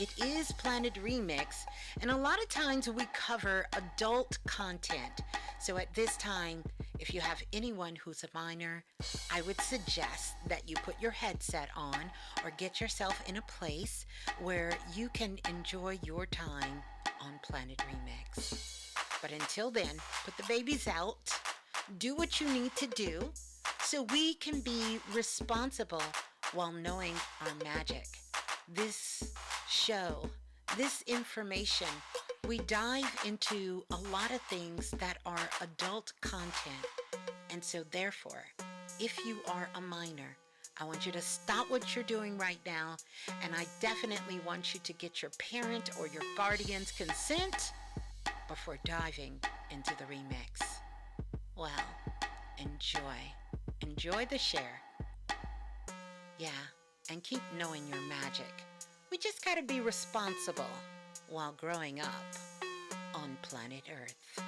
It is Planet Remix, and a lot of times we cover adult content. So at this time, if you have anyone who's a minor, I would suggest that you put your headset on or get yourself in a place where you can enjoy your time on Planet Remix. But until then, put the babies out, do what you need to do so we can be responsible while knowing our magic. This show, this information, we dive into a lot of things that are adult content. And so, therefore, if you are a minor, I want you to stop what you're doing right now, and I definitely want you to get your parent or your guardian's consent before diving into the remix. Well, enjoy. Enjoy the share. Yeah, and keep knowing your magic. We just gotta be responsible while growing up on planet Earth.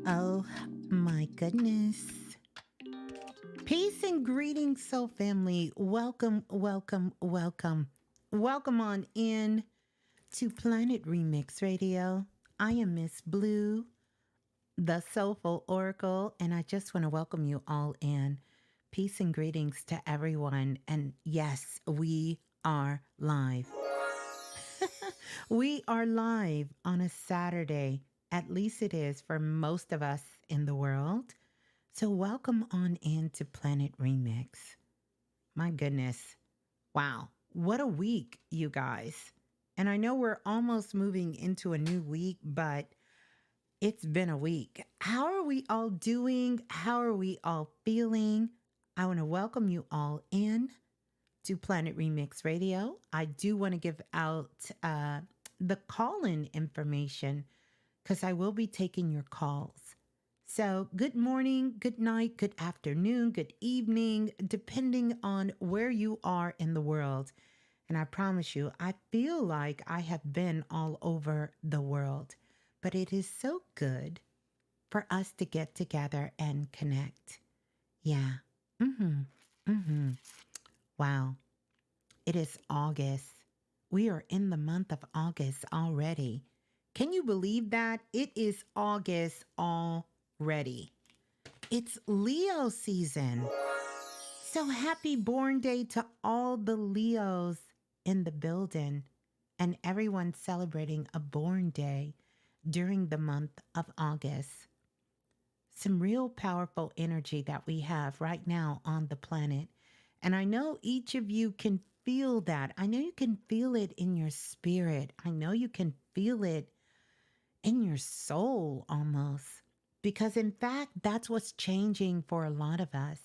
Oh my goodness. Peace and greetings, soul family. Welcome, welcome, welcome. Welcome on in to Planet Remix Radio. I am Ms.Blue, the Soulful Oracle, and I just want to welcome you all in. Peace and greetings to everyone. And yes, we are live. We are live on a Saturday. At least it is for most of us in the world. So welcome on into Planet Remix. My goodness. Wow. What a week, you guys. And I know we're almost moving into a new week, but it's been a week. How are we all doing? How are we all feeling? I want to welcome you all in to Planet Remix Radio. I do want to give out the call-in information because I will be taking your calls. So good morning, good night, good afternoon, good evening, depending on where you are in the world. And I promise you, I feel like I have been all over the world, but it is so good for us to get together and connect. Yeah. Wow. It is August. We are in the month of August already. Can you believe that? It is August already. It's Leo season. So happy born day to all the Leos in the building and everyone celebrating a born day during the month of August. Some real powerful energy that we have right now on the planet. And I know each of you can feel that. I know you can feel it in your spirit. I know you can feel it in your soul almost. Because in fact, that's what's changing for a lot of us.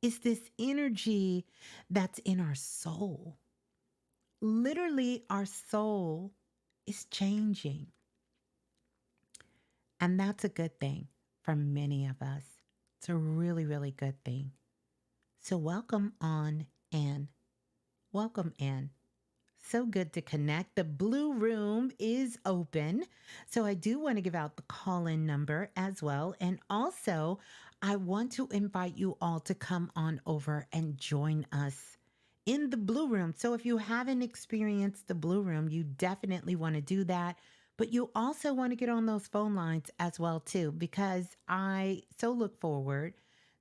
Is this energy that's in our soul. Literally, our soul is changing. And that's a good thing for many of us. It's a really, really good thing. So welcome on in. Welcome in. So good to connect. The Blue Room is open. So I do want to give out the call-in number as well. And also, I want to invite you all to come on over and join us in the Blue Room. So if you haven't experienced the Blue Room, you definitely want to do that. But you also want to get on those phone lines as well, too, because I so look forward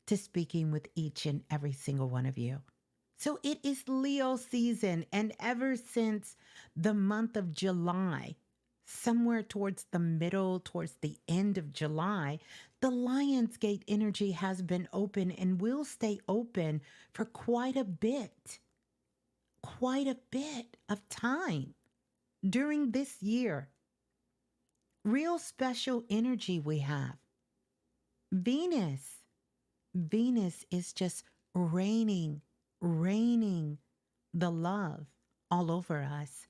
to speaking with each and every single one of you. So it is Leo season, and ever since the month of July, somewhere towards the middle, towards the end of July, the Lionsgate energy has been open and will stay open for quite a bit of time during this year. Real special energy we have. Venus is just raining the love all over us.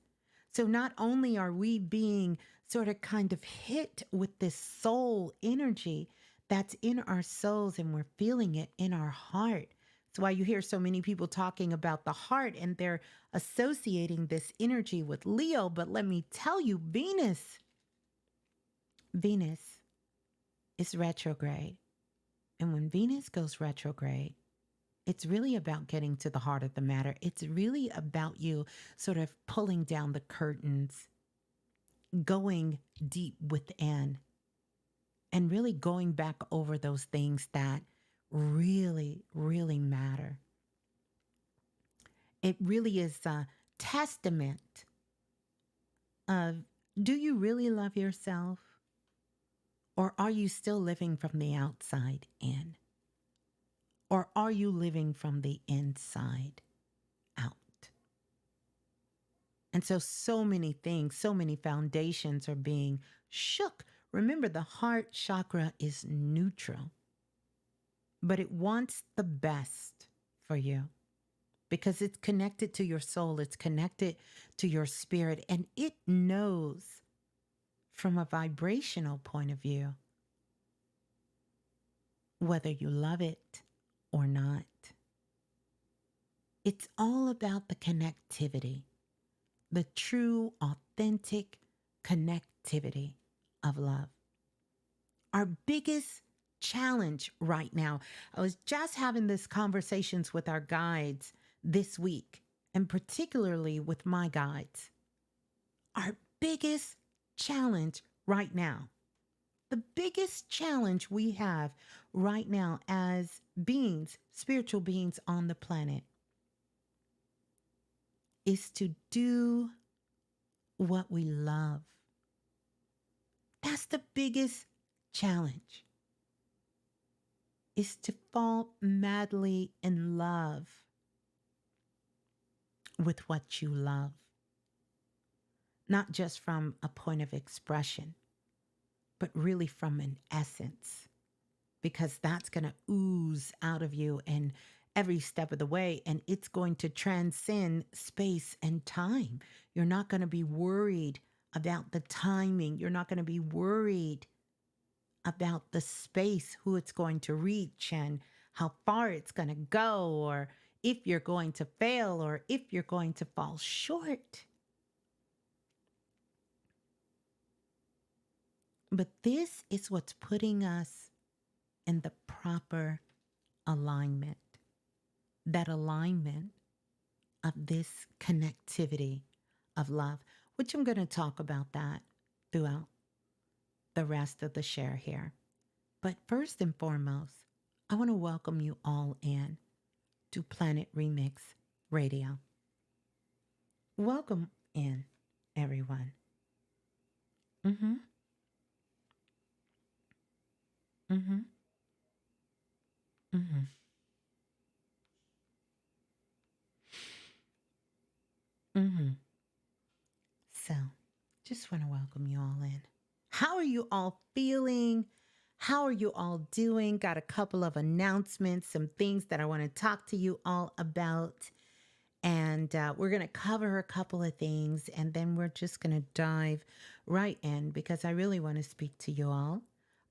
So not only are we being sort of kind of hit with this soul energy that's in our souls and we're feeling it in our heart. That's why you hear so many people talking about the heart and they're associating this energy with Leo. But let me tell you, Venus is retrograde. And when Venus goes retrograde, it's really about getting to the heart of the matter. It's really about you sort of pulling down the curtains, going deep within, and really going back over those things that really, really matter. It really is a testament of, do you really love yourself? Or are you still living from the outside in? Or are you living from the inside out? And so many things, so many foundations are being shook. Remember, the heart chakra is neutral, but it wants the best for you because it's connected to your soul. It's connected to your spirit, and it knows from a vibrational point of view whether you love it or not. It's all about the connectivity, the true, authentic connectivity of love. Our biggest challenge right now, I was just having these conversations with our guides this week, and particularly with my guides. Our biggest challenge right now, the biggest challenge we have right now as beings, spiritual beings on the planet, is to do what we love. That's the biggest challenge, is to fall madly in love with what you love. Not just from a point of expression, but really from an essence, because that's going to ooze out of you in every step of the way, and it's going to transcend space and time. You're not going to be worried about the timing. You're not going to be worried about the space, who it's going to reach and how far it's going to go, or if you're going to fail or if you're going to fall short. But this is what's putting us in the proper alignment, that alignment of this connectivity of love, which I'm going to talk about that throughout the rest of the share here. But first and foremost, I want to welcome you all in to Planet Remix Radio. Welcome in, everyone. Mm-hmm. Mm-hmm. Mm-hmm. Mm-hmm. So, just want to welcome you all in. How are you all feeling? How are you all doing? Got a couple of announcements, some things that I want to talk to you all about. And we're going to cover a couple of things, and then we're just going to dive right in because I really want to speak to you all.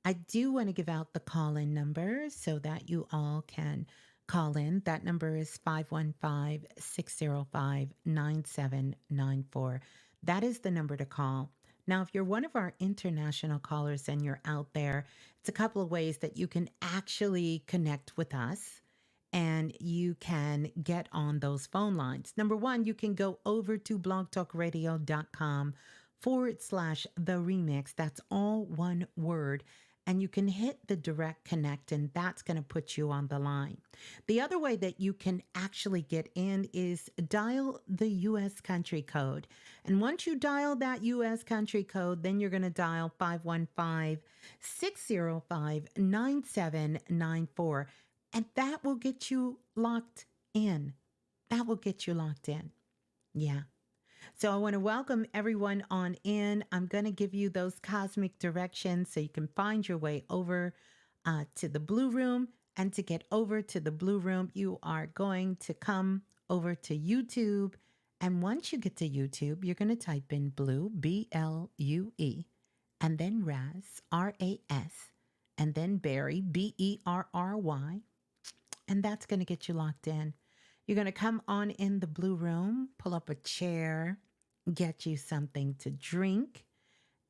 I do want to give out the call-in number so that you all can call in. That number is 515-605-9794. That is the number to call. Now, if you're one of our international callers and you're out there, it's a couple of ways that you can actually connect with us and you can get on those phone lines. Number one, you can go over to blogtalkradio.com/the remix. That's all one word. And you can hit the direct connect, and that's going to put you on the line. The other way that you can actually get in is dial the U.S. country code. And once you dial that U.S. country code, then you're going to dial 515-605-9794. And that will get you locked in. That will get you locked in. Yeah. So I want to welcome everyone on in. I'm going to give you those cosmic directions so you can find your way over to the Blue Room. And to get over to the Blue Room, you are going to come over to YouTube. And once you get to YouTube, you're going to type in Blue, B-L-U-E, and then Raz, R-A-S, and then Berry, B-E-R-R-Y. And that's going to get you locked in. You're going to come on in the Blue Room, pull up a chair, get you something to drink,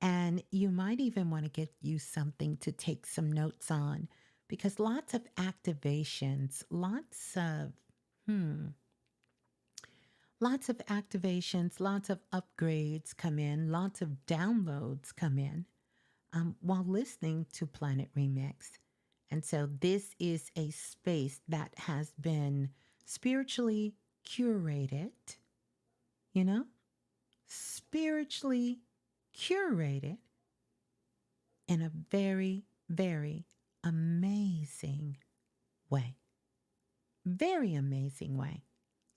and you might even want to get you something to take some notes on, because lots of activations, lots of upgrades come in, lots of downloads come in while listening to Planet Remix. And so this is a space that has been spiritually curated, spiritually curated in a very, very amazing way. Very amazing way.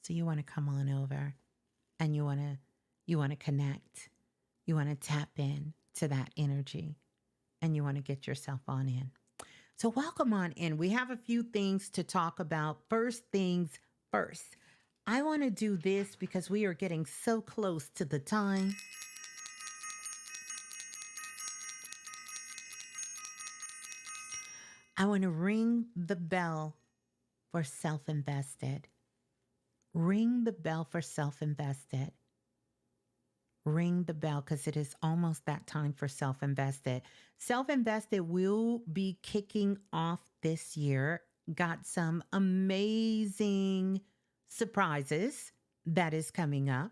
So you want to come on over and you want to connect. You want to tap in to that energy and you want to get yourself on in. So welcome on in. We have a few things to talk about. First things first. I want to do this because we are getting so close to the time. I want to ring the bell for self-invested. Ring the bell for self-invested. Ring the bell because it is almost that time for self-invested. Self-invested will be kicking off this year. Got some amazing surprises that is coming up.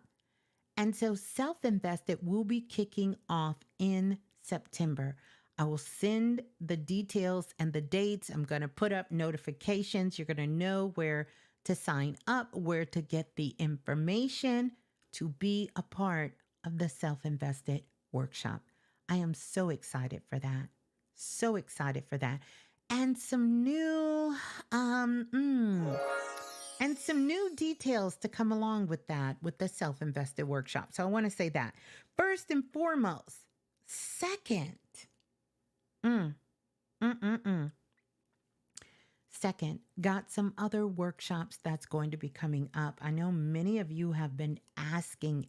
And so self-invested will be kicking off in September. I will send the details and the dates. I'm going to put up notifications. You're going to know where to sign up, where to get the information to be a part of the Self-Invested Workshop. I am so excited for that. So excited for that. And some new details to come along with that, with the Self-Invested Workshop. So I want to say that first and foremost. Second, Second, got some other workshops that's going to be coming up. I know many of you have been asking.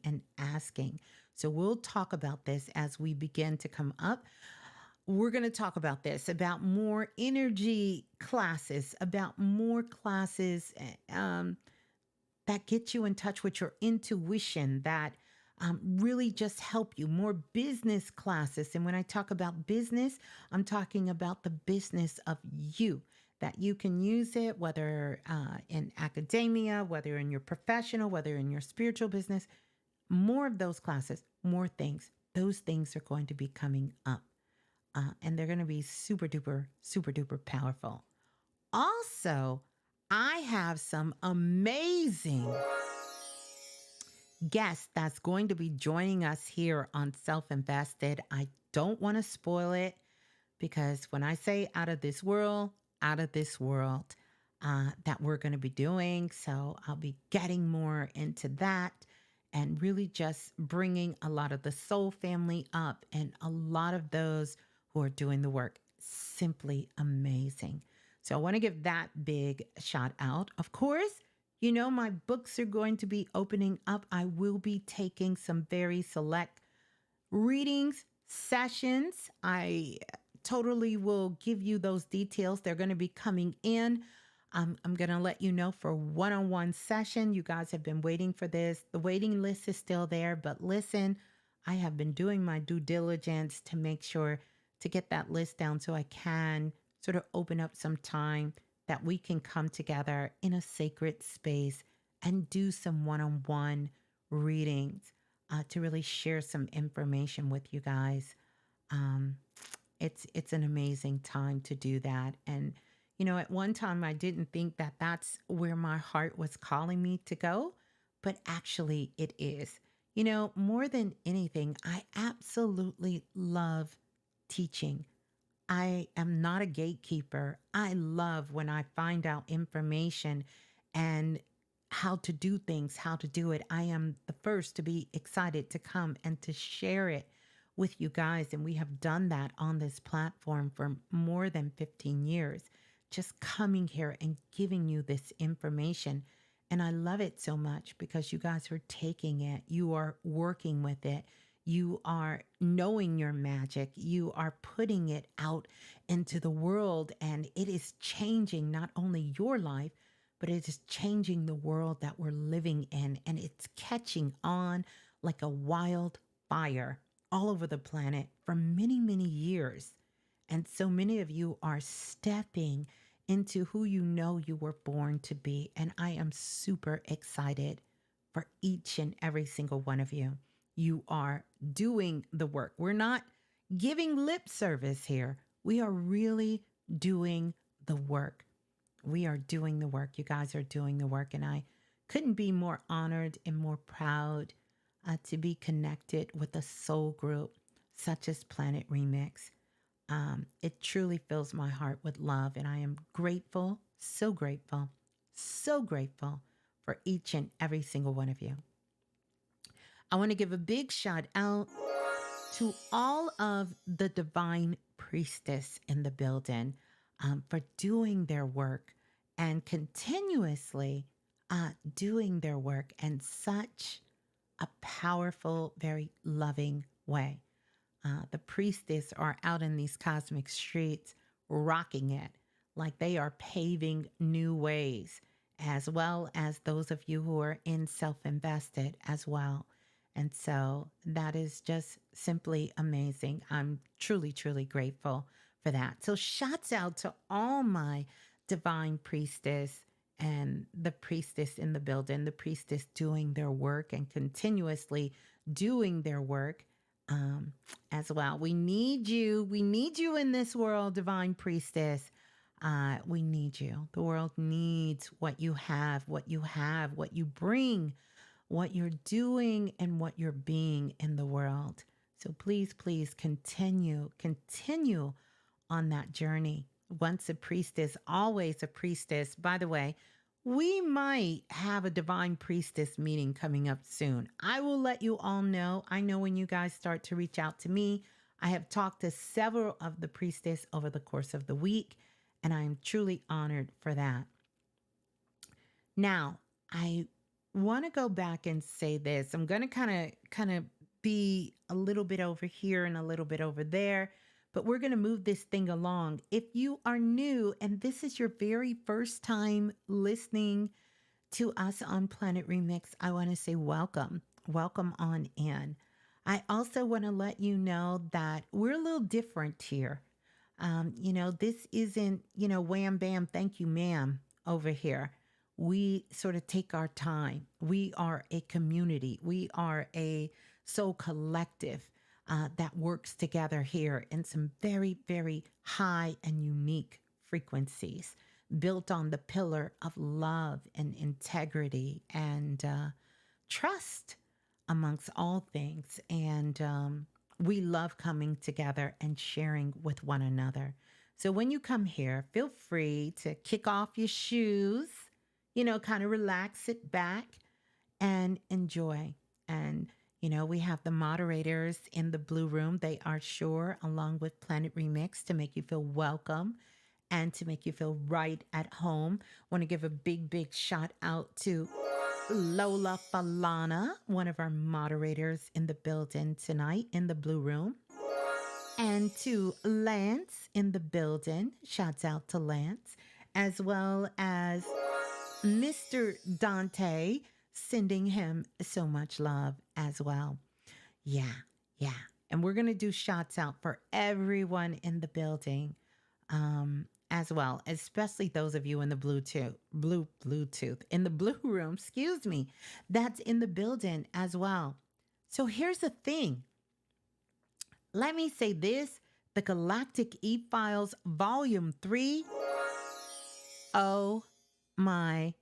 So we'll talk about this as we begin to come up. We're going to talk about this, about more energy classes, about more classes that get you in touch with your intuition, that really just help you, more business classes. And when I talk about business, I'm talking about the business of you, that you can use it, whether in academia, whether in your professional, whether in your spiritual business. More of those classes, more things. Those things are going to be coming up. And they're going to be super duper powerful. Also, I have some amazing guest that's going to be joining us here on Self Invested. I don't want to spoil it because when I say out of this world, that we're going to be doing. So I'll be getting more into that and really just bringing a lot of the soul family up and a lot of those who are doing the work. Simply amazing. So I want to give that big shout out. Of course, you know, my books are going to be opening up. I will be taking some very select readings, sessions. I totally will give you those details. They're going to be coming in. I'm going to let you know for one-on-one session. You guys have been waiting for this. The waiting list is still there, but listen, I have been doing my due diligence to make sure to get that list down so I can sort of open up some time that we can come together in a sacred space and do some one-on-one readings to really share some information with you guys. It's an amazing time to do that. And you know, at one time, I didn't think that that's where my heart was calling me to go, but actually it is. You know, more than anything, I absolutely love teaching. I am not a gatekeeper. I love when I find out information and how to do things, how to do it. I am the first to be excited to come and to share it with you guys. And we have done that on this platform for more than 15 years. Just coming here and giving you this information. And I love it so much because you guys are taking it, you are working with it, you are knowing your magic, you are putting it out into the world, and it is changing not only your life, but it is changing the world that we're living in. And it's catching on like a wildfire all over the planet for many years. And so many of you are stepping into who you know you were born to be. And I am super excited for each and every single one of you. You are doing the work. We're not giving lip service here. We are really doing the work. We are doing the work. You guys are doing the work. And I couldn't be more honored and more proud to be connected with a soul group such as Planet Remix. It truly fills my heart with love, and I am grateful, so grateful for each and every single one of you. I want to give a big shout out to all of the divine priestess in the building for doing their work and continuously doing their work in such a powerful, very loving way. The priestess are out in these cosmic streets rocking it like they are paving new ways, as well as those of you who are in self-invested as well. And so that is just simply amazing. I'm truly grateful for that. So shouts out to all my divine priestess and the priestess in the building, the priestess doing their work and continuously doing their work. As well. We need you. We need you in this world, divine priestess. We need you. The world needs what you have, what you bring, what you're doing, and what you're being in the world. So please continue on that journey. Once a priestess, always a priestess. By the way, we might have a divine priestess meeting coming up soon. I will let you all know. I know when you guys start to reach out to me. I have talked to several of the priestess over the course of the week, and I am truly honored for that. Now, I want to go back and say this. I'm going to kind of be a little bit over here and a little bit over there, but we're going to move this thing along. If you are new and this is your very first time listening to us on Planet Remix, I want to say welcome. Welcome on in. I also want to let you know that we're a little different here. This isn't, wham, bam, thank you, ma'am, over here. We sort of take our time. We are a community. We are a soul collective that works together here in some very, very high and unique frequencies built on the pillar of love and integrity and trust amongst all things. And we love coming together and sharing with one another. So when you come here, feel free to kick off your shoes, kind of relax, sit back and enjoy. And, we have the moderators in the blue room. They are sure, along with Planet Remix, to make you feel welcome and to make you feel right at home. Want to give a big, big shout out to Lola Falana, one of our moderators in the building tonight in the blue room. And to Lance in the building. Shouts out to Lance. As well as Mr. Dante, sending him so much love as well. Yeah. And we're going to do shouts out for everyone in the building as well, especially those of you in the Bluetooth, in the blue room, that's in the building as well. So here's the thing. Let me say this, the Galactic E-files, Volume 3. Oh my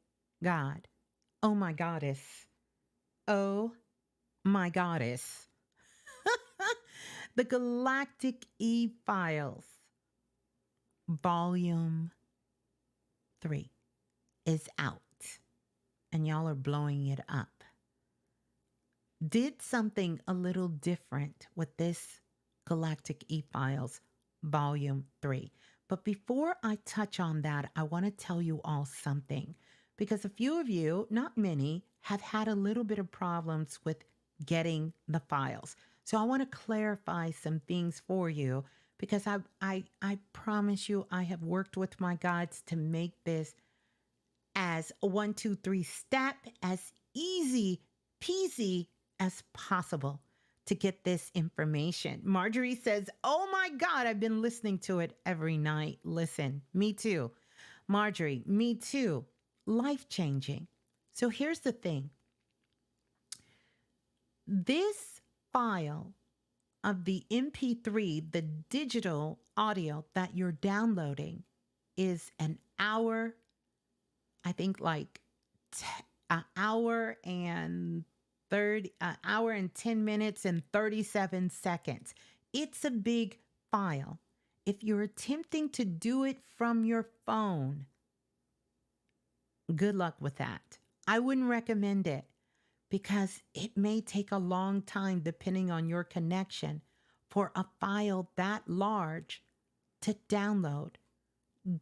God. Oh my goddess. Oh my goddess. The Galactic E-files, Volume 3 is out. And y'all are blowing it up. Did something a little different with this Galactic E-files, Volume 3. But before I touch on that, I want to tell you all something. Because a few of you, not many, have had a little bit of problems with getting the files. So I want to clarify some things for you, because I promise you I have worked with my guides to make this as a 1, 2, 3 step, as easy peasy as possible to get this information. Marjorie says, oh my God, I've been listening to it every night. Listen, me too. Marjorie, me too. Life-changing. So here's the thing. This file of the MP3, the digital audio that you're downloading, is an hour, I think like an hour and 10 minutes and 37 seconds. It's a big file. If you're attempting to do it from your phone, good luck with that. I wouldn't recommend it because it may take a long time, depending on your connection, for a file that large to download.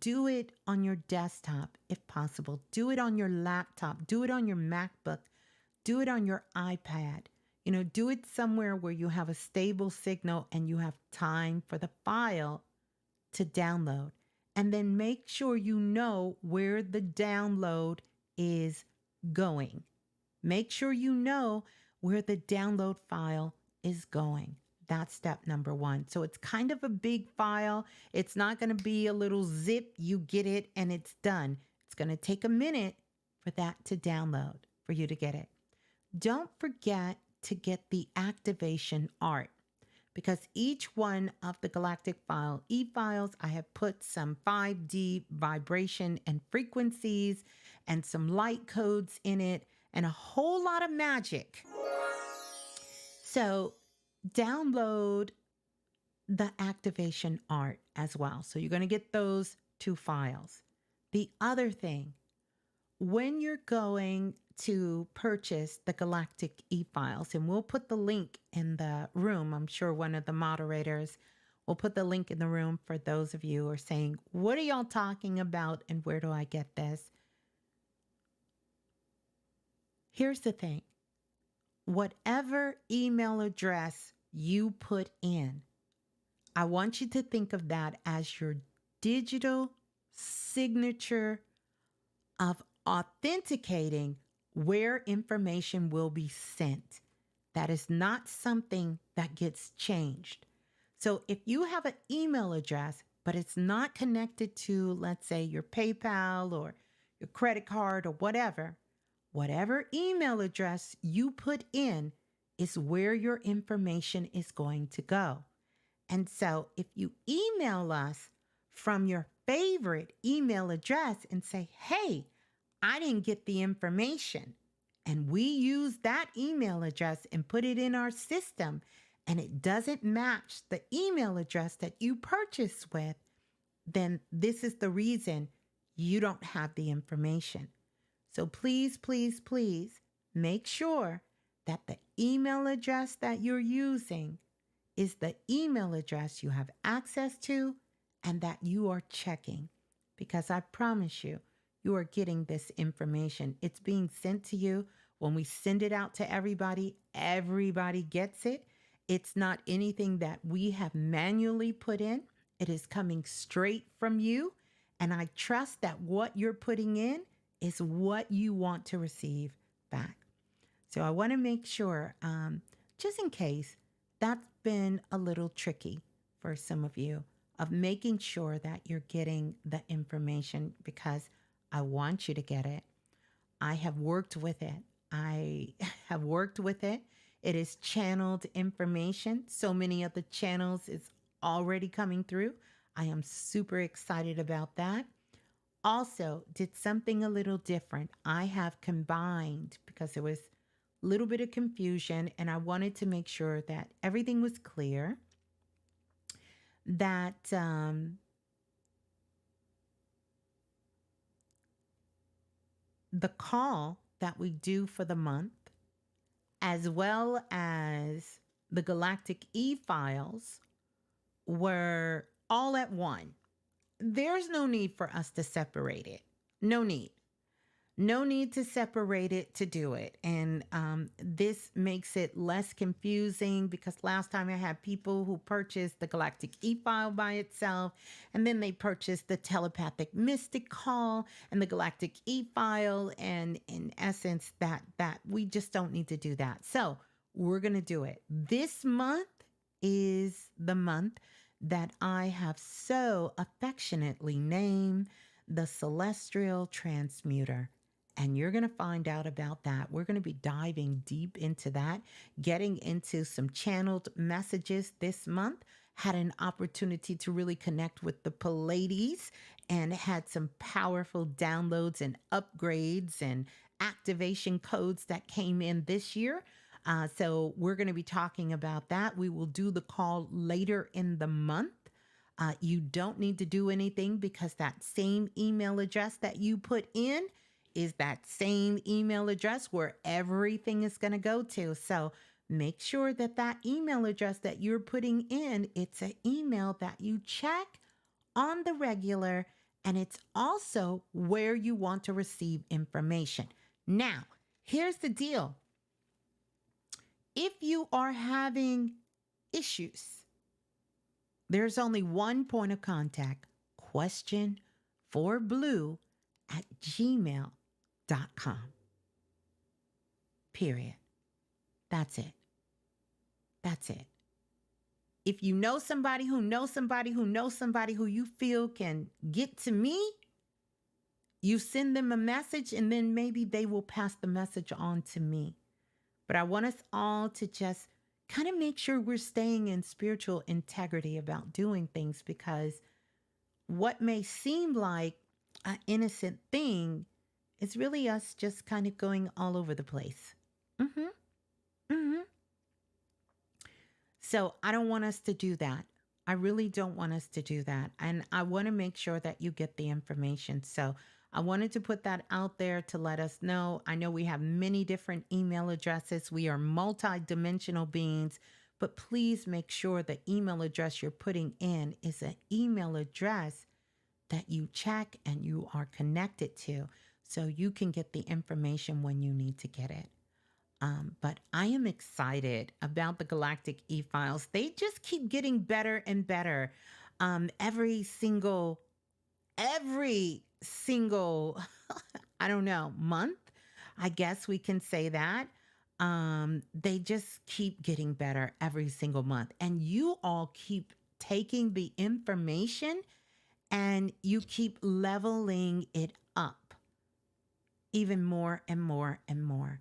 Do it on your desktop if possible. Do it on your laptop. Do it on your MacBook. Do it on your iPad. Do it somewhere where you have a stable signal and you have time for the file to download. And then make sure you know where the download is going. Make sure you know where the download file is going. That's step number 1. So it's kind of a big file. It's not going to be a little zip. You get it and it's done. It's going to take a minute for that to download, for you to get it. Don't forget to get the activation art, because each one of the Galactic E-files, I have put some 5D vibration and frequencies and some light codes in it and a whole lot of magic. So download the activation art as well. So you're going to get those 2 files. The other thing, when you're going to purchase the Galactic E-files, and we'll put the link in the room. I'm sure one of the moderators will put the link in the room for those of you who are saying, what are y'all talking about and where do I get this? Here's the thing. whatever email address you put in, I want you to think of that as your digital signature of authenticating where information will be sent. That is not something that gets changed. So if you have an email address, but it's not connected to, let's say, your PayPal or your credit card or whatever email address you put in is where your information is going to go. And so if you email us from your favorite email address and say, hey, I didn't get the information, and we use that email address and put it in our system, and it doesn't match the email address that you purchased with, then this is the reason you don't have the information. So please, please, please make sure that the email address that you're using is the email address you have access to and that you are checking. Because I promise you, you are getting this information. It's being sent to you. When we send it out to everybody, everybody gets it. It's not anything that we have manually put in. It is coming straight from you. And I trust that what you're putting in is what you want to receive back. So I want to make sure, just in case, that's been a little tricky for some of you, of making sure that you're getting the information, because I want you to get it. I have worked with it. I have worked with it. It is channeled information. So many of the channels is already coming through. I am super excited about that. Also, did something a little different. I have combined, because there was a little bit of confusion and I wanted to make sure that everything was clear, that the call that we do for the month, as well as the Galactic E-files, were all at one. There's no need for us to separate it. No need. No need to separate it to do it. And this makes it less confusing, because last time I had people who purchased the Galactic E-file by itself, and then they purchased the telepathic mystic call and the Galactic E-file. And in essence, that we just don't need to do that. So we're going to do it. This month is the month that I have so affectionately named the Celestial Transmuter. And you're going to find out about that. We're going to be diving deep into that, getting into some channeled messages this month. Had an opportunity to really connect with the Pleiades and had some powerful downloads and upgrades and activation codes that came in this year. So we're going to be talking about that. We will do the call later in the month. You don't need to do anything, because that same email address that you put in is that same email address where everything is going to go to. So make sure that that email address that you're putting in, it's an email that you check on the regular, and it's also where you want to receive information. Now, here's the deal. If you are having issues, there's only one point of contact: question4blue@gmail.com. Period. That's it. That's it. If you know somebody who knows somebody who knows somebody who you feel can get to me, you send them a message, and then maybe they will pass the message on to me. But I want us all to just kind of make sure we're staying in spiritual integrity about doing things, because what may seem like an innocent thing is really us just kind of going all over the place. So I don't want us to do that. I really don't want us to do that. And I want to make sure that you get the information. So I wanted to put that out there to let us know. I know we have many different email addresses. We are multi-dimensional beings, but please make sure the email address you're putting in is an email address that you check and you are connected to, so you can get the information when you need to get it. But I am excited about the Galactic E-files. They just keep getting better and better. Every single, I don't know, month, I guess we can say that. They just keep getting better every single month. And you all keep taking the information and you keep leveling it up even more and more and more,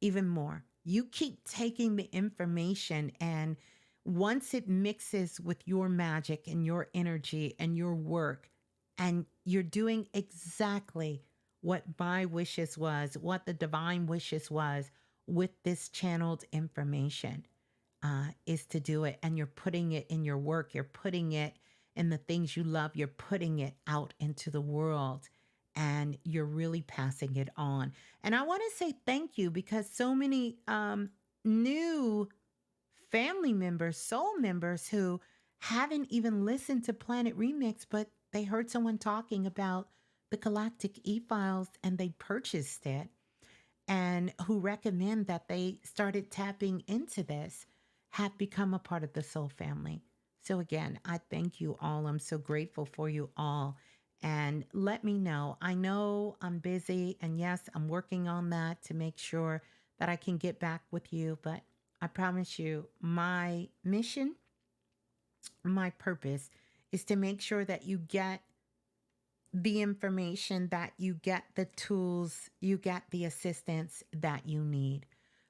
even more. You keep taking the information, and once it mixes with your magic and your energy and your work, and you're doing exactly what my wishes was, what the divine wishes was with this channeled information, is to do it. And you're putting it in your work, you're putting it in the things you love, you're putting it out into the world, and you're really passing it on. And I want to say thank you because so many new family members, soul members who haven't even listened to Planet Remix, but they heard someone talking about the Galactic E-files and they purchased it, and who recommend that they started tapping into this, have become a part of the soul family. So again, I thank you all. I'm so grateful for you all. And let me know. I know I'm busy, and yes, I'm working on that to make sure that I can get back with you. But I promise you, my mission, my purpose is to make sure that you get the information, that you get the tools, you get the assistance that you need.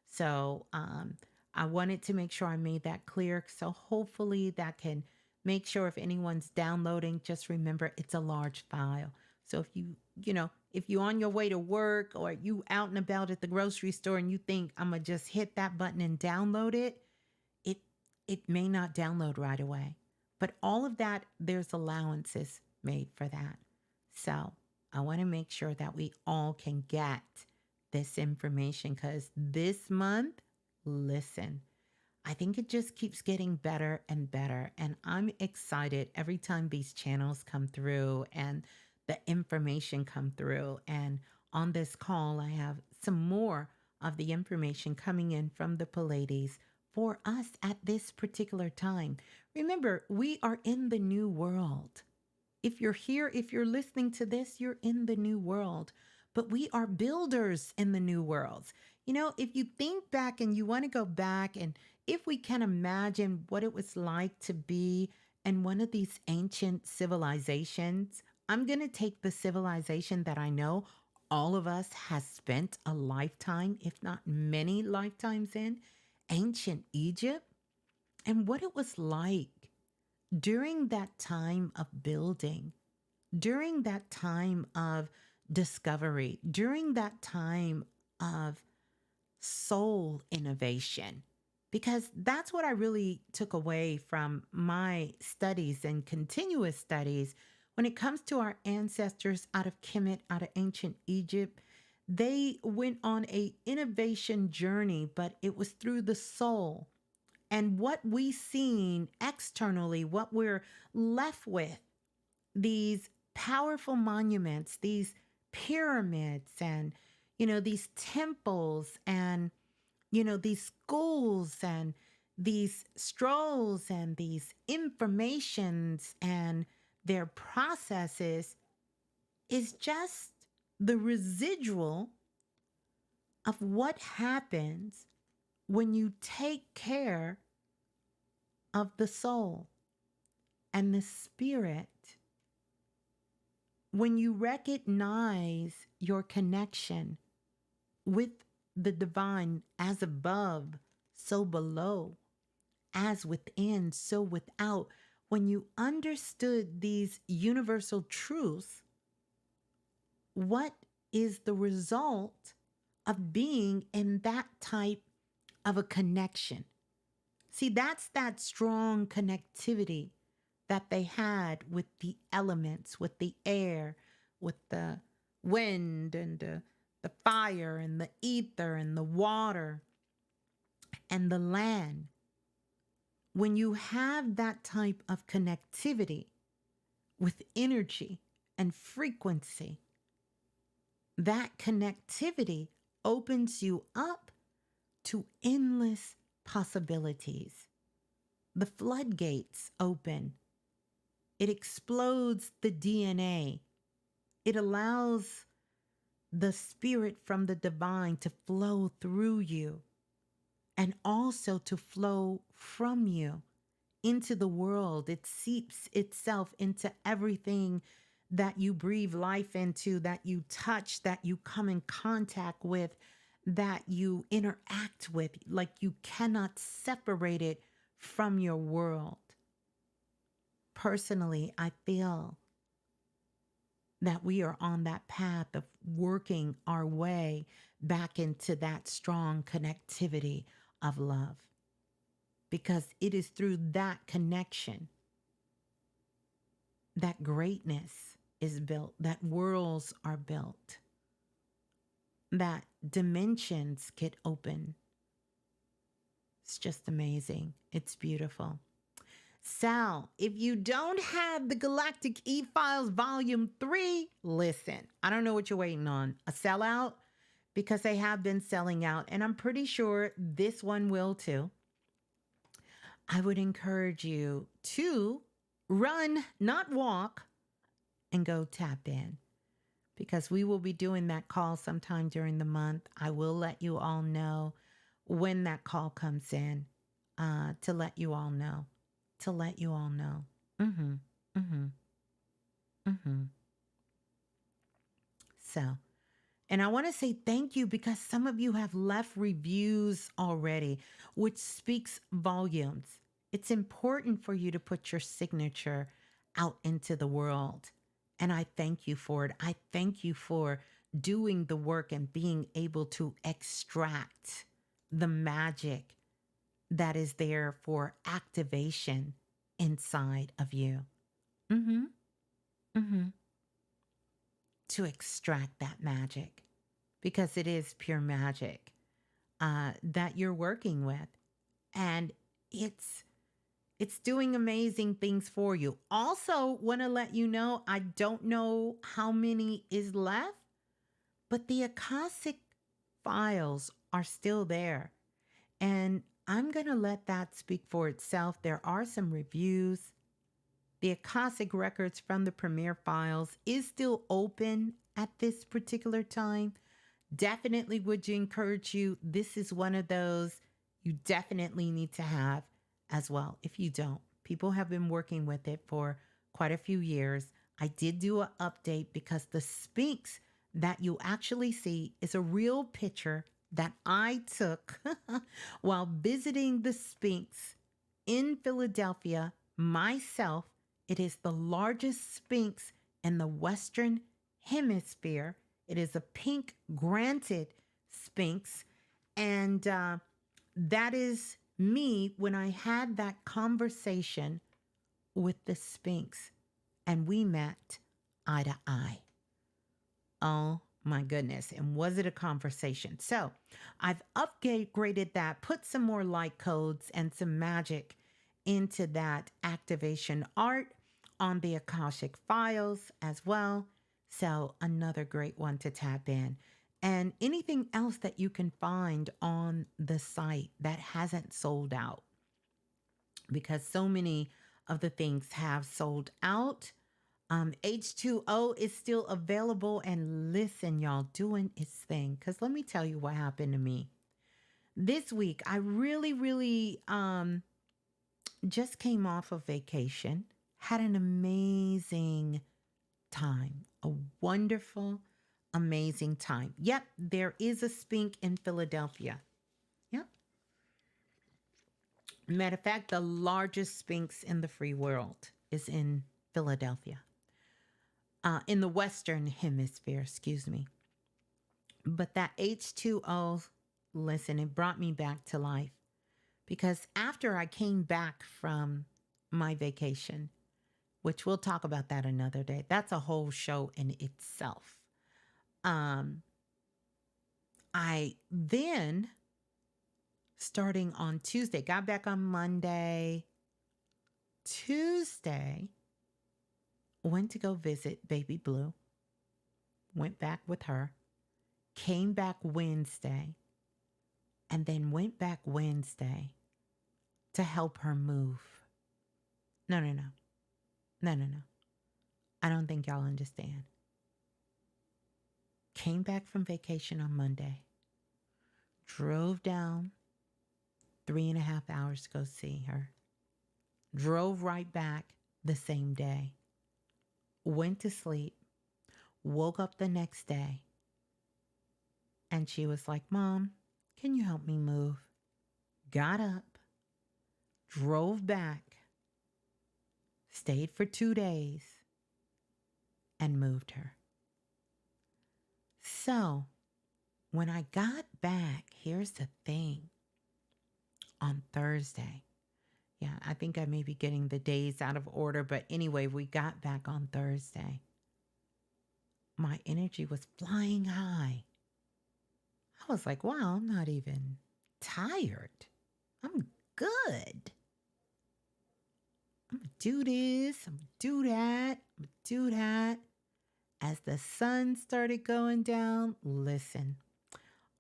So I wanted to make sure I made that clear. So hopefully that can make sure if anyone's downloading, just remember it's a large file. So if if you're on your way to work or you out and about at the grocery store and you think I'm gonna just hit that button and download it, it it may not download right away. But all of that, there's allowances made for that. So I want to make sure that we all can get this information because this month, listen, I think it just keeps getting better and better. And I'm excited every time these channels come through and the information come through. And on this call, I have some more of the information coming in from the Pleiades for us at this particular time. Remember, we are in the new world. If you're here, if you're listening to this, you're in the new world. But we are builders in the new worlds. If you think back and you want to go back, and if we can imagine what it was like to be in one of these ancient civilizations, I'm going to take the civilization that I know all of us has spent a lifetime, if not many lifetimes in, ancient Egypt, and what it was like during that time of building, during that time of discovery, during that time of soul innovation, because that's what I really took away from my studies and continuous studies when it comes to our ancestors out of Kemet, out of ancient Egypt. They went on a innovation journey, but it was through the soul. And what we seen externally, what we're left with, these powerful monuments, these pyramids, and these temples, and these schools, and these strolls, and these informations and their processes is just the residual of what happens when you take care of the soul and the spirit, when you recognize your connection with the divine, as above, so below, as within, so without, when you understood these universal truths, what is the result of being in that type of a connection? See, that's that strong connectivity that they had with the elements, with the air, with the wind, and the fire, and the ether, and the water, and the land. When you have that type of connectivity with energy and frequency, that connectivity opens you up to endless possibilities. The floodgates open. It explodes the DNA. It allows the spirit from the divine to flow through you and also to flow from you into the world. It seeps itself into everything that you breathe life into, that you touch, that you come in contact with, that you interact with. Like you cannot separate it from your world. Personally, I feel that we are on that path of working our way back into that strong connectivity of love. Because it is through that connection that greatness is built, that worlds are built, that dimensions get open. It's just amazing. It's beautiful. Sal, if you don't have the Galactic E-files Volume 3, listen, I don't know what you're waiting on. A sellout? Because they have been selling out, and I'm pretty sure this one will too. I would encourage you to run, not walk, and go tap in, because we will be doing that call sometime during the month. I will let you all know when that call comes in, to let you all know. To let you all know. So, and I want to say thank you because some of you have left reviews already, which speaks volumes. It's important for you to put your signature out into the world. And I thank you for it. I thank you for doing the work and being able to extract the magic that is there for activation inside of you. To extract that magic, because it is pure magic that you're working with. And it's doing amazing things for you. Also, want to let you know, I don't know how many is left, but the Akashic files are still there. And I'm going to let that speak for itself. There are some reviews. The Akashic records from the Premier files is still open at this particular time. Definitely would encourage you. This is one of those you definitely need to have as well. If you don't, people have been working with it for quite a few years. I did do an update because the Sphinx that you actually see is a real picture that I took while visiting the Sphinx in Philadelphia myself. It is the largest Sphinx in the Western Hemisphere. It is a pink granite Sphinx. And that is me when I had that conversation with the Sphinx and we met eye to eye. Oh my goodness. And was it a conversation? So I've upgraded that, put some more light codes and some magic into that activation art on the Akashic files as well. So another great one to tap in. And anything else that you can find on the site that hasn't sold out, because so many of the things have sold out. H2O is still available, and listen, y'all, doing its thing. Because let me tell you what happened to me. This week, I really just came off of vacation, had an amazing time, a wonderful, amazing time. Yep, there is a Sphinx in Philadelphia. Yep. Matter of fact, the largest Sphinx in the free world is in Philadelphia. In the Western Hemisphere, excuse me. But that H2O, listen, it brought me back to life. Because after I came back from my vacation, which we'll talk about that another day, that's a whole show in itself. I then, starting on Tuesday, got back on Monday, Tuesday, went to go visit baby Blue, went back with her, came back Wednesday, and then went back Wednesday to help her move. No. I don't think y'all understand. Came back from vacation on Monday. Drove down 3.5 hours to go see her. Drove right back the same day. Went to sleep. Woke up the next day. And she was like, Mom, can you help me move? Got up. Drove back. Stayed for 2 days. And moved her. So, when I got back, here's the thing. On Thursday. Yeah, I think I may be getting the days out of order. But anyway, we got back on Thursday. My energy was flying high. I was like, wow, I'm not even tired. I'm good. I'm going to do this. I'm going to do that. I'm going to do that. As the sun started going down, listen,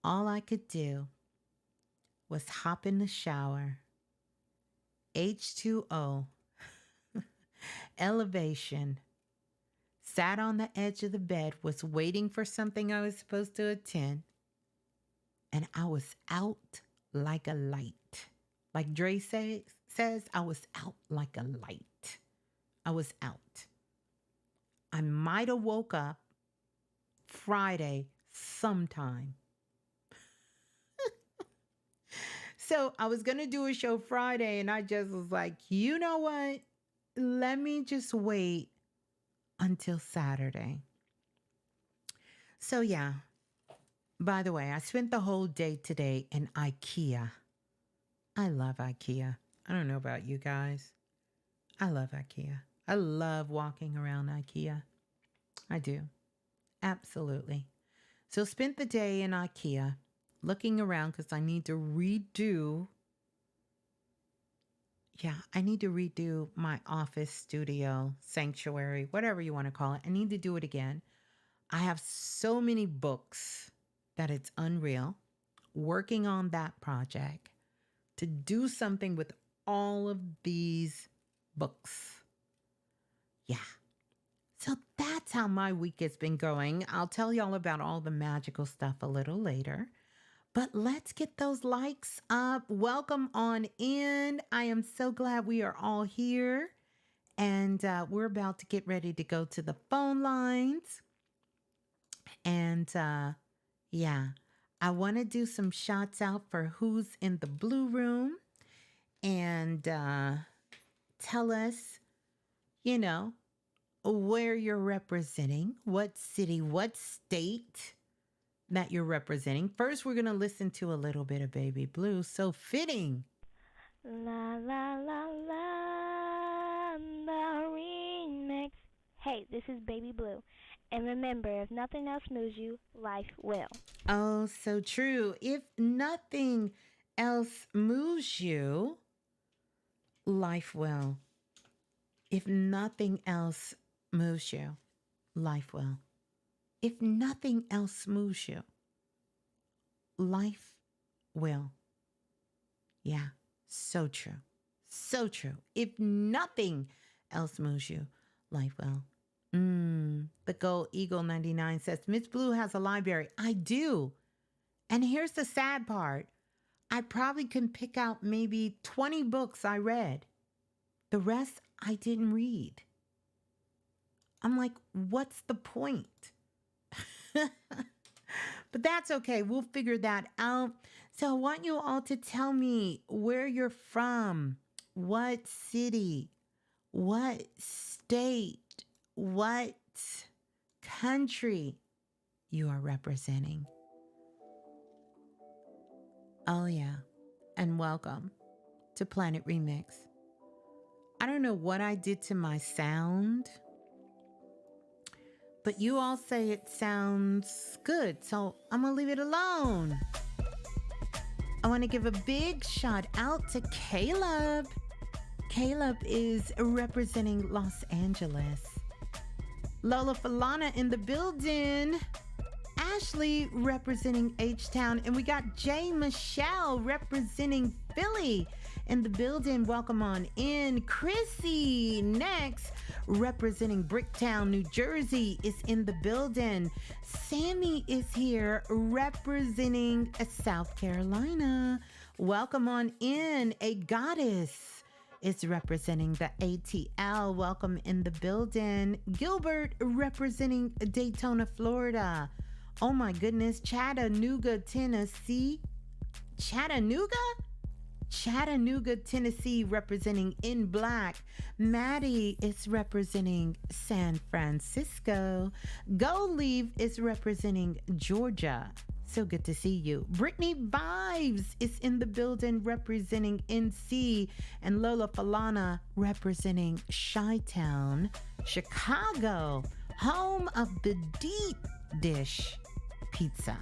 all I could do was hop in the shower, H2O, elevation, sat on the edge of the bed, was waiting for something I was supposed to attend, and I was out like a light. Like Dre says, I was out like a light. I was out. I might have woke up Friday sometime. So I was going to do a show Friday, and I just was like, you know what? Let me just wait until Saturday. So yeah, by the way, I spent the whole day today in IKEA. I love IKEA. I don't know about you guys. I love IKEA. I love walking around IKEA. I do. Absolutely. So spent the day in IKEA looking around because I need to redo. Yeah, I need to redo my office, studio, sanctuary, whatever you want to call it. I need to do it again. I have so many books that it's unreal. Working on that project to do something with all of these books. Yeah. So that's how my week has been going. I'll tell y'all about all the magical stuff a little later. But let's get those likes up. Welcome on in. I am so glad we are all here. And we're about to get ready to go to the phone lines. And yeah, I want to do some shots out for who's in the blue room. And tell us, you know, where you're representing, what city, what state that you're representing. First, we're going to listen to a little bit of Baby Blue. So fitting. La la la la, the remix. Hey, this is Baby Blue. And remember, if nothing else moves you, life will. Oh, so true. If nothing else moves you, life will. If nothing else moves you, life will. If nothing else moves you, life will. Yeah, so true. So true. If nothing else moves you, life will. The Gold Eagle 99 says, Ms.Blue has a library. I do. And here's the sad part. I probably can pick out maybe 20 books I read. The rest I didn't read. I'm like, what's the point? But that's okay. We'll figure that out. So I want you all to tell me where you're from, what city, what state, what country you are representing. Oh, yeah. And welcome to Planet Remix. I don't know what I did to my sound, but you all say it sounds good, so I'm going to leave it alone. I want to give a big shout out to Caleb. Caleb is representing Los Angeles. Lola Falana in the building. Ashley representing H-Town. And we got Jay Michelle representing Philly in the building. Welcome on in. Chrissy next representing Bricktown, New Jersey is in the building. Sammy is here representing South Carolina. Welcome on in. A Goddess is representing the ATL. Welcome in the building. Gilbert representing Daytona, Florida. Oh my goodness. Chattanooga, Tennessee. Chattanooga, Tennessee representing In Black. Maddie is representing San Francisco. Go Leave is representing Georgia. So good to see you. Brittany Vibes is in the building representing NC. And Lola Falana representing Chi-Town, Chicago, home of the deep dish pizza.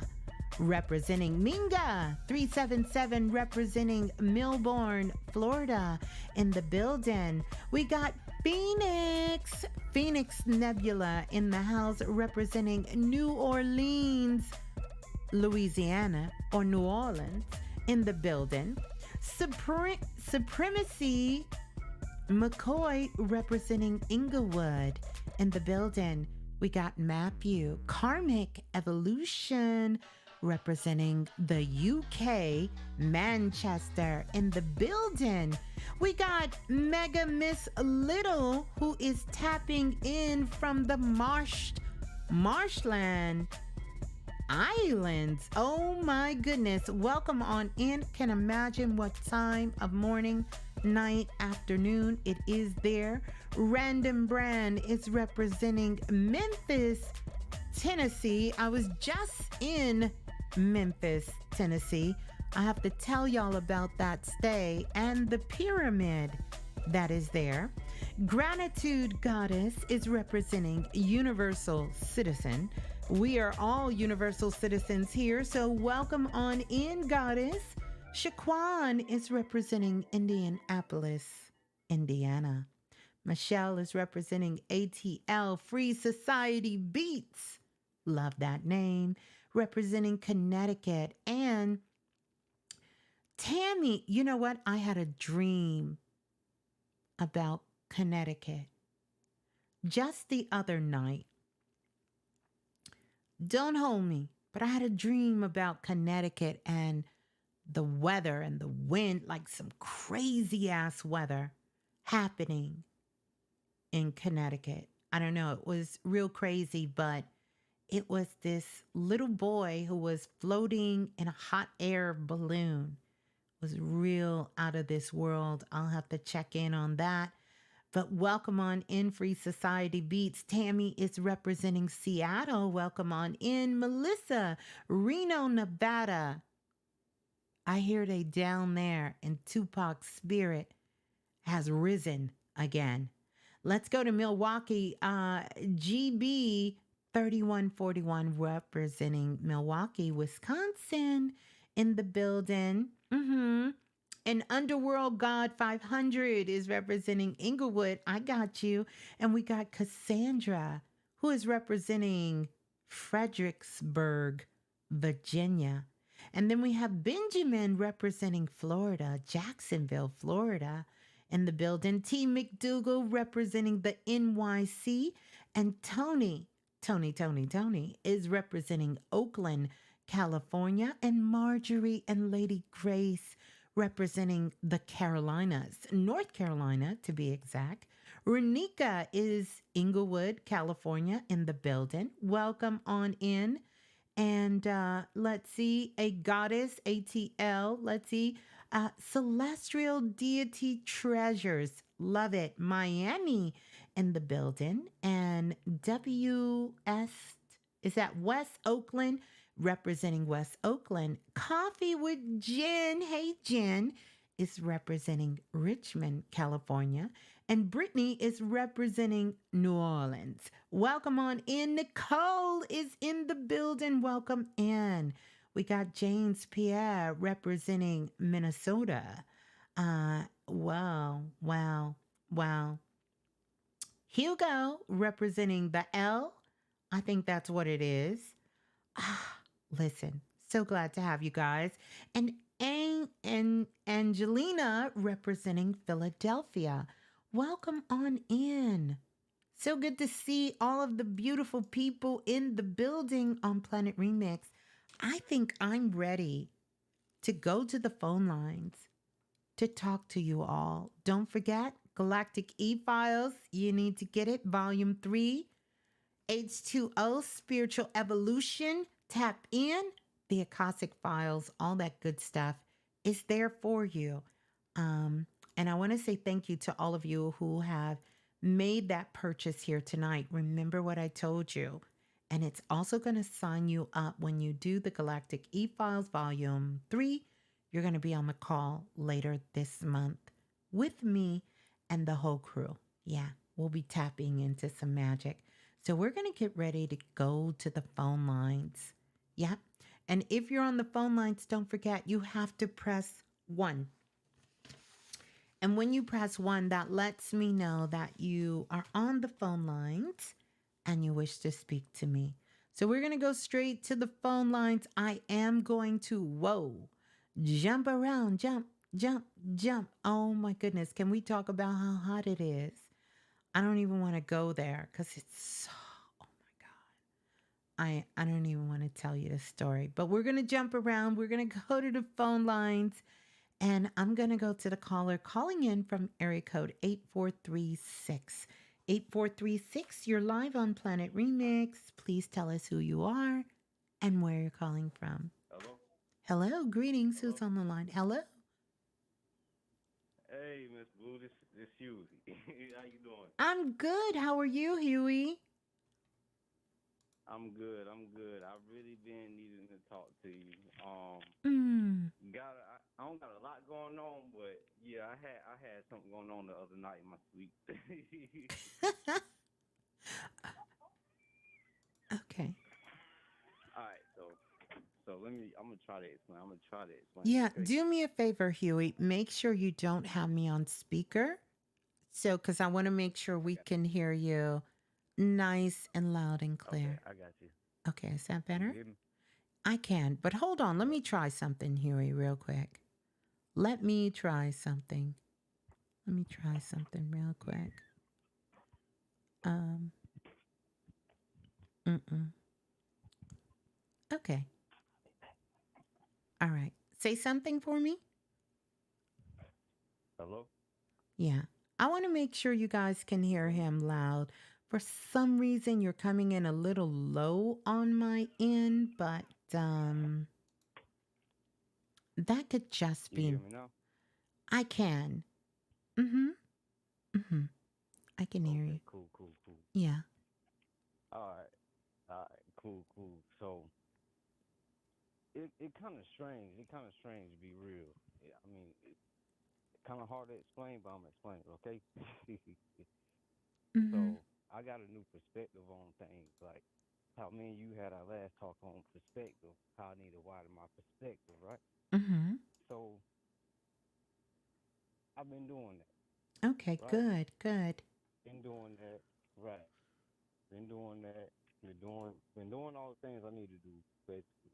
Representing Minga 377 representing Melbourne, Florida in the building. We got Phoenix Nebula in the house representing New Orleans, Louisiana, or New Orleans in the building. Supremacy McCoy representing Inglewood in the building. We got Matthew Karmic Evolution representing the UK, Manchester in the building. We got Mega Miss Little, who is tapping in from the Marshland Islands. Oh my goodness. Welcome on in. Can imagine what time of morning, night, afternoon it is there. Random Brand is representing Memphis, Tennessee. I was just in Memphis, Tennessee. I have to tell y'all about that stay and the pyramid that is there. Gratitude Goddess is representing Universal Citizen. We are all universal citizens here, so welcome on in, Goddess. Shaquan is representing Indianapolis, Indiana. Michelle is representing ATL, Free Society Beats. Love that name. Representing Connecticut. And Tammy, you know what? I had a dream about Connecticut just the other night. Don't hold me, but I had a dream about Connecticut and the weather and the wind, like some crazy ass weather happening in Connecticut. I don't know. It was real crazy, but it was this little boy who was floating in a hot air balloon. It was real out of this world. I'll have to check in on that. But welcome on in, Free Society Beats. Tammy is representing Seattle. Welcome on in, Melissa, Reno, Nevada. I hear they down there and Tupac's spirit has risen again. Let's go to Milwaukee. GB 3141 representing Milwaukee, Wisconsin in the building. And Underworld God 500 is representing Inglewood. I got you. And we got Cassandra, who is representing Fredericksburg, Virginia. And then we have Benjamin representing Florida, Jacksonville, Florida in the building. T. McDougal representing the NYC. And Tony is representing Oakland, California. And Marjorie and Lady Grace representing the Carolinas, North Carolina to be exact. Renika is Inglewood, California in the building. Welcome on in. And let's see, a Goddess, ATL. Let's see, Celestial Deity Treasures. Love it. Miami in the building. And WS, is that West Oakland? Representing West Oakland. Coffee with Jen. Hey, Jen is representing Richmond, California. And Brittany is representing New Orleans. Welcome on in. Nicole is in the building. Welcome in. We got James Pierre representing Minnesota. Wow. Hugo representing the L. I think that's what it is. Ah, listen, so glad to have you guys. And Angelina representing Philadelphia. Welcome on in. So good to see all of the beautiful people in the building on Planet Remix. I think I'm ready to go to the phone lines to talk to you all. Don't forget Galactic E-files. You need to get it. Volume 3. H2O, Spiritual Evolution, Tap In, the Akashic Files, all that good stuff is there for you. And I want to say thank you to all of you who have made that purchase here tonight. Remember what I told you. And it's also going to sign you up when you do the Galactic E-Files Volume 3. You're going to be on the call later this month with me and the whole crew. Yeah, we'll be tapping into some magic. So we're going to get ready to go to the phone lines. Yep. And if you're on the phone lines, don't forget you have to press 1. And when you press 1, that lets me know that you are on the phone lines and you wish to speak to me. So we're going to go straight to the phone lines. I am going to, jump around, jump, jump, jump. Oh my goodness. Can we talk about how hot it is? I don't even want to go there because it's so, oh my God. I don't even want to tell you the story, but we're going to jump around. We're going to go to the phone lines and I'm going to go to the caller calling in from area code 8436. 8436, you're live on Planet Remix. Please tell us who you are and where you're calling from. Hello? Hello, greetings. Hello? Who's on the line? Hello. Hey, Ms.Blue, this Huey. How you doing? I'm good. How are you, Huey? I'm good. I've really been needing to talk to you. Mm. I don't got a lot going on, but yeah, I had something going on the other night in my sleep. Okay. All right, so I'm gonna try to explain. Yeah, Okay? do me a favor, Huey. Make sure you don't have me on speaker. So, because I want to make sure we can hear you nice and loud and Okay, clear. I got you. Okay, is that Can you better? hear me? I can, but hold on. Let Yeah. me try something, Huey, real quick. Let me try something. Real quick. Mm-mm. Okay. All right. Say something for me. Hello? Yeah. I want to make sure you guys can hear him loud. For some reason, you're coming in a little low on my end, but that could just You hear be. me now? I can. Mm-hmm. Mm-hmm. I can hear Okay, you. cool. Yeah. All right, cool. So it kind of strange. To be real. Yeah, I mean, it's kind of hard to explain, but I'm explaining, okay? Mm-hmm. So I got a new perspective on things, like how me and you had our last talk on perspective, how I need to widen my perspective, right? Mm-hmm. So I've been doing that, Okay, right? good, good. Been doing that, right? Been doing that. Been doing all the things I need to do, basically.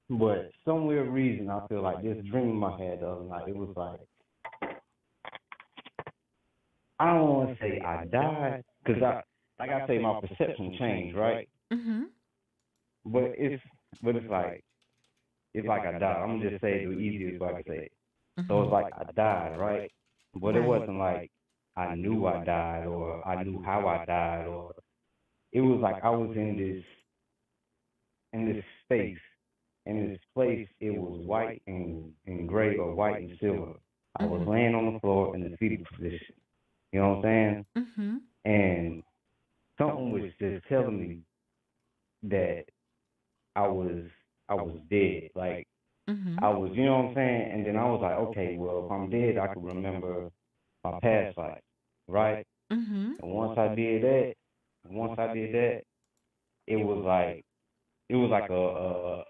But some weird reason, I feel like this dream I had the other night, it was like, I don't want to say I died, because like I say, my perception changed, right? Mm-hmm. But it's like I died. I'm gonna just say it the easiest way I can say it. So it's Mm-hmm. like I died, right? But it Right. wasn't like I knew I died or I knew how I died, or it was like I was in this space. In this place, it was white and gray or white and silver. I was Mm-hmm. laying on the floor in the fetal position. You know what I'm saying? Mm-hmm. And something was just telling me that I was I was dead. Like Mm-hmm. I was, you know what I'm saying? And then I was like, okay, well, if I'm dead, I can remember my past life, right? Mm-hmm. And once I did that, it was like a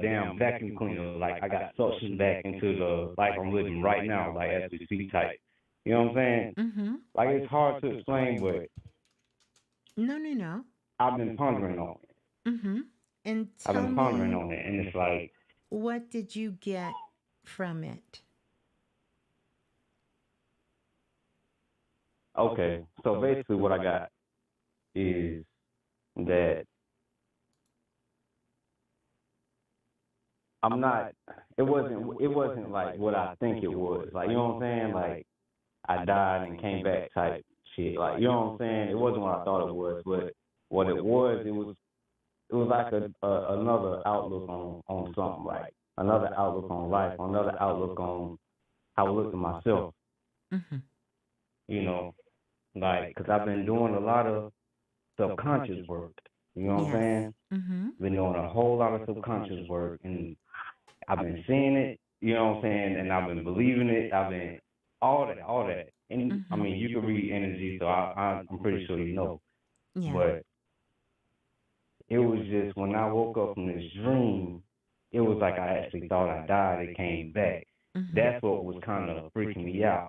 damn vacuum cleaner. Like I got suctioned back into the life I'm living right now, like as we speak type. You know what I'm saying? Mm-hmm. Like it's hard to explain, but No. I've been pondering on it. Mm-hmm. And I've tell been pondering me, on it, and it's like, what did you get from it? okay, so basically what I got is that I'm not. It wasn't like what I think it was. Like, you know what I'm saying? Like, I died and came back type shit. Like, you know what I'm saying? It wasn't what I thought it was, but what it was like another outlook on something, like another outlook on life, another outlook on how I look at myself. Mm-hmm. You know, like, because I've been doing a lot of subconscious work. You know what I'm Yes. saying? Mm-hmm. Been doing a whole lot of subconscious work, and I've been seeing it. You know what I'm saying? And I've been believing it. I've been all that. And I Mm-hmm. mean, you can read energy, so I'm pretty sure you know. Yeah. But it was just when I woke up from this dream, it was like I actually thought I died and came back. Mm-hmm. That's what was kind of freaking me out.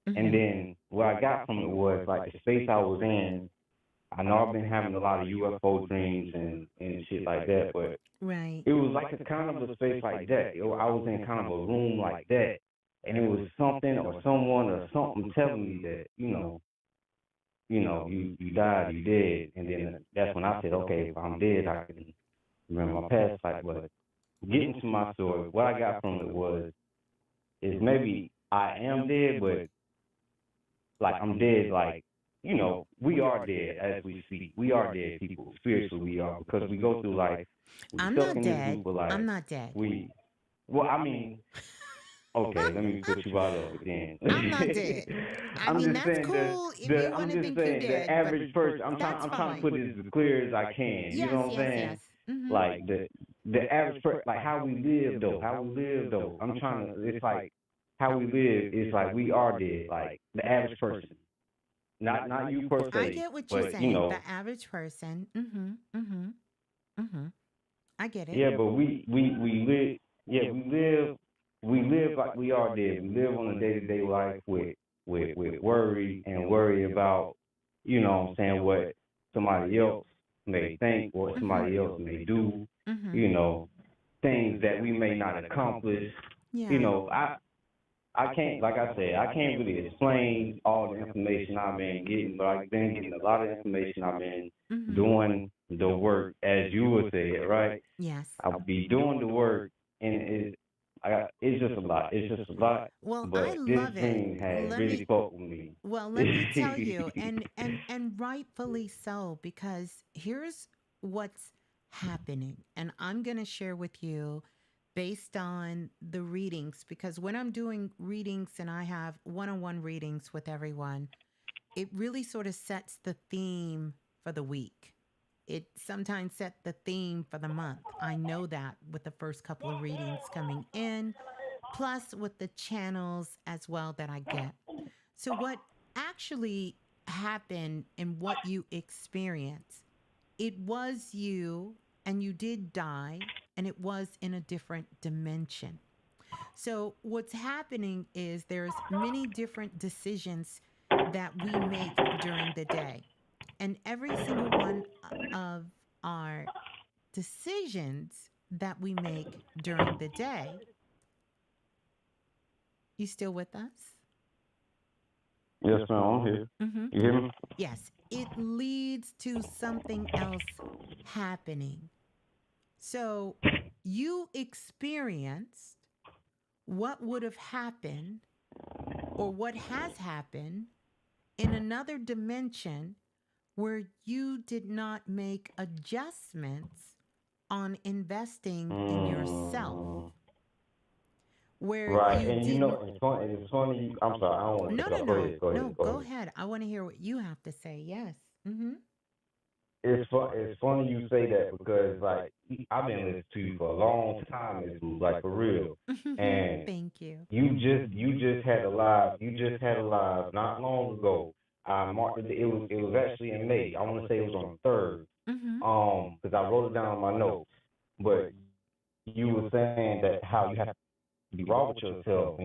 And Mm-hmm. then what I got from it was like the space I was in. I know I've been having a lot of UFO dreams and shit like that, but Right. it was like a kind of a space like that. I was in kind of a room like that, and it was something or someone or something telling me that, you died, you dead. And then that's when I said, okay, if I'm dead, I can remember my past life. But getting to my story, what I got from it is maybe I am dead, but like I'm dead, like, we are dead as we speak. We are dead people. Spiritually, we are, because we go through life. We I'm stuck not in this dead. loop of I'm life. not dead. Well, I mean, okay, let me put you right up then. I'm not dead. I I'm mean, just that's saying cool if you want I'm to just think you saying the did, but average person. that's I'm trying to fine. put it as clear as I can. You Yes, know what I'm yes, saying? yes. Mm-hmm. Like the average person, like how we live though. How we live though. I'm trying to. It's like how we live is like we are dead. Like the average person, not you per I se, get what you're but saying. The average person. Mm-hmm. Mm-hmm. Mm-hmm. I get it. yeah, but we live. Yeah, we live like we are dead. We live on a day-to-day life with worry and worry about, what I'm saying, what somebody else may think or what Mm-hmm. somebody else may do, Mm-hmm. you know, things that we may not accomplish. You Yeah. know, I can't, like I said, I can't really explain all the information I've been getting, but I've been getting a lot of information. I've been Mm-hmm. doing the work, as you would say it, right? Yes. I'll be doing the work, and it's just a lot. It's just a lot. Well, I But this love it. dream has Let really me spoke with me. let me tell you, and rightfully so, because here's what's happening, and I'm going to share with you based on the readings, because when I'm doing readings and I have one-on-one readings with everyone, it really sort of sets the theme for the week. It sometimes set the theme for the month. I know that with the first couple of readings coming in, plus with the channels as well that I get. So, what actually happened and what you experienced, it was you and you did die, and it was in a different dimension. So, what's happening is there's many different decisions that we make during the day. And every single one of our decisions that we make during the day, you still with us? Yes, ma'am. I'm here. Mm-hmm. You hear me? Yes, it leads to something else happening. So you experienced what would have happened or what has happened in another dimension where you did not make adjustments on investing in yourself, Mm, where right. you And didn't. it's funny. It's funny. I'm sorry. I don't want to No, cut no, off. Go no, ahead. Go no. ahead. Go Go ahead. ahead. I want to hear what you have to say. Yes. Mm-hmm. It's funny you say that because like I've been listening to you for a long time, Ms.Blue, like for real. And Thank you. you just had a live not long ago. I marked it. It was actually in May. I want to say it was on the third. Mm-hmm. Because I wrote it down in my notes. But you were saying that how you have to be raw with yourself,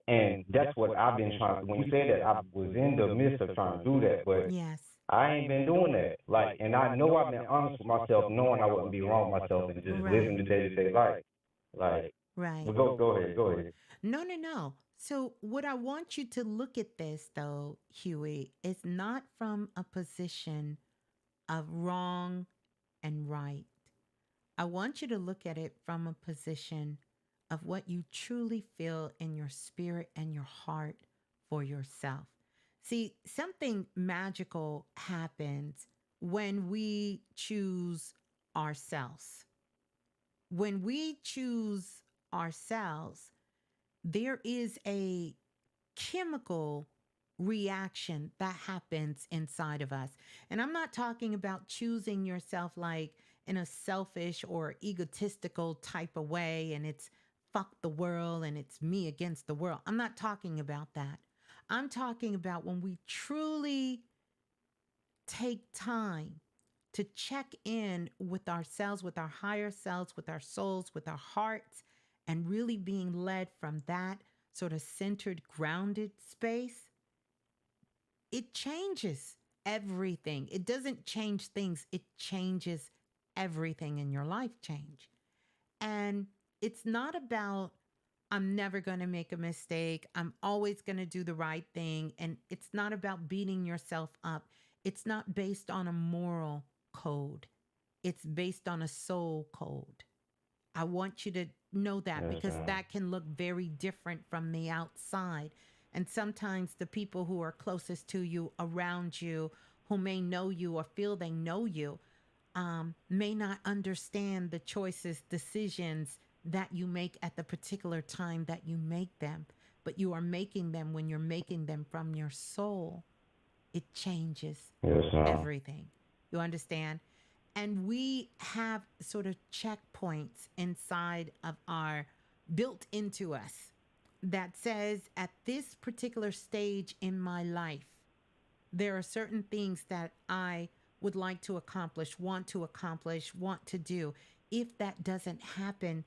and that's what I've been trying. When you say that, I was in the midst of trying to do that, but Yes. I ain't been doing that. Like, and I know I've been honest with myself, knowing I wouldn't be wrong with myself and just living Right. the day-to-day life. Like, Right. but go ahead. No, no, no. So, what I want you to look at this, though, Huey, is not from a position of wrong and right. I want you to look at it from a position of what you truly feel in your spirit and your heart for yourself. See, something magical happens when we choose ourselves. When we choose ourselves, there is a chemical reaction that happens inside of us. And I'm not talking about choosing yourself like in a selfish or egotistical type of way and it's fuck the world and it's me against the world. I'm not talking about that. I'm talking about when we truly take time to check in with ourselves, with our higher selves, with our souls, with our hearts, and really being led from that sort of centered, grounded space, it changes everything. It doesn't change things, it changes everything in your life change. And it's not about, I'm never going to make a mistake. I'm always going to do the right thing. And it's not about beating yourself up. It's not based on a moral code, it's based on a soul code. I want you to know that Yes, because that can look very different from the outside. And sometimes the people who are closest to you, around you, who may know you or feel they know you, may not understand the choices, decisions that you make at the particular time that you make them. But you are making them when you're making them from your soul. It changes yes, ma'am. everything. You understand? And we have sort of checkpoints inside of our built into us that says at this particular stage in my life, there are certain things that I would like to accomplish, want to do. If that doesn't happen,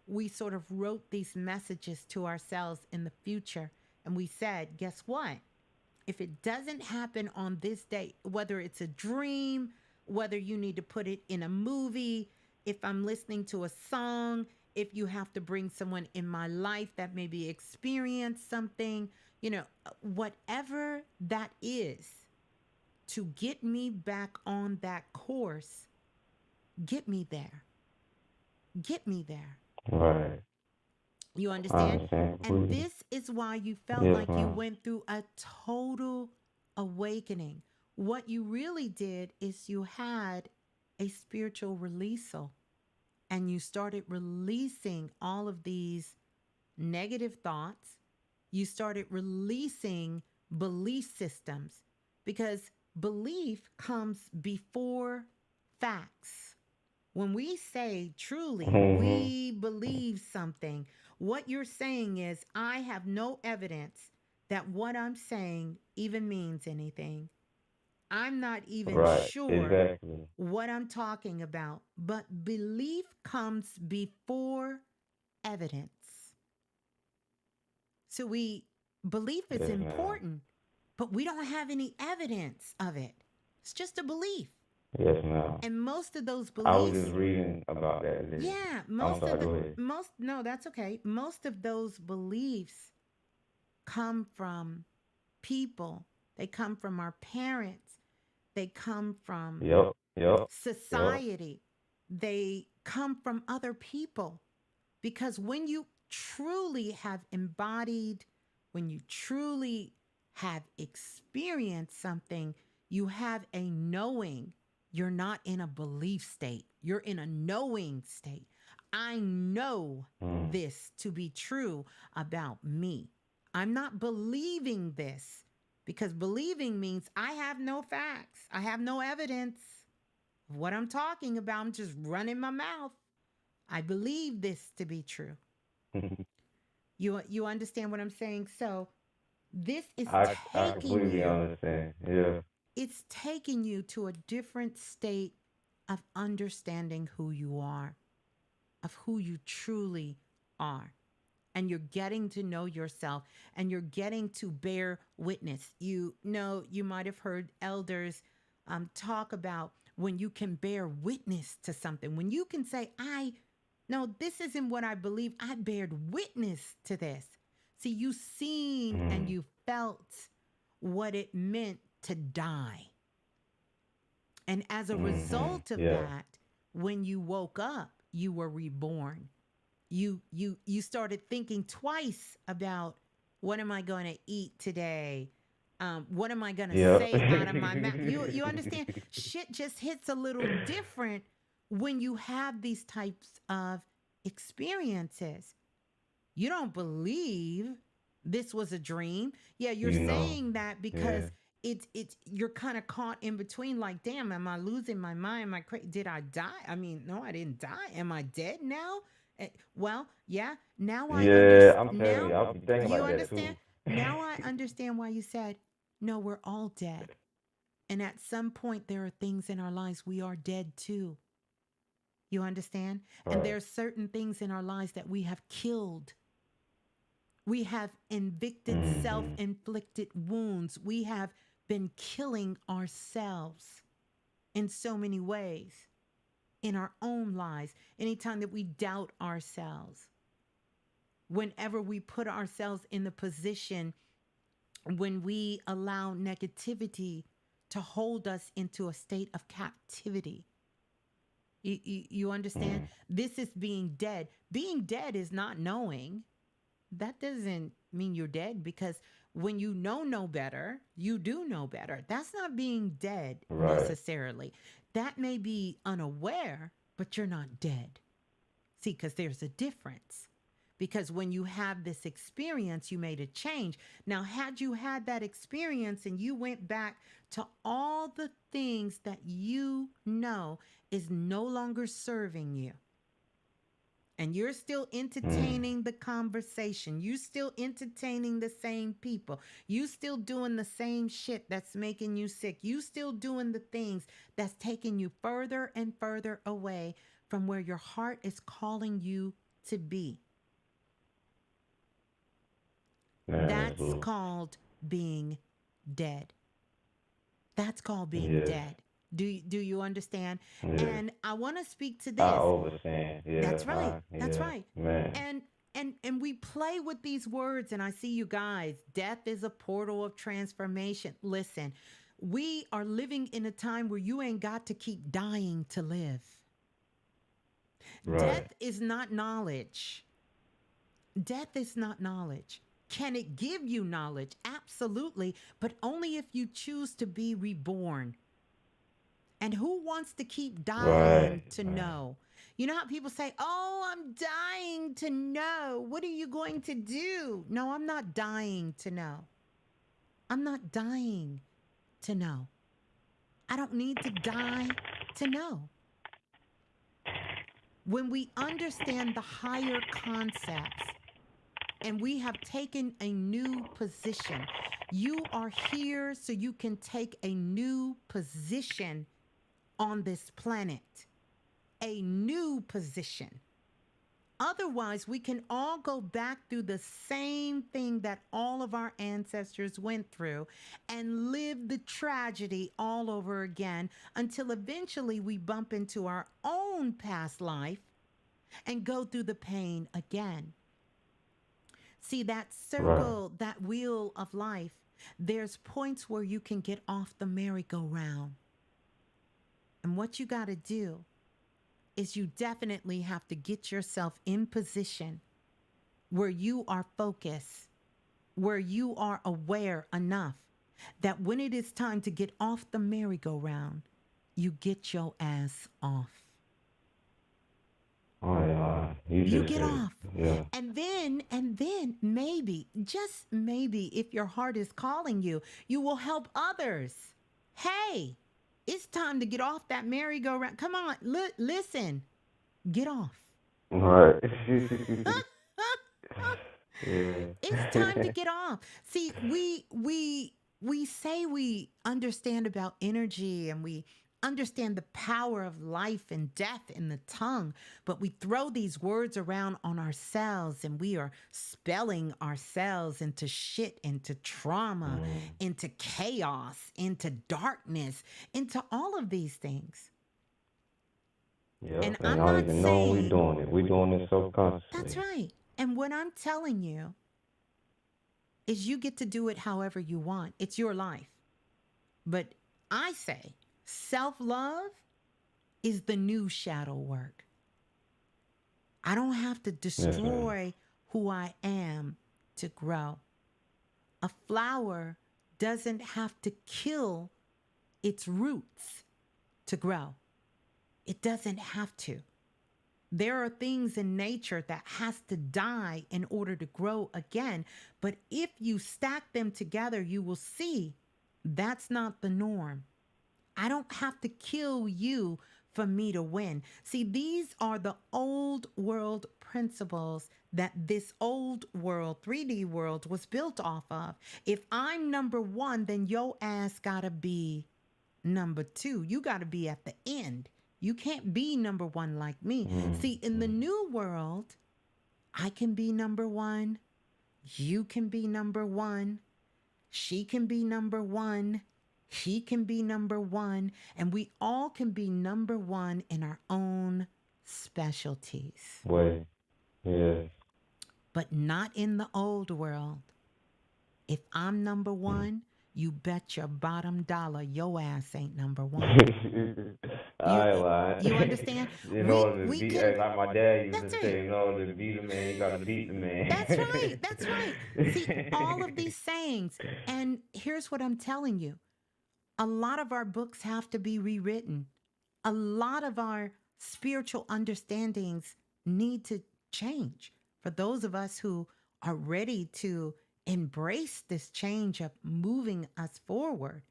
we sort of wrote these messages to ourselves in the future and we said, guess what? If it doesn't happen on this date, whether it's a dream, whether you need to put it in a movie, if I'm listening to a song, if you have to bring someone in my life that maybe experienced something, whatever that is to get me back on that course, get me there. Get me there. Right. You I understand? understand And completely. this is why you felt Yes, like you ma'am. went through a total awakening. What you really did is you had a spiritual releasal and you started releasing all of these negative thoughts. You started releasing belief systems because belief comes before facts. When we say truly Mm-hmm. we believe something, what you're saying is, I have no evidence that what I'm saying even means anything. I'm not even Right. sure Exactly. what I'm talking about, but belief comes before evidence. So belief is Yes, ma'am. important, but we don't have any evidence of it. It's just a belief. Yes, ma'am. And most of those I was beliefs, just reading about that. yeah, I'm sorry. Go ahead. no, that's okay. Most of those beliefs come from people. They come from our parents. They come from Yep. Yep. Yep. society. They come from other people. Because when you truly have embodied, when you truly have experienced something, you have a knowing. You're not in a belief state, you're in a knowing state. I know Mm. this to be true about me. I'm not believing this because believing means I have no facts, I have no evidence of what I'm talking about. I'm just running my mouth. I believe this to be true. You understand what I'm saying? So this is I taking completely you, understand. Yeah. it's taking you to a different state of understanding who you are, of who you truly are. and you're getting to know yourself and you're getting to bear witness. You know, you might have heard elders talk about when you can bear witness to something, when you can say, no, this isn't what I believe. I bared witness to this. See, you seen and you felt what it meant to die. And as a result of that, when you woke up, you were reborn. You started thinking twice about, what am I going to eat today? What am I going to say out of my mouth? You understand? Shit just hits a little different when you have these types of experiences. You don't believe this was a dream. Yeah, you're saying that because it's you're kind of caught in between, like, damn, am I losing my mind? Am I crazy? Did I die? I mean, no, I didn't die. Am I dead now? Well, yeah. Now I I'm understand. telling you, I'll be thinking You about that too. understand? Now I understand why you said, no, we're all dead. And at some point, there are things in our lives we are dead too. You understand? And there are certain things in our lives that we have killed. We have invicted self-inflicted wounds. We have been killing ourselves in so many ways in our own lives. Anytime that we doubt ourselves, whenever we put ourselves in the position when we allow negativity to hold us into a state of captivity. You understand? This is being dead. Being dead is not knowing. That doesn't mean you're dead, because when you know no better, you do know better. That's not being dead necessarily. That may be unaware, but you're not dead. See, because there's a difference. Because when you have this experience, you made a change. Now, had you had that experience and you went back to all the things that you know is no longer serving you, and you're still entertaining the conversation, you still entertaining the same people, you still doing the same shit that's making you sick, you still doing the things that's taking you further and further away from where your heart is calling you to be. That's called being dead. That's called being dead. Do you understand? And I want to speak to this. I understand. That's right. That's right. Man. And we play with these words, and I see you guys. Death is a portal of transformation. Listen, we are living in a time where you ain't got to keep dying to live. Death is not knowledge. Death is not knowledge. Can it give you knowledge? Absolutely, but only if you choose to be reborn. And who wants to keep dying to know? You know how people say, oh, I'm dying to know. What are you going to do? No, I'm not dying to know. I'm not dying to know. I don't need to die to know. When we understand the higher concepts, and we have taken a new position. You are here so you can take a new position on this planet. A new position. Otherwise, we can all go back through the same thing that all of our ancestors went through and live the tragedy all over again until eventually we bump into our own past life and go through the pain again. See, that circle, that wheel of life, there's points where you can get off the merry-go-round. And what you got to do is you definitely have to get yourself in position where you are focused, where you are aware enough that when it is time to get off the merry-go-round, you get your ass off. Oh, yeah. You get off. Yeah. And then maybe, just maybe, if your heart is calling you, you will help others. Hey, it's time to get off that merry-go-round. Come on, listen, get off. Right. It's time to get off. See, we say we understand about energy and we understand the power of life and death in the tongue, but we throw these words around on ourselves and we are spelling ourselves into shit, into trauma, into chaos, into darkness, into all of these things. Yep, And and I'm I don't not even know we're saying doing it. We're doing it subconsciously. that's right. And what I'm telling you is you get to do it however you want. It's your life. But I say self-love is the new shadow work. I don't have to Yes, ma'am. destroy who I am to grow. A flower doesn't have to kill its roots to grow. It doesn't have to. There are things in nature that has to die in order to grow again. But if you stack them together, you will see that's not the norm. I don't have to kill you for me to win. See, these are the old world principles that this old world, 3D world, was built off of. If I'm number one, then your ass gotta be number two. You gotta be at the end. You can't be number one like me. See, in the new world, I can be number one. You can be number one. She can be number one. He can be number one. And we all can be number one in our own specialties. Way. Yes. But not in the old world. If I'm number one, you bet your bottom dollar your ass ain't number one. You understand? In order to we beat, can, like my dad used that's to right. say, in order to beat a man, you got to beat the man. That's right. That's right. See, all of these sayings. And here's what I'm telling you. A lot of our books have to be rewritten. A lot of our spiritual understandings need to change. For those of us who are ready to embrace this change of moving us forward,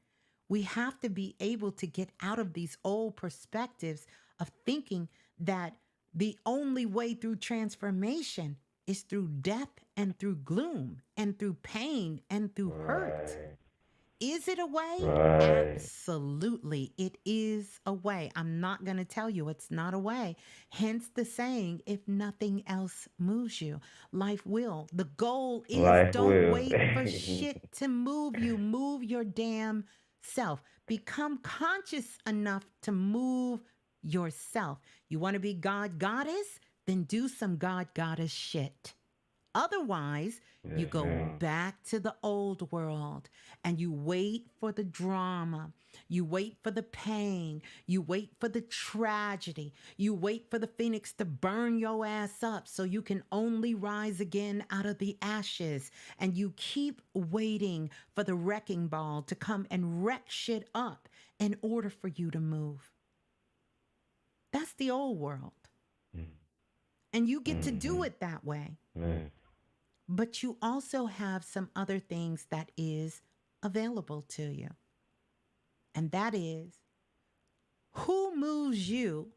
we have to be able to get out of these old perspectives of thinking that the only way through transformation is through death and through gloom and through pain and through hurt. Is it a way? Right. Absolutely. It is a way. I'm not going to tell you it's not a way. Hence the saying, if nothing else moves you, life will. The goal is don't wait for shit to move you. Move your damn self. Become conscious enough to move yourself. You want to be God goddess? Then do some God goddess shit. Otherwise, you go back to the old world and you wait for the drama. You wait for the pain. You wait for the tragedy. You wait for the phoenix to burn your ass up so you can only rise again out of the ashes. And you keep waiting for the wrecking ball to come and wreck shit up in order for you to move. That's the old world. And you get to do it that way. But you also have some other things that is available to you. And that is, who moves you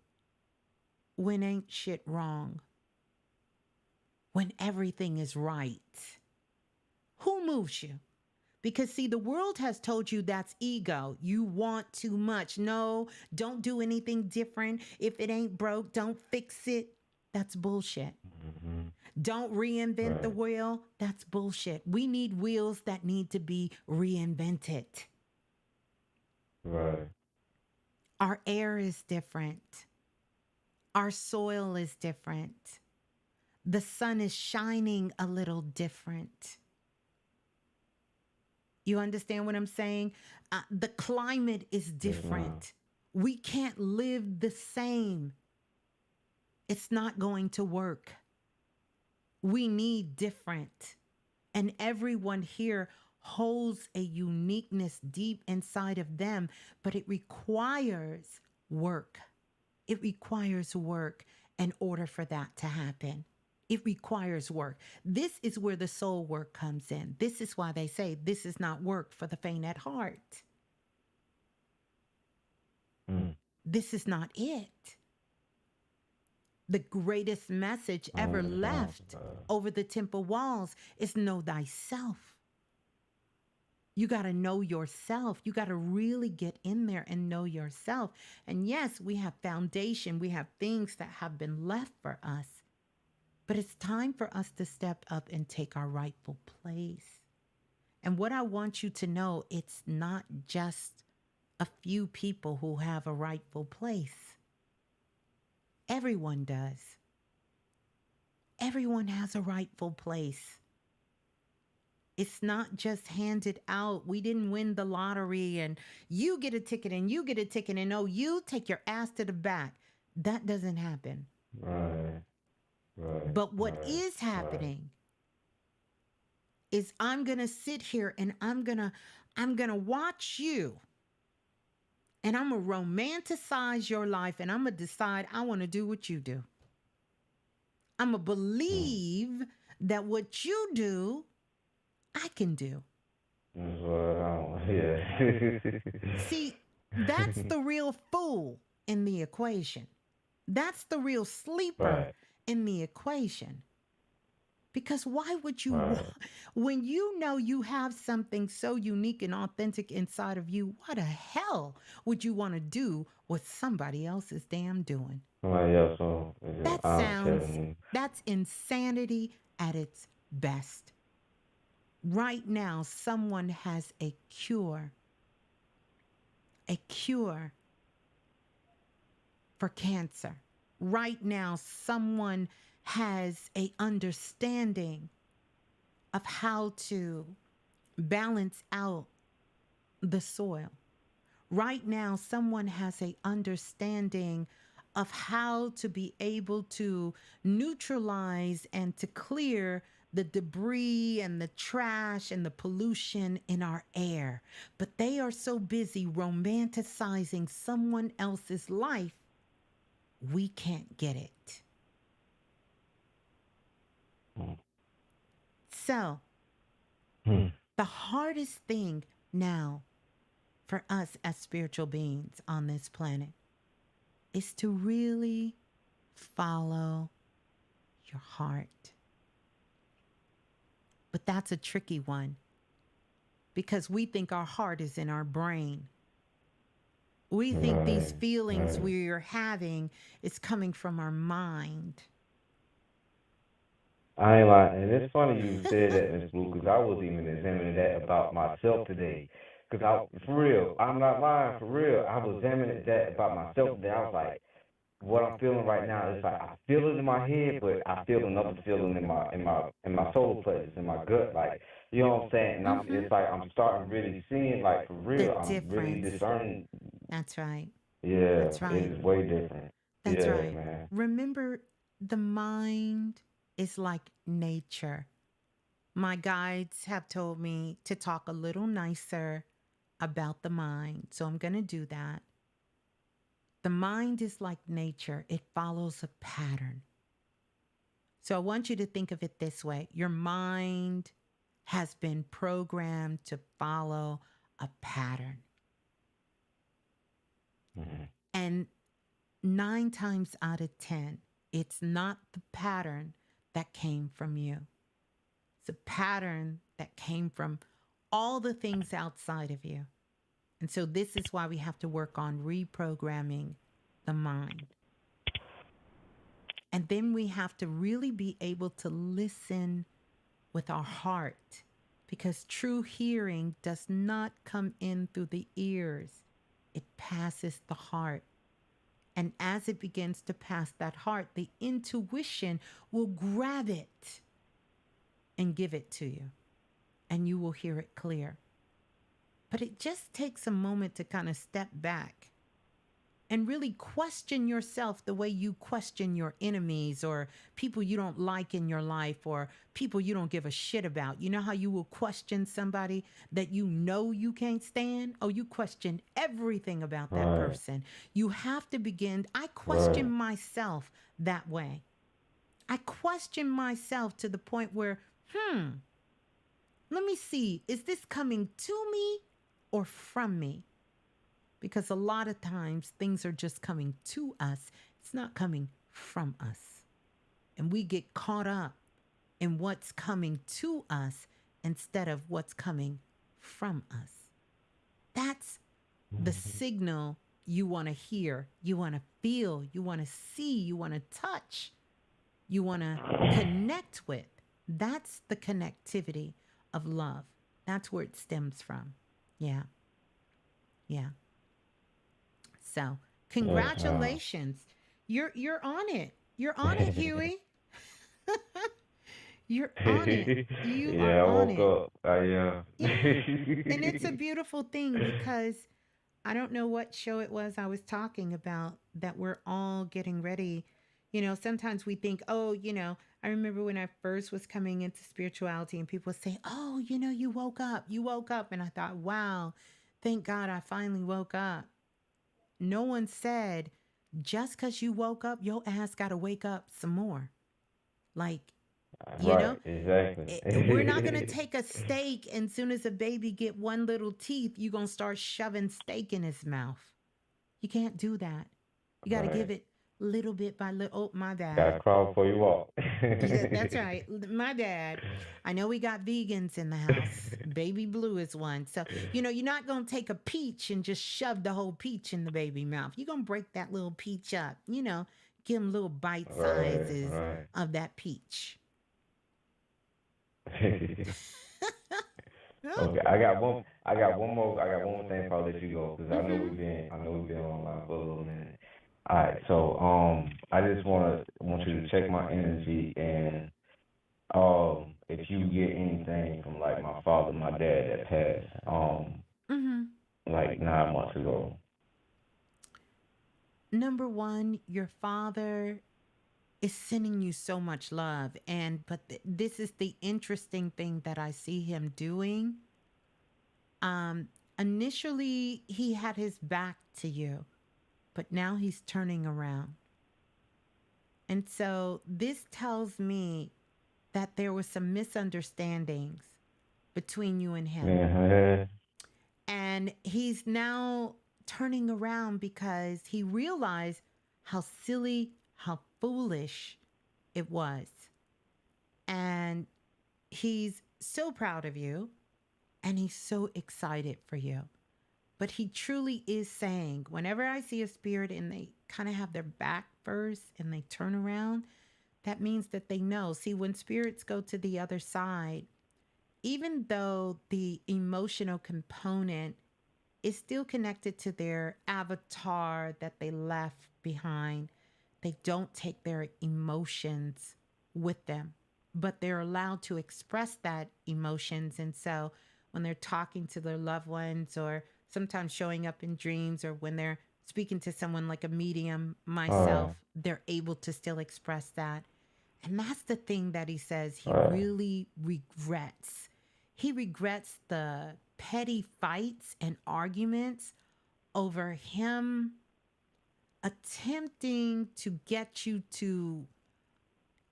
when ain't shit wrong? When everything is right? Who moves you? Because see, the world has told you that's ego. You want too much. No, don't do anything different. If it ain't broke, don't fix it. That's bullshit. Don't reinvent the wheel. That's bullshit. We need wheels that need to be reinvented. Right. Our air is different. Our soil is different. The sun is shining a little different. You understand what I'm saying? The climate is different. We can't live the same. It's not going to work. We need different. And everyone here holds a uniqueness deep inside of them, but it requires work. It requires work in order for that to happen. It requires work. This is where the soul work comes in. This is why they say this is not work for the faint at heart. This is not it. The greatest message ever left over the temple walls is know thyself. You got to know yourself. You got to really get in there and know yourself. And yes, we have foundation. We have things that have been left for us. But it's time for us to step up and take our rightful place. And what I want you to know, it's not just a few people who have a rightful place. Everyone does. Everyone has a rightful place. It's not just handed out. We didn't win the lottery and you get a ticket and you get a ticket and oh, you take your ass to the back. That doesn't happen. Right. Right. But what right, is happening is I'm going to sit here and I'm going to watch you and I'm going to romanticize your life and I'm going to decide I want to do what you do. I'm going to believe that what you do, I can do. That's what yeah. See, that's the real fool in the equation. That's the real sleeper Right. in the equation. Because why would you, Right. when you know you have something so unique and authentic inside of you, what the hell would you want to do what somebody else is damn doing? Somebody else, so That I'm sounds, telling you. that's insanity at its best. Right now, someone has a cure for cancer. Right now, someone has a understanding of how to balance out the soil. Right now, someone has a understanding of how to be able to neutralize and to clear the debris and the trash and the pollution in our air. But they are so busy romanticizing someone else's life, we can't get it. So, the hardest thing now for us as spiritual beings on this planet is to really follow your heart. But that's a tricky one because we think our heart is in our brain. We think these feelings we're having is coming from our mind. I ain't lying, and it's funny you said that, Ms.Blue, because I was even examining that about myself today. Because for real, I'm not lying, for real. I was examining that about myself today. I was like, what I'm feeling right now is like I feel it in my head, but I feel another feeling in my solar plexus, in my gut, like you know what I'm saying. And it's like I'm starting really seeing, like for real, The I'm really difference. discerning. That's right. Yeah, That's right. it is way different. That's yeah, right. man. Remember, the mind is like nature. My guides have told me to talk a little nicer about the mind, so I'm going to do that. The mind is like nature. It follows a pattern. So I want you to think of it this way. Your mind has been programmed to follow a pattern. Mm-hmm. And 9 times out of 10, it's not the pattern that came from you. It's a pattern that came from all the things outside of you. And so this is why we have to work on reprogramming the mind. And then we have to really be able to listen with our heart, because true hearing does not come in through the ears. It passes the heart. And as it begins to pass that heart, the intuition will grab it and give it to you. And you will hear it clear. But it just takes a moment to kind of step back and really question yourself the way you question your enemies or people you don't like in your life or people you don't give a shit about. You know how you will question somebody that you know you can't stand? Oh, you question everything about that person. You have to begin. I question myself that way. I question myself to the point where, let me see, is this coming to me or from me? Because a lot of times things are just coming to us. It's not coming from us. And we get caught up in what's coming to us instead of what's coming from us. That's the signal you want to hear, you want to feel, you want to see, you want to touch, you want to connect with. That's the connectivity of love. That's where it stems from. Yeah. Yeah. So, Yes, ma'am. congratulations. You're on it. You're on it, Huey. You're on it. You are Yeah, I on woke it. up. I yeah. Yeah. And it's a beautiful thing because I don't know what show it was I was talking about that we're all getting ready. Sometimes we think, oh, I remember when I first was coming into spirituality and people say, oh, you woke up, you woke up. And I thought, wow, thank God I finally woke up. No one said, just because you woke up, your ass got to wake up some more. Like, you know, Right, exactly. we're not going to take a steak and soon as a baby get one little teeth, you're going to start shoving steak in his mouth. You can't do that. You got to give Right. it little bit by little. Oh, my bad. Gotta crawl before you walk. Yeah, that's right. My bad. I know we got vegans in the house. Baby Blue is one. So, you're not going to take a peach and just shove the whole peach in the baby mouth. You're going to break that little peach up, give him little bite Right, sizes right. of that peach. Okay, I got one more thing before I let you go because I know we've been online for a little minute. All right, so I just want you to check my energy and if you get anything from like my father, my dad that passed Mm-hmm. like 9 months ago. Number one, your father is sending you so much love. This is the interesting thing that I see him doing. Initially, he had his back to you, but now he's turning around. And so this tells me that there were some misunderstandings between you and him. Yeah, And he's now turning around because he realized how silly, how foolish it was. And he's so proud of you and he's so excited for you. But he truly is saying, whenever I see a spirit and they kind of have their back first and they turn around, that means that they know. See, when spirits go to the other side, even though the emotional component is still connected to their avatar that they left behind, they don't take their emotions with them, but they're allowed to express that emotions. And so when they're talking to their loved ones or sometimes showing up in dreams or when they're speaking to someone like a medium, myself, they're able to still express that. And that's the thing that he says he really regrets. He regrets the petty fights and arguments over him attempting to get you to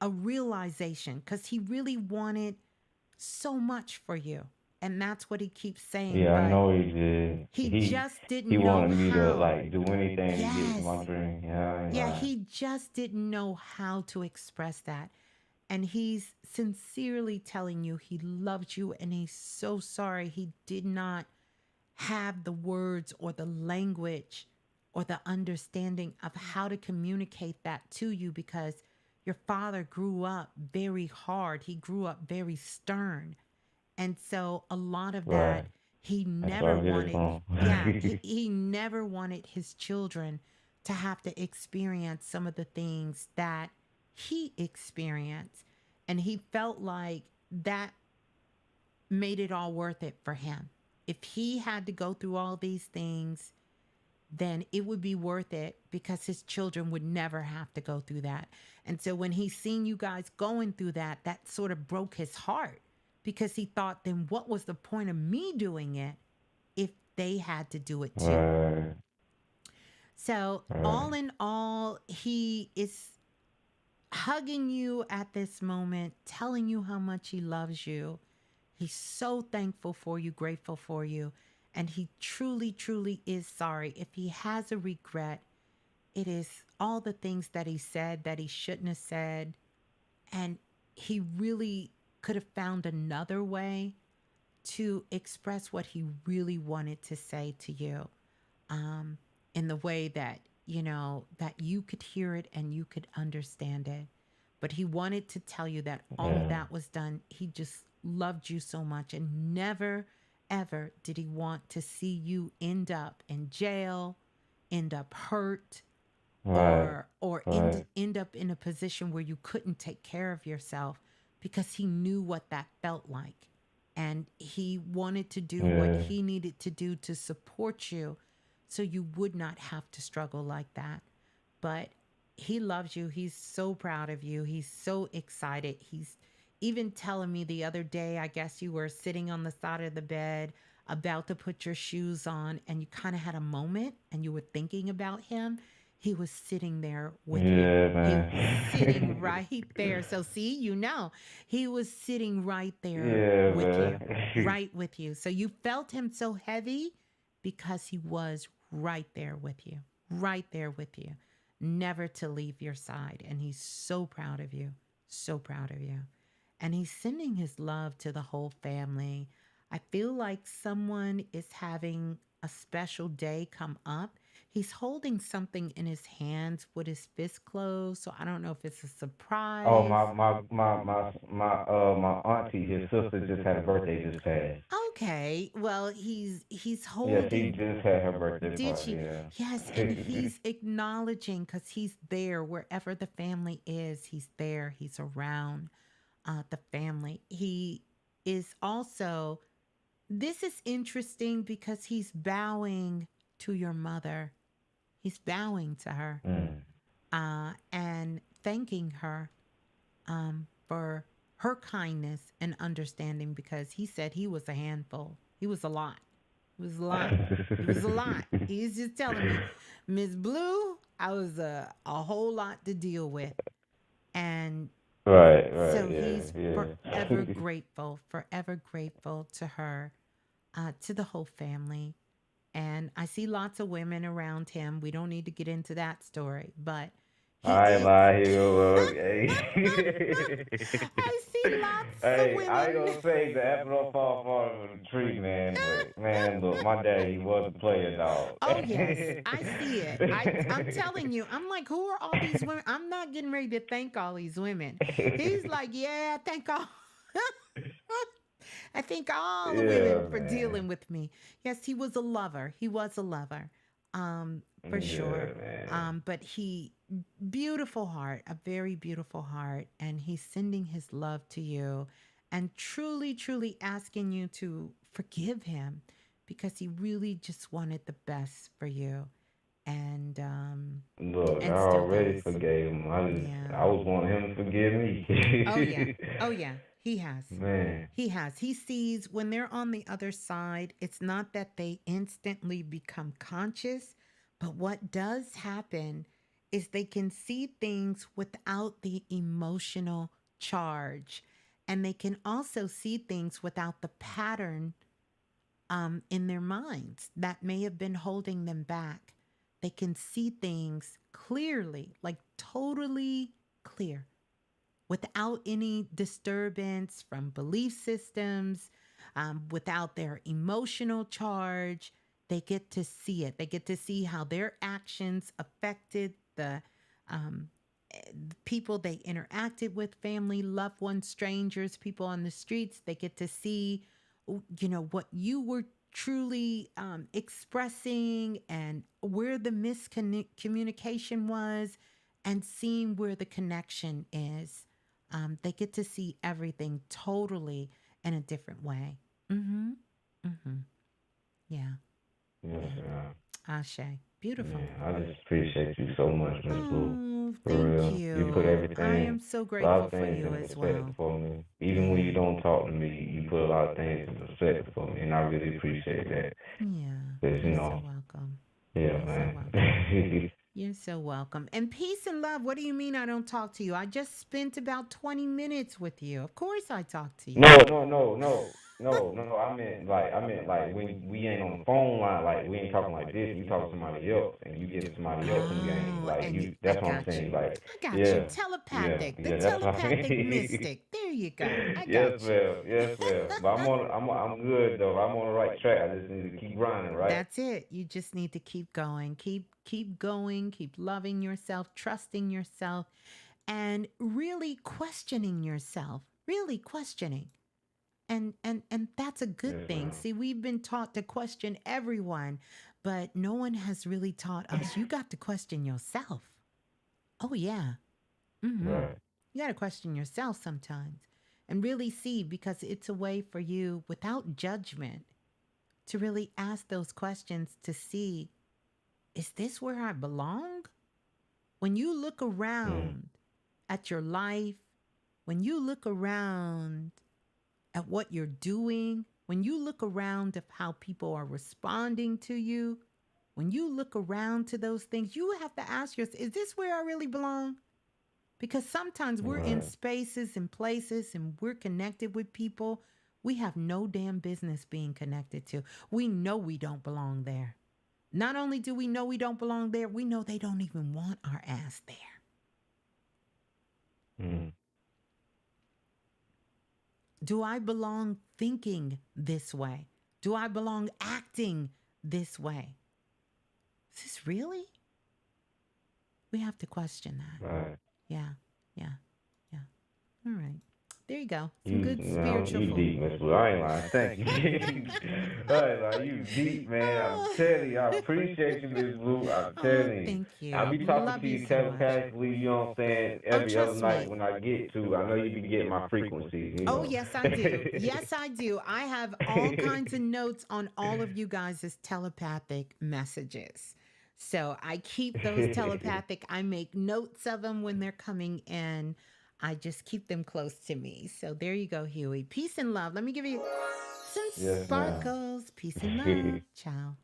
a realization because he really wanted so much for you. And that's what he keeps saying. yeah, I But know he did. he just He didn't know wanted me to how. like do anything to get to Yes. my dream. Yeah, I ain't Yeah, lying. he just didn't know how to express that. And he's sincerely telling you he loves you and he's so sorry he did not have the words or the language or the understanding of how to communicate that to you because your father grew up very hard. He grew up very stern. And so a lot of Right. that he That's where never I get it wanted. from. Yeah, he never wanted his children to have to experience some of the things that he experienced. And he felt like that made it all worth it for him. If he had to go through all these things, then it would be worth it because his children would never have to go through that. And so when he seen you guys going through that, that sort of broke his heart because he thought, then what was the point of me doing it if they had to do it too? Right. So all in all, he is hugging you at this moment, telling you how much he loves you. He's so thankful for you, grateful for you. And he truly, truly is sorry. If he has a regret, it is all the things that he said that he shouldn't have said. And he really could have found another way to express what he really wanted to say to you, um, in the way that, that you could hear it and you could understand it. But he wanted to tell you that all of Yeah. that was done. He just loved you so much, and never, ever did he want to see you end up in jail, end up hurt, Right. or end up in a position where you couldn't take care of yourself, because he knew what that felt like, and he wanted to do what Yeah. he needed to do to support you, so you would not have to struggle like that. But he loves you. He's so proud of you. He's so excited. He's even telling me the other day, I guess you were sitting on the side of the bed about to put your shoes on, and you kind of had a moment and you were thinking about him. He was sitting there with you. Yeah, He was sitting man. right there. So, see, he was sitting right there Yeah, with you, man. right with you. So, you felt him so heavy because he was right there with you, right there with you, never to leave your side. And he's so proud of you, so proud of you. And he's sending his love to the whole family. I feel like someone is having a special day come up. He's holding something in his hands with his fist closed. So I don't know if it's a Oh, surprise. my auntie, his sister just had a birthday just passed. Okay. Well, he's Yeah, she holding. just had her birthday Did party. she? Yeah. Yes, and he's acknowledging, because he's there wherever the family is. He's there. He's around the family. He is also. This is interesting because he's bowing to your mother. He's bowing to her, Mm. and thanking her, for her kindness and understanding, because he said he was a handful. He was a lot. He was a lot. He was a lot. He's just telling me, Ms.Blue, I was a whole lot to deal with. And Right, so yeah, he's yeah. forever grateful to her, to the whole family. And I see lots of women around him. We don't need to get into that story, but he I ain't is. lying here, look. Hey. I see lots of Hey, I ain't women. gonna say the apple don't fall far from the tree, man, but man, look, my daddy, he was a player, dog. Oh yes, I see it. I'm telling you, I'm like, who are all these women? I'm not getting ready to thank all these women. He's like, yeah, thank all. I thank all the women Yeah, for man. dealing with me. Yes, he was a lover. He was a lover, for Yeah, sure. man. But he, beautiful heart, a very beautiful heart, and he's sending his love to you, and truly, truly asking you to forgive him, because he really just wanted the best for you, and Look, I still already does. forgave him. Yeah. I was wanting him to forgive Oh yeah. me. Oh yeah. He has. Man. He has. He sees when they're on the other side, it's not that they instantly become conscious, but what does happen is they can see things without the emotional charge. And they can also see things without the pattern, in their minds that may have been holding them back. They can see things clearly, like totally clear, without any disturbance from belief systems, without their emotional charge. They get to see it. They get to see how their actions affected um, the people they interacted with, family, loved ones, strangers, people on the streets. They get to see, what you were truly, expressing, and where the miscommunication was, and seeing where the connection is. They get to see everything totally in a different way. Mm-hmm. Mm-hmm. Yeah. Yes, Yeah. man. Ashe. Beautiful. Man, I just appreciate you so much, Miss Blue. Oh, For thank real. You put you. I am everything, so a lot of grateful for things you in as perspective well. for me. Even when you Yeah. don't talk to me, you put a lot of things in perspective for me, and I really appreciate that. Yeah. Because, You're so welcome. yeah, You're so welcome. man. You're so welcome. And peace and love. What do you mean I don't talk to you? I just spent about 20 minutes with you. Of course I talk to you. No. no, I meant like when we ain't on the phone line, like we ain't talking like this. We talking to somebody else, and you get somebody else, and you ain't Oh, like and you. I That's what I'm got saying. you. Like, I got you. yeah, yeah, Telepathic. The yeah. That's what I telepathic mean. mystic. There you go. I Yes, got you. ma'am. Yes, ma'am. But I'm good though. I'm on the right track. I just need to keep grinding, right? That's it. You just need to keep going. Keep going, keep loving yourself, trusting yourself, and really questioning yourself. Really questioning. And that's a good Yes, thing. ma'am. See, we've been taught to question everyone, but no one has really taught us you got to question yourself. Oh yeah. Mhm. Right. You got to question yourself sometimes and really see, because it's a way for you without judgment to really ask those questions to see, is this where I belong? When you look Mm. around at your life, when you look around at what you're doing, when you look around at how people are responding to you, when you look around to those things, you have to ask yourself, is this where I really belong? Because sometimes we're in Right. spaces and places and we're connected with people we have no damn business being connected to. We know we don't belong there. Not only do we know we don't belong there, we know they don't even want our ass there. Mm. Do I belong thinking this way? Do I belong acting this way? Is this really? We have to question that. Right. Yeah, yeah, yeah. All right. There you go. Some You, good no, spiritual you food. deep, Miss Blue. I ain't lying. Thank you. I ain't lying. You deep, man. I'm telling you, I appreciate you, Miss Blue. I'm Oh, telling you. thank I'll you. be talking Love to you you so much. telepathically, you know what I'm saying, Oh, every other trust night me. when I get to. I know you be getting my frequencies, you Oh, know. yes, I do. Yes, I do. I have all kinds of notes on all of you guys' telepathic messages. So I keep those telepathic. I make notes of them when they're coming in. I just keep them close to me. So there you go, Huey. Peace and love. Let me give you some Yes, ma'am. sparkles. Peace and love. Ciao.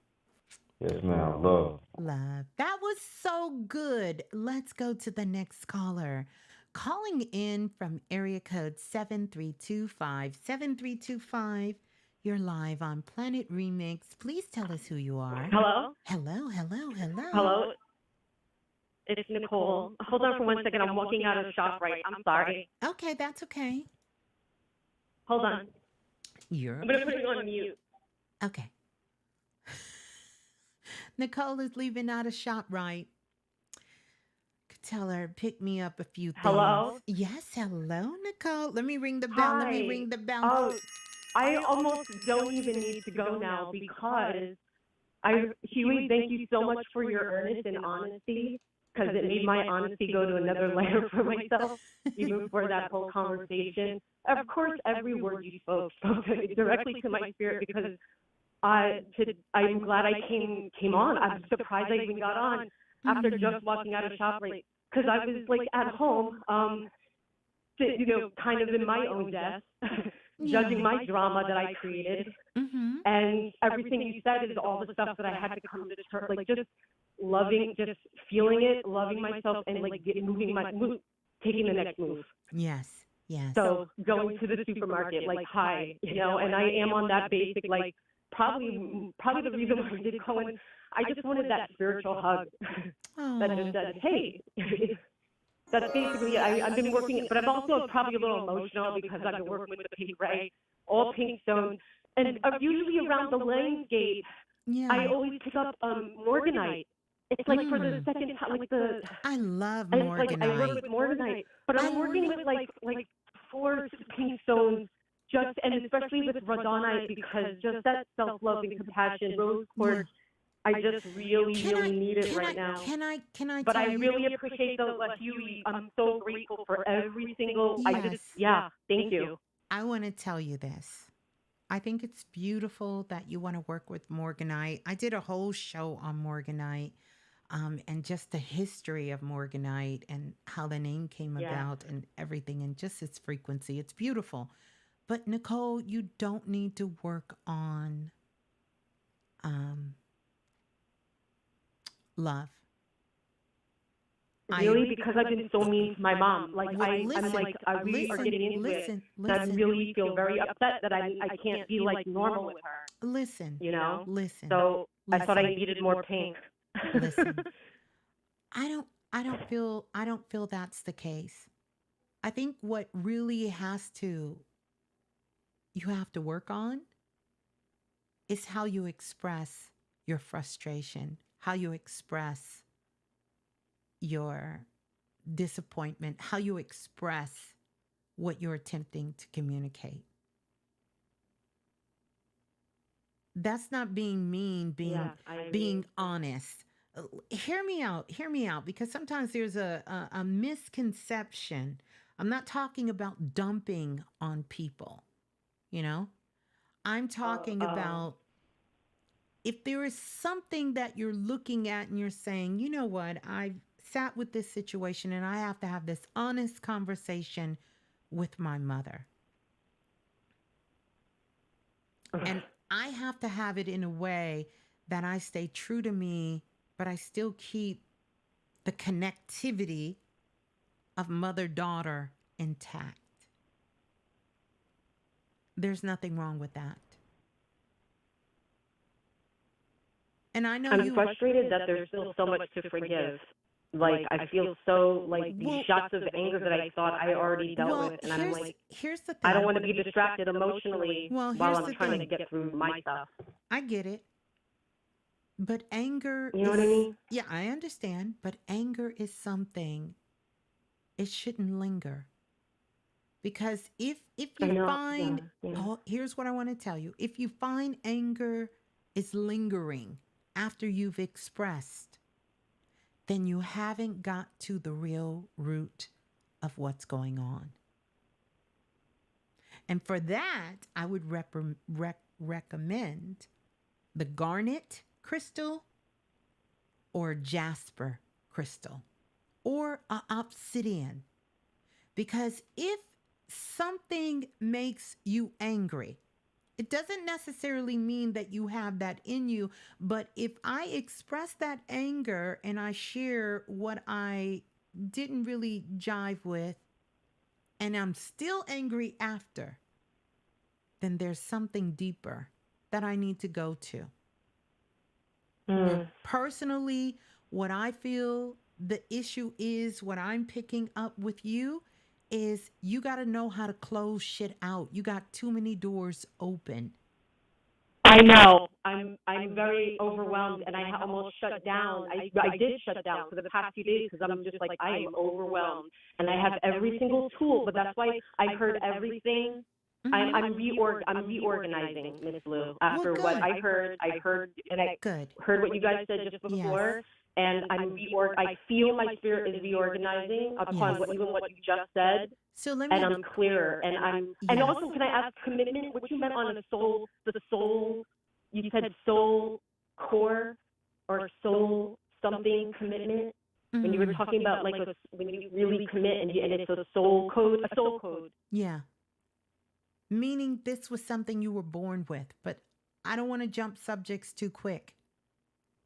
Yes, ma'am. Love. Love. That was so good. Let's go to the next caller. Calling in from area code 7325. 7325. You're live on Planet Remix. Please tell us who you are. Hello? Hello, hello, hello. Hello? It's Nicole. Hold on for 1 second. I'm walking out of the shop right. I'm sorry. Okay, that's okay. Hold on. You're I'm going to put it on mute. okay. Nicole is leaving out of shop right. Could tell her, pick me up a few things. Hello? Yes, hello, Nicole. Let me ring the bell. Let me Hi. ring the bell. Oh, I almost don't even need to go now because Huey, thank you so much for your earnest and honesty because it made my honesty go to another layer for myself, even for that whole conversation. Of course, every word you spoke directly to my spirit because I'm glad I came on. I'm surprised I even got on after just walking out of shop late because I was like at home, kind of in my own death, judging my drama that I created. Mm-hmm. And everything you said is all the stuff that I had to come to terms, like just loving, just feeling it, loving myself, and like taking the next move. Yes, yes. So going to the supermarket, like hi, and I am on that basic, like probably the reason why I did go in. I just wanted that spiritual hug that just said, hey. That's basically it. I've been working, but I'm also probably a little emotional because I've been working with the pink ray, all pink stones, and usually around the landscape, Yeah. I always pick up morganite. It's like for the second time, like I love and it's like I work morganite. with morganite, but I'm working with like 4 pink stones, just and especially with rhodonite because just that self-love and compassion, rose quartz. I just really need it right now. Can I But tell I you? really appreciate the Huey. I'm so grateful for every single. Yes. Thank you. I want to tell you this. I think it's beautiful that you want to work with morganite. I did a whole show on morganite, and just the history of morganite and how the name came about and everything, and just its frequency. It's beautiful. But Nicole, you don't need to work on love. Really? Because I've been so mean to my mom. Like, Well, I'm like, we are getting into it. And I really feel very upset that I can't be like normal with her, listen, you know? listen, So I thought I listen, needed more pink. listen. I don't feel that's the case. I think what really you have to work on is how you express your frustration, how you express your disappointment, how you express what you're attempting to communicate. That's not being mean, Yeah, I agree. being honest. Hear me out, because sometimes there's a misconception. I'm not talking about dumping on people, you know? I'm talking about if there is something that you're looking at and you're saying, you know what, I've sat with this situation and I have to have this honest conversation with my mother. And I have to have it in a way that I stay true to me, but I still keep the connectivity of mother-daughter intact. There's nothing wrong with that. And I know I'm frustrated that there's still so much to forgive. Like, I feel so, like, these shots of anger that I thought I already dealt with. And I'm like, here's the thing. I don't want to be distracted emotionally Well, while here's I'm the trying thing. to get through my stuff. I get it. But anger You know what I mean? Yeah, I understand. But anger is something, it shouldn't linger. Because if you find, here's what I want to tell you. If you find anger is lingering after you've expressed, then you haven't got to the real root of what's going on. And for that, I would recommend the garnet crystal or jasper crystal or obsidian. Because if something makes you angry, it doesn't necessarily mean that you have that in you, but if I express that anger and I share what I didn't really jive with, and I'm still angry after, then there's something deeper that I need to go to. Personally, what I feel the issue is, what I'm picking up with you, is you got to know how to close shit out. You got too many doors open. I know. I'm very overwhelmed, and I almost shut down. I did shut down for the past few days because I'm just like, I am overwhelmed, and I have every single tool. But that's why I heard everything. I'm reorganizing, Ms.Blue. After what I heard, and I heard what you guys said just before. And I feel my spirit is reorganizing upon what you just said. So let me. And I'm clearer. And and also, can I ask commitment? What you meant on the soul? You said soul core or soul something commitment. When you were talking about like when you really commit and it's a soul code. Yeah. Meaning this was something you were born with, but I don't want to jump subjects too quick.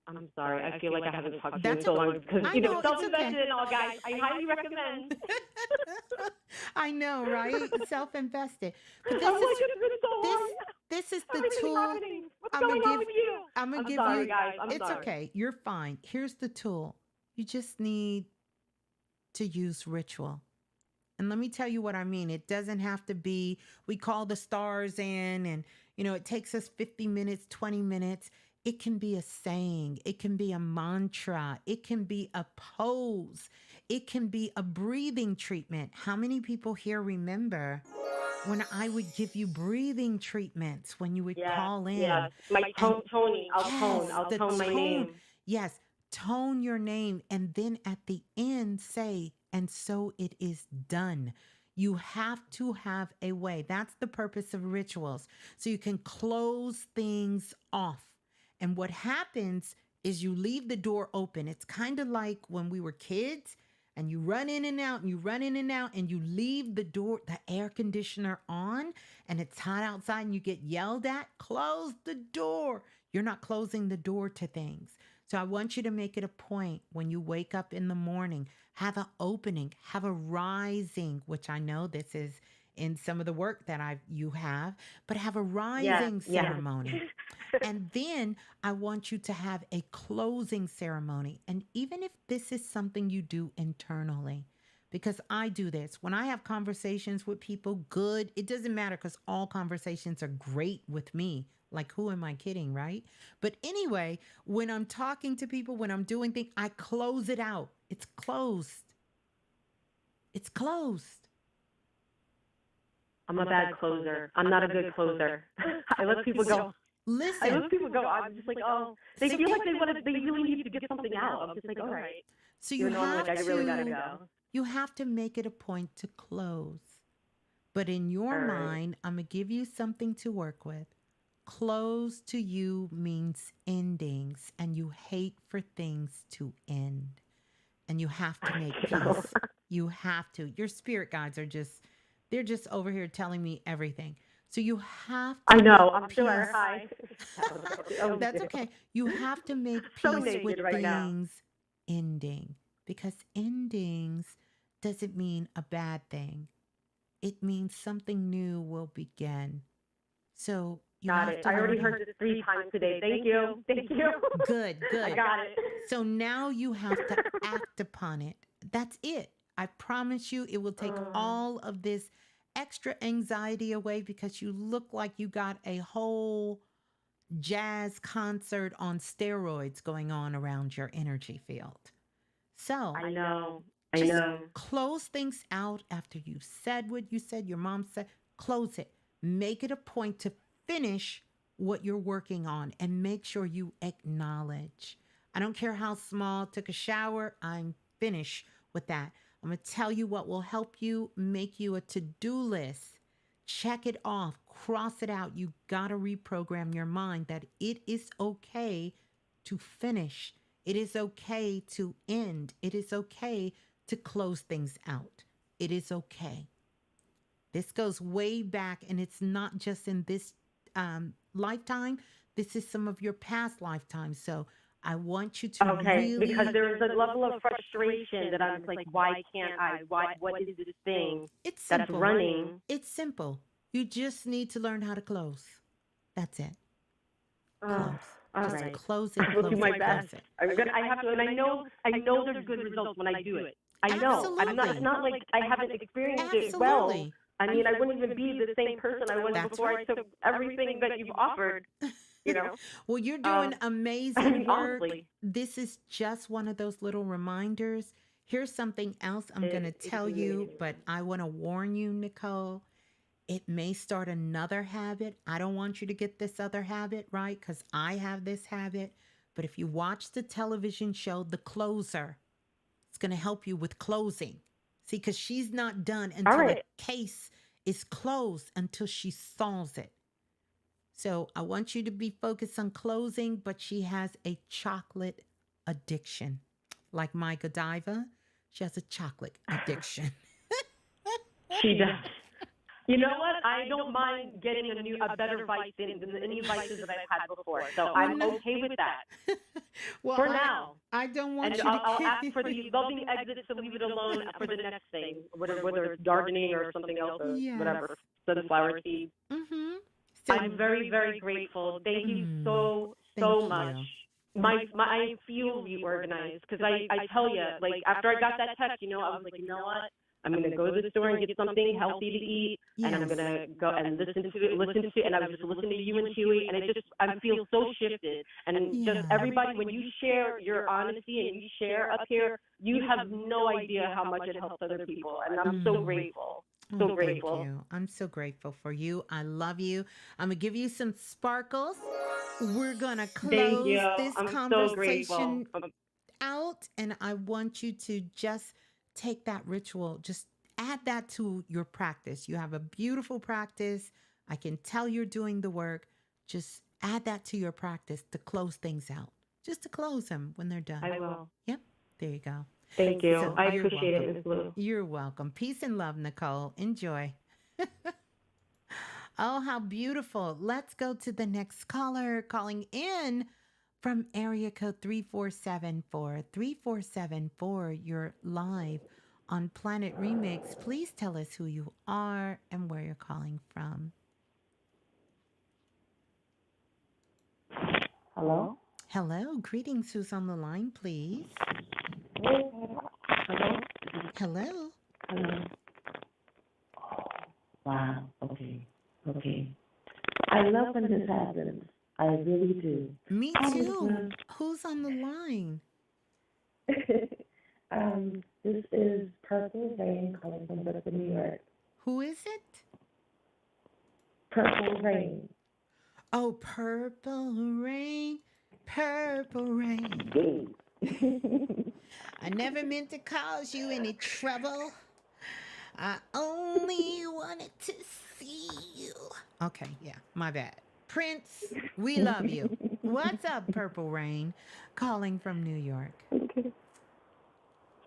I'm sorry. I feel like I haven't talked to you in so long because, self-invested and all, guys. I highly recommend. I know, right? Self-invested. But this is the tool. What's going on with you? I'm going to give sorry, you. Guys. It's okay. You're fine. Here's the tool. You just need to use ritual. And let me tell you what I mean. It doesn't have to be, we call the stars in and, it takes us 50 minutes, 20 minutes. It can be a saying. It can be a mantra. It can be a pose. It can be a breathing treatment. How many people here remember when I would give you breathing treatments when you would call in? Yes. Toning. I'll tone my name. Yes. Tone your name. And then at the end say, and so it is done. You have to have a way. That's the purpose of rituals. So you can close things off. And what happens is you leave the door open. It's kind of like when we were kids and you run in and out and you run in and out and you leave the door, the air conditioner on, and it's hot outside and you get yelled at. Close the door. You're not closing the door to things. So I want you to make it a point when you wake up in the morning, have an opening, have a rising, which I know this is in some of the work that you have, but have a Yeah, rising yeah. ceremony. And then I want you to have a closing ceremony. And even if this is something you do internally, because I do this when I have conversations with people, good, it doesn't matter because all conversations are great with me. Like, who am I kidding, right? But anyway, when I'm talking to people, when I'm doing things, I close it out. It's closed. It's closed. I'm a bad closer. I'm not a good closer. I let people go. I Listen, let people go. I'm just like, oh, they feel like they really need to get something out. I'm just like, all right. so You know, I'm like, I really gotta go. you have to make it a point to close. But in your All right. mind, I'm going to give you something to work with. Close to you means endings, and you hate for things to end. And you have to make peace. You have to. Your spirit guides they're just over here telling me everything. So you have to I know. make I'm sure. peace. Hi. That's okay. You have to make So peace with naked right now. things ending, because endings doesn't mean a bad thing. It means something new will begin. So you Got have it. to I already learn. heard this 3 times today. Thank you. Thank you. Good, I good. got it. So now you have to act upon it. That's it. I promise you, it will take all of this extra anxiety away, because you look like you got a whole jazz concert on steroids going on around your energy field. So I know. I just know. close things out after you said what you said, your mom said, close it. Make it a point to finish what you're working on, and make sure you acknowledge. I don't care how small, took a shower, I'm finished with that. I'm going to tell you what will help you make you a to-do list. Check it off, cross it out. You got to reprogram your mind that it is okay to finish. It is okay to end. It is okay to close things out. It is okay. This goes way back, and it's not just in this lifetime. This is some of your past lifetimes. So I want you to Okay, really. because there is a level of frustration that I'm like, why can't I? What is this thing It's that's simple. running? It's simple. You just need to learn how to close. That's it. Close. All Just right. close it. I will Close do my it. best. Close it. I'm gonna. I have to, and I know there's good results when I do it. I know. I'm not. Absolutely. It's not like I haven't experienced it well. Absolutely. I mean, I wouldn't even be the same person I was That's before I took everything that you've offered. You know. Well, you're doing I amazing mean, work. honestly. This is just one of those little reminders. Here's something else I'm going to tell you, but I want to warn you, Nicole. It may start another habit. I don't want you to get this other habit, right? Because I have this habit. But if you watch the television show, The Closer, it's going to help you with closing. See, because she's not done until right. the case is closed, until she solves it. So I want you to be focused on closing, but she has a chocolate addiction. Like my Godiva, she has a chocolate addiction. She does. You know what? I don't mind getting a better vice than any vices that I've had before. So I'm okay with that. Well, for now. I don't want And you to. I'll ask for the loving exit to leave it alone for the next thing, whether it's gardening or something else or Yes. whatever, sunflower seeds. Mm-hmm. So, I'm very, very grateful. Thank you so Thank much. you. I feel reorganized because I tell you, like after I got that text, I was like, you know what? I'm going to go to the store and get something healthy to eat, and I'm going to go and listen to it, and I was just listening to you and Chewy, and I feel so shifted. And just everybody, when you share your honesty and you share up here, you have no idea how much it helps other people, and I'm so grateful. So grateful. Thank you. I'm so grateful for you. I love you. I'm going to give you some sparkles. We're going to close this conversation out, and I want you to just take that ritual, just add that to your practice. You have a beautiful practice. I can tell you're doing the work. Just add that to your practice to close things out, just to close them when they're done. I will. Yep. There you go. Thank you. So I you're appreciate welcome. it, Ms.Blue. You're welcome. Peace and love, Nicole. Enjoy. Oh, how beautiful. Let's go to the next caller calling in from area code 3474. 3474, you're live on Planet Remix. Please tell us who you are and where you're calling from. Hello? Hello, greetings. Who's on the line, please? Hello? Hello. Hello? Wow, okay, okay. I love when this happens. I really do. Me Hi, too. Ms.Blue. Who's on the line? This is Purple Rain calling from Brooklyn, New York. Who is it? Purple Rain. Oh, Purple Rain, Purple Rain. Yay. I never meant to cause you any trouble. I only wanted to see you. Okay, yeah, my bad. Prince, we love you. What's up, Purple Rain? Calling from New York. Okay.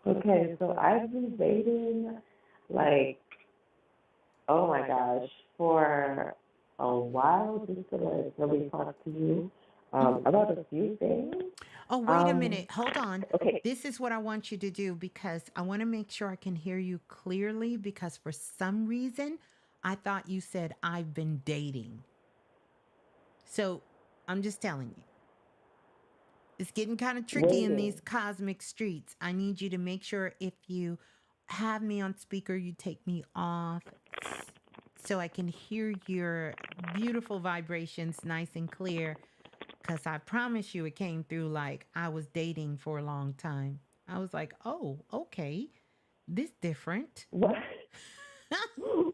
Okay, so I've been waiting, like, oh my gosh, for a while just to like really talk to you about a few things. Oh, wait a minute. Hold on. Okay. This is what I want you to do because I want to make sure I can hear you clearly because for some reason I thought you said I've been dating. So I'm just telling you. It's getting kind of tricky in these cosmic streets. I need you to make sure if you have me on speaker, you take me off so I can hear your beautiful vibrations nice and clear. Because I promise you, it came through like I was dating for a long time. I was like, oh, okay, this different. What?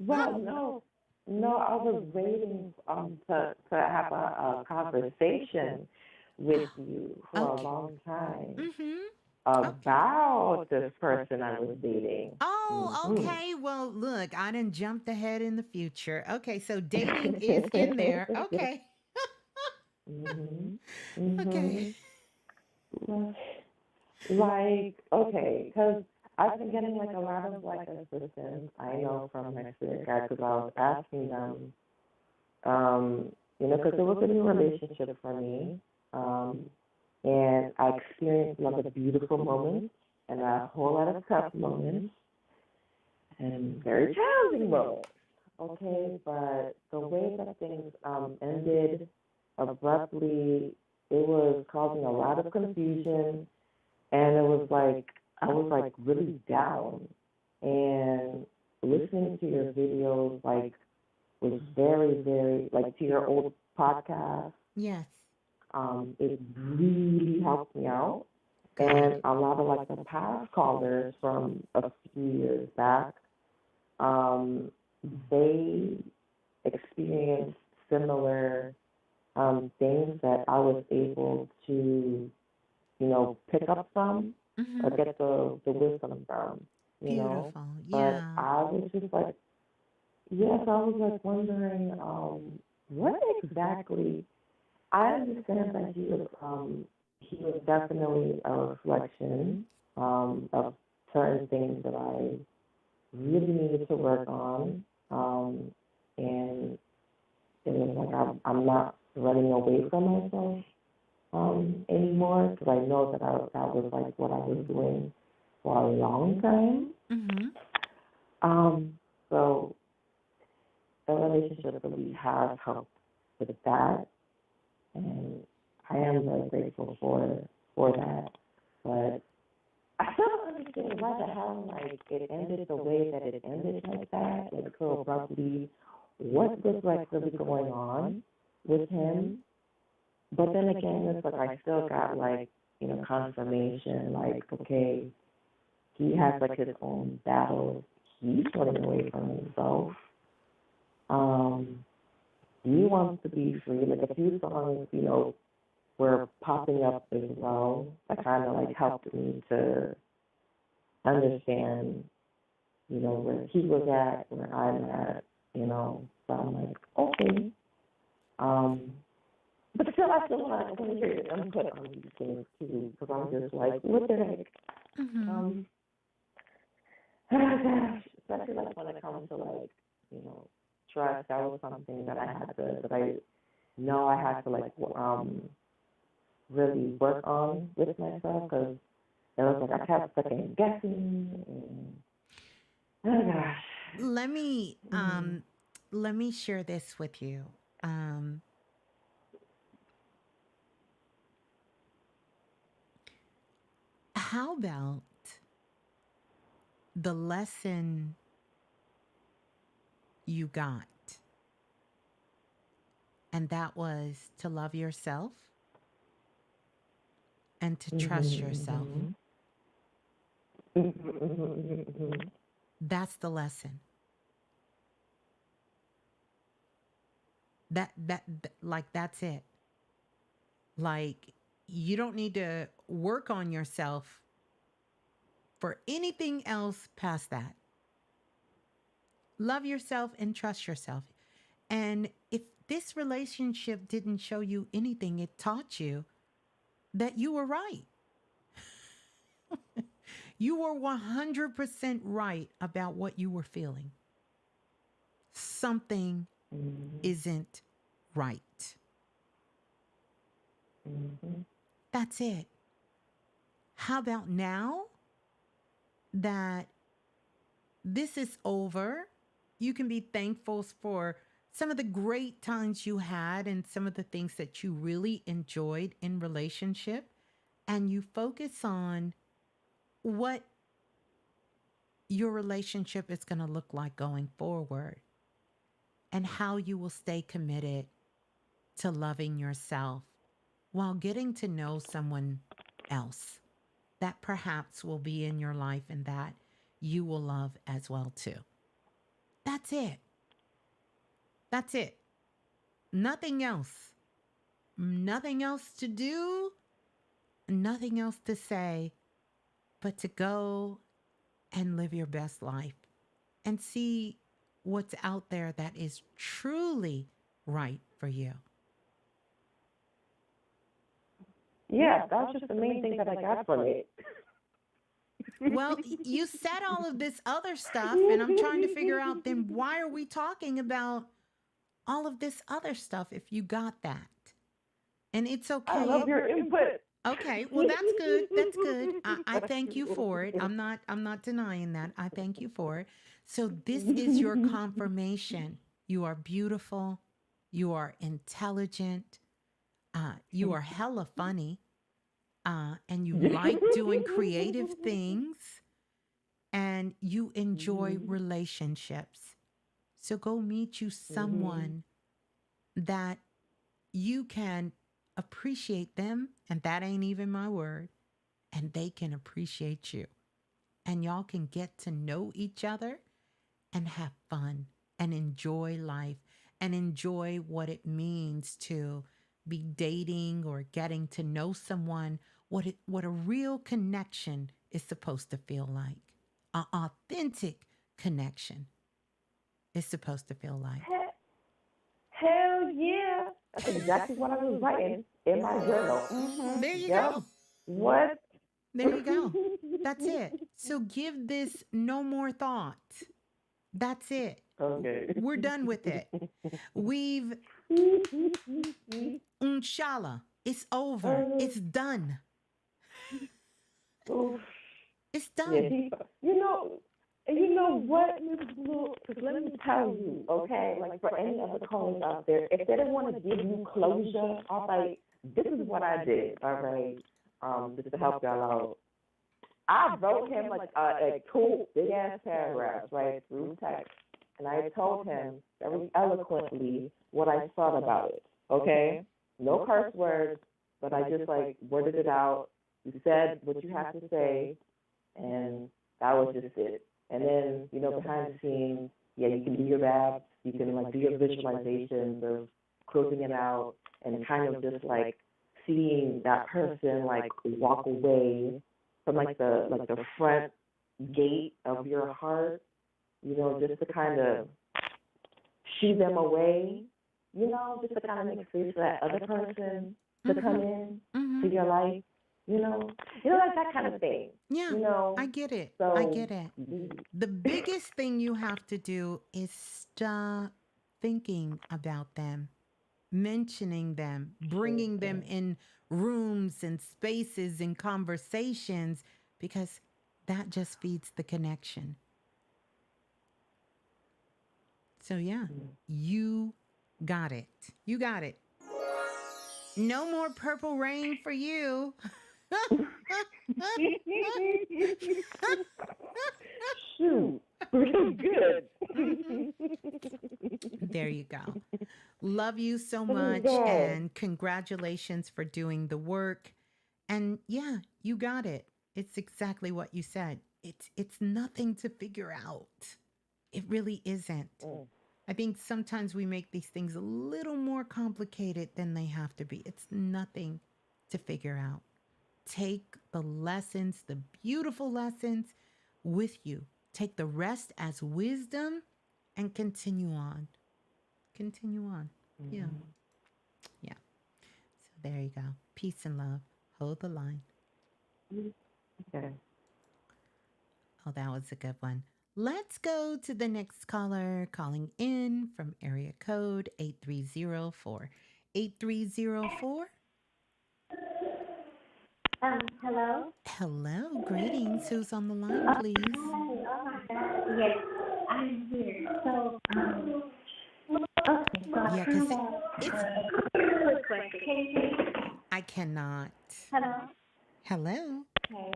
Well, no, I was waiting to have a conversation with you for a long time about this person I was dating. Oh, okay. Well, look, I done jumped ahead in the future. Okay, so dating is in there. Okay. Okay. Like, okay, because I've been getting like a lot of like assistance. I know from my spirit guides because I was asking them, because it was a new relationship for me, and I experienced a lot of beautiful moments and a whole lot of tough moments and very challenging moments. Okay, but the way that things ended abruptly, it was causing a lot of confusion, and it was like I was like really down, and listening to your videos like was very, very like to your old podcast. Yes. It really helped me out, and a lot of like the past callers from a few years back, they experienced similar things that I was able to, pick up from or get the wisdom from, Beautiful. But Yeah. I was just like, yes, I was like wondering, what exactly, I understand that he was definitely a reflection of certain things that I really needed to work on, and it was like I'm not running away from myself anymore because I know that that was like what I was doing for a long time. So the relationship really has helped with that, and I am very grateful for that. But I still don't understand why the hell like it ended the way that it ended like that, like so abruptly. What was like really going on with him? But then again, it's like I still got like, confirmation, like, okay, he has like his own battles. He's running away from himself. He wants to be free. Like a few songs, were popping up as well. That kind of like helped me to understand, where he was at, where I'm at, So I'm like, okay. But still, I still want to hear your input on these things too, because I'm just like, what the heck? Gosh, especially like when it comes to like, trust. That was something that I had to, that I know I had to like really work on with myself because it was like I kept second guessing. And, oh gosh. Let me Mm-hmm. let me share this with you. Um, how about the lesson you got, and that was to love yourself and to trust yourself. Mm-hmm. Mm-hmm. That's the lesson. Like that's it. Like you don't need to work on yourself for anything else past that. Love yourself and trust yourself. And if this relationship didn't show you anything, it taught you that you were right. You were 100% right about what you were feeling. Something Mm-hmm. isn't right. Mm-hmm. That's it. How about now that this is over, you can be thankful for some of the great times you had and some of the things that you really enjoyed in relationship, and you focus on what your relationship is going to look like going forward and how you will stay committed to loving yourself while getting to know someone else that perhaps will be in your life and that you will love as well too. That's it. That's it. Nothing else. Nothing else to do, nothing else to say, but to go and live your best life and see what's out there that is truly right for you. Yeah, that was just the main thing that I got from it. Well, you said all of this other stuff, and I'm trying to figure out then why are we talking about all of this other stuff if you got that? And it's I okay. love your input. Okay, well that's good. That's good. I thank you for it. I'm not denying that. I thank you for it. So this is your confirmation. You are beautiful. You are intelligent. You are hella funny. And you like doing creative things. And you enjoy relationships. So go meet you someone that you can appreciate them, and that ain't even my word, and they can appreciate you. And y'all can get to know each other and have fun and enjoy life and enjoy what it means to be dating or getting to know someone, what a real connection is supposed to feel like. An authentic connection is supposed to feel like. Hell yeah. That's exactly what I was writing in my journal. There you Yep. go. What? There you go. That's it. So give this no more thought. That's it. Okay. We're done with it. We've, inshallah, it's over. It's done. Oof. It's Yeah, done. you know what, Ms.Blue? Because let me tell you, okay, like for any other callers out there, if they didn't want to give you closure, all right, this is what I did, all right, just to help y'all out. I wrote him like two big ass paragraphs, right, through text, and I told him very eloquently what I thought about it. Okay, no curse words, but I just like worded it out. You said what you have to say, and that was just it. And then, behind the scenes, yeah, you can do your raps, you can like do your visualizations of closing it out, and kind of just like seeing that person like walk away from like the front gate of your heart, just to kind of shoo them away, just to kind of make space for that other person to come in to your life, like that kind of thing. Yeah, I get it. So, I get it. The biggest thing you have to do is stop thinking about them, mentioning them, bringing them in rooms and spaces and conversations, because that just feeds the connection. So, yeah, you got it. You got it. No more purple rain for you. Shoot, real good. There you go. Love you so much, Yes. and congratulations for doing the work. And yeah, you got it. It's exactly what you said. It's nothing to figure out. It really isn't. I think sometimes we make these things a little more complicated than they have to be. It's nothing to figure out. Take the lessons, the beautiful lessons, with you. Take the rest as wisdom and continue on. Continue on. Yeah. Yeah. So there you go. Peace and love. Hold the line. Okay. Oh, that was a good one. Let's go to the next caller calling in from area code 8304. 8304. Hello? Hello. Greetings. Who's on the line, please? Hi, oh my God. Yes, I'm here. So, okay, so I Yeah, kind because of it's. quick question. Can you hear me? I cannot. Hello? Hello. Okay,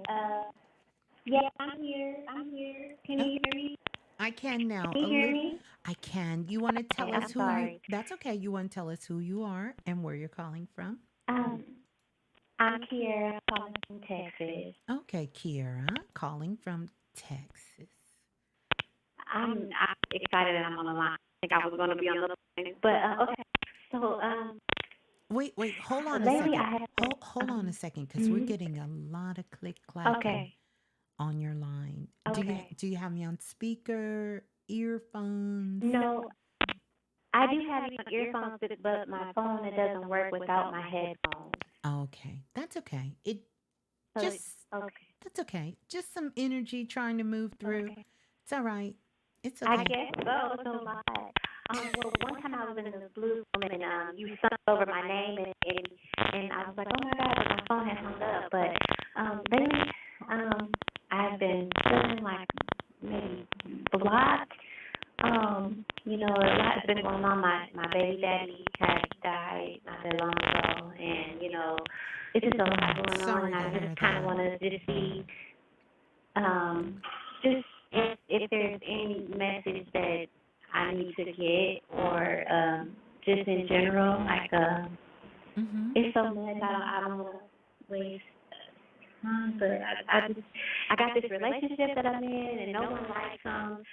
yeah, I'm here. I'm here. Can you hear me? I can now. Can you hear me? I can. You want to tell Okay, us I'm who you? sorry. That's okay. You want to tell us who you are and where you're calling from? I'm Kiera, calling from Texas. Okay, Kiera, calling from Texas. I'm excited that I'm on the line. I think I was going to be on the line, but okay. So, Wait, hold on a lately second. I have Hold on a second, because we're getting a lot of click clacking okay. on your line. Okay. Do you have me on speaker, earphones? No, I do have earphones, but my phone, it doesn't work without my headphones. Okay, that's okay. So That's okay. Just some energy trying to move through. Okay. It's all right. It's I okay. guess so. So my well, one time I was in the blue room and you sung over my name and I was like, oh my God, my phone had hung up. But lately, I've been feeling like maybe blocked. A lot has been going on. My baby daddy had died not that long ago, and it's just a lot going Sorry on. to And I hear just kind of that. want to just see, just if there's any message that I need to get, or just in general, like it's so much. I don't want to waste time, but I got this relationship that I'm in, and no one likes him.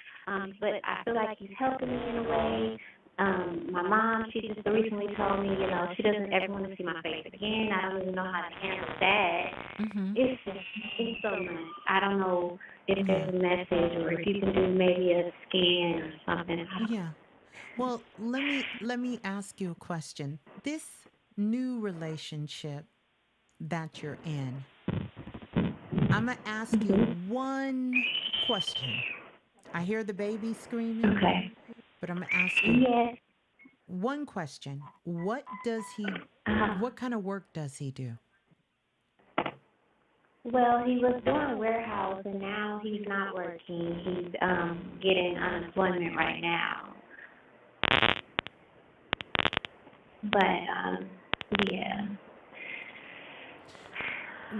But I feel like he's helping me in a way. My mom, she just recently told me, she doesn't ever want to see my face again. I don't even know how to handle that. It's so much. I don't know if there's a message, or if you can do maybe a scan or something. Yeah. Well, let me ask you a question. This new relationship that you're in, I'm gonna ask you one question. I hear the baby screaming. Okay. But I'm gonna ask you Yes. one question. What kind of work does he do? Well, he was doing warehouse, and now he's not working. He's getting unemployment right now. But yeah.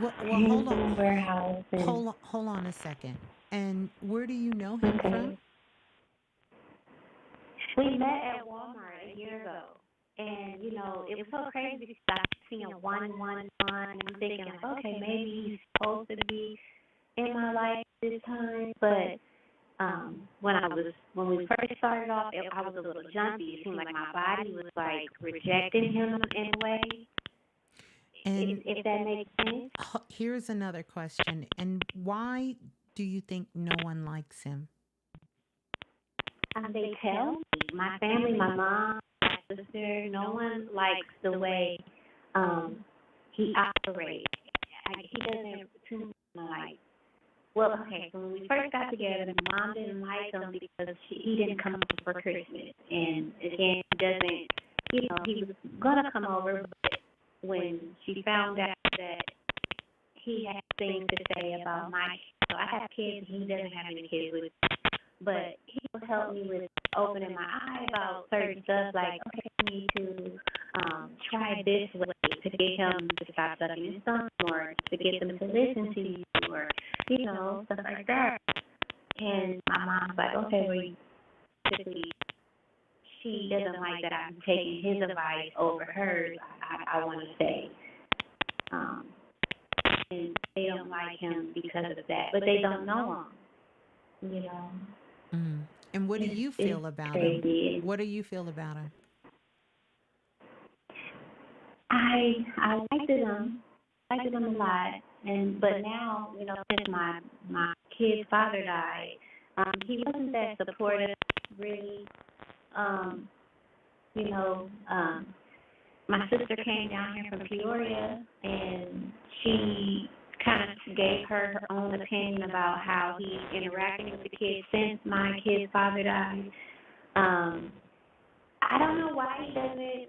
Well, He's hold doing on. warehouse. And, Hold on a second. And where do you know him from? We met at Walmart a year ago. And, it was so crazy because I seeing 111, and I'm thinking, like, okay, maybe he's supposed to be in my life this time. But when we first started off, I was a little jumpy. It seemed like my body was, like, rejecting him in a way. And If that makes sense. here's another question. And why do you think no one likes him? They tell me, my family, my mom, my sister, no one likes the way he operates. He doesn't too like. Well, okay, so when we first got together, my mom didn't like him because he didn't come over for Christmas, and again, he doesn't. He was gonna come over, but when she found out that he had things to say about my kids. So I have kids, he doesn't have any kids with me. But he will help me with opening my eye about certain stuff, like, okay, I need to try this way to get him to stop sucking his thumb, or to get them to listen to you, or, stuff like that. And my mom's like, okay, well, basically, she doesn't like that I'm taking his advice over hers. I want to say. And they don't like him because of that, but they don't know him, And what do you feel about crazy. him? What do you feel about him? I liked him. I liked him a lot. But now, since my kid's father died, he wasn't that supportive, really. My sister came down here from Peoria, and she kind of gave her own opinion about how he's interacting with the kids since my kid's father died. I don't know why he doesn't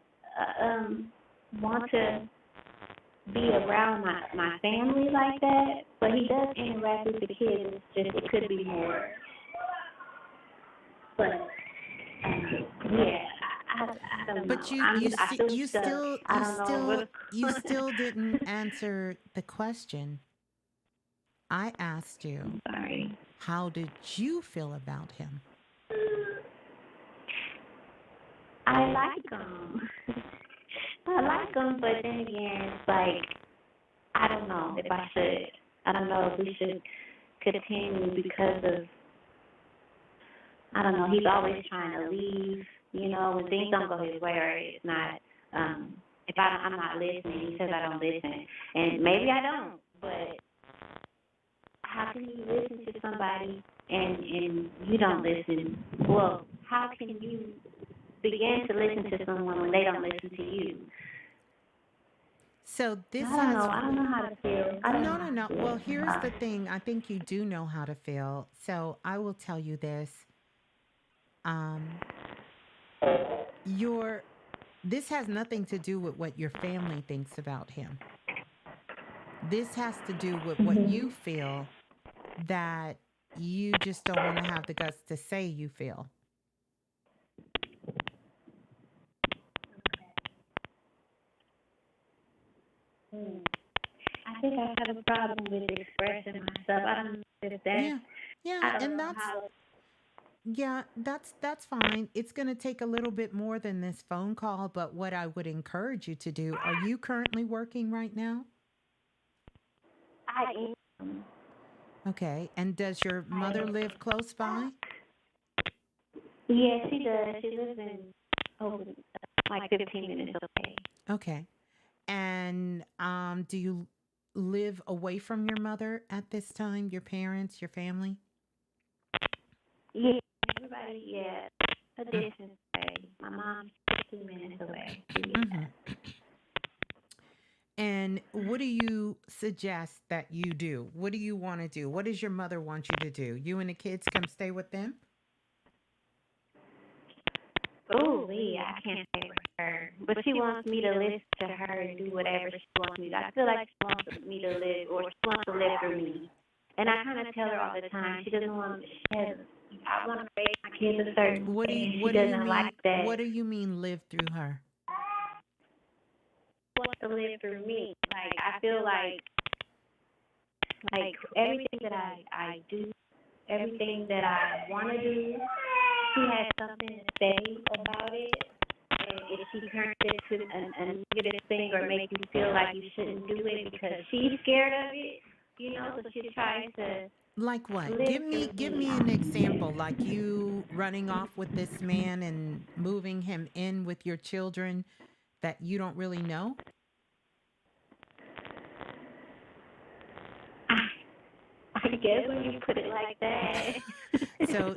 want to be around my family like that, but he does interact with the kids. It's just, it could be more. But yeah, I don't know. But you still didn't answer the question. I asked you. I'm sorry. How did you feel about him? I like him. I like him, but then again, it's like, I don't know if I should. I don't know if we should continue because of, I don't know, he's always trying to leave, when things don't go his way, or it's not, if I'm not listening, he says I don't listen. And maybe I don't, but how can you listen to somebody and you don't listen? Well, how can you begin to listen to someone when they don't listen to you? So this I don't know how to feel. No. Well, here's the thing. I think you do know how to feel. So I will tell you this. This has nothing to do with what your family thinks about him. This has to do with what you feel that you just don't want to have the guts to say you feel. I think I have a problem with expressing myself. I don't know if that's... Yeah, and that's fine. It's going to take a little bit more than this phone call, but what I would encourage you to do, are you currently working right now? I am. Okay, and does your mother live close by? Yeah, she does. She lives in like 15 minutes away. Okay. And do you live away from your mother at this time, your parents, your family? Yeah, everybody, a distance away. My mom's 2 minutes away. Mm-hmm. And what do you suggest that you do? What do you want to do? What does your mother want you to do? You and the kids come stay with them? Oh, I can't stay with her. But she wants me to listen to her and do whatever she wants me to. I feel like she wants me to live, or she wants to live through me. And I kind of tell her all the time, she doesn't want, I want to raise my kids a certain way, and she doesn't like that. What do you mean live through her? She wants to live through me. Like, I feel like everything that I do, everything that I want to do, she has something to say about it. And if she turns it to a negative thing, or make you feel like you shouldn't do it because she's scared of it, so she tries to... Like what? Give me an example. Like you running off with this man and moving him in with your children that you don't really know? I guess when you put it like that. So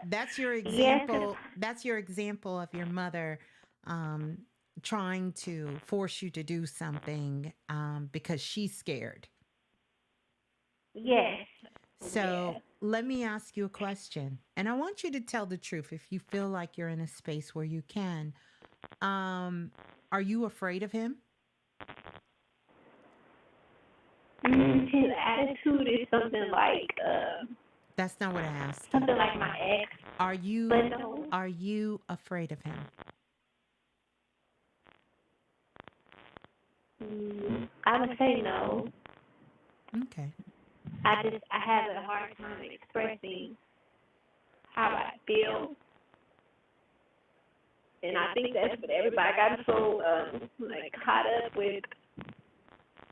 that's your example. Yeah. That's your example of your mother trying to force you to do something because she's scared. Yes. So let me ask you a question, and I want you to tell the truth if you feel like you're in a space where you can. Are you afraid of him? attitude is something like That's not what I asked you. something like my ex. Are you But no, are you afraid of him? I would say no. Okay. I have a hard time expressing how I feel, and I think that's what everybody got so like caught up with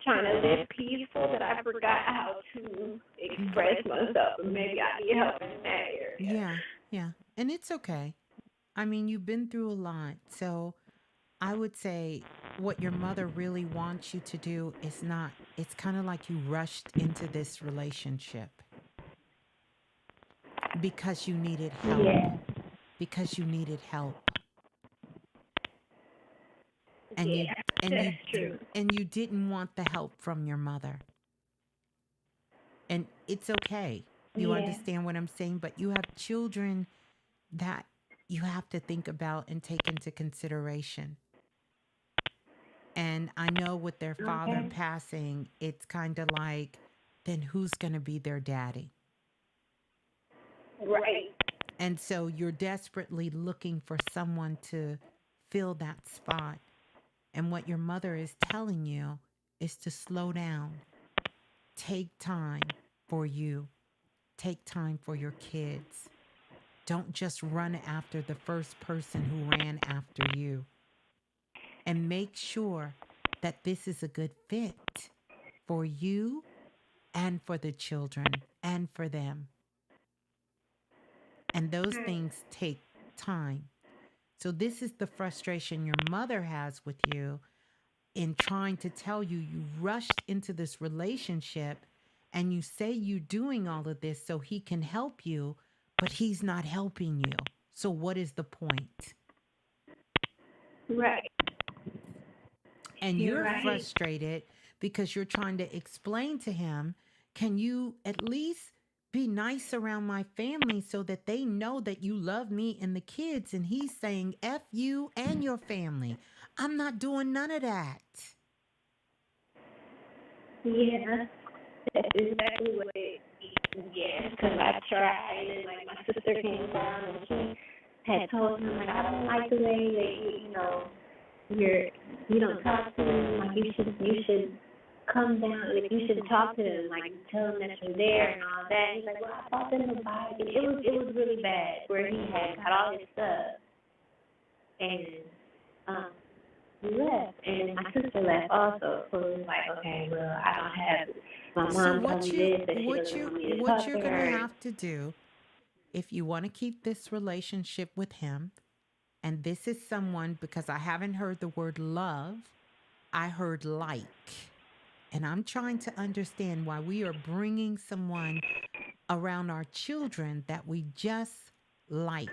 trying to live peaceful that I forgot how to express myself, and maybe I need help in that area. Yeah, yeah. And it's okay. I mean, you've been through a lot. So I would say what your mother really wants you to do is not, it's kind of like you rushed into this relationship because you needed help. Yeah, Because you needed help. And you yeah, and that's you true. and you didn't want the help from your mother. And it's okay. You Yeah, understand what I'm saying? But you have children that you have to think about and take into consideration. And I know with their father okay, passing, it's kind of like, then who's going to be their daddy? right. And so you're desperately looking for someone to fill that spot. And what your mother is telling you is to slow down, take time for you, take time for your kids. Don't just run after the first person who ran after you. And make sure that this is a good fit for you and for the children and for them. And those things take time. So, this is the frustration your mother has with you in trying to tell you you rushed into this relationship and you say you're doing all of this so he can help you, but he's not helping you. So, what is the point? Right. And You're you're right. frustrated because you're trying to explain to him, can you at least be nice around my family so that they know that you love me and the kids? And he's saying, F you and your family. I'm not doing none of that. Yeah, that's exactly what it is. Yeah, because I tried, and like my sister came down and she had told him like I don't like the way that you don't talk to them. Like you should come down. Like you should talk to them. Like tell them that you're there and all that. He's like, well, I thought them the bike, and it was really bad where he had got all his stuff and he left, and my sister left also. So it was like, okay, well, I don't have it. My So mom told me this, that she doesn't want me to what talk you're to gonna her. have to do if you want to keep this relationship with him, and this is someone, because I haven't heard the word love, I heard like. And I'm trying to understand why we are bringing someone around our children that we just like.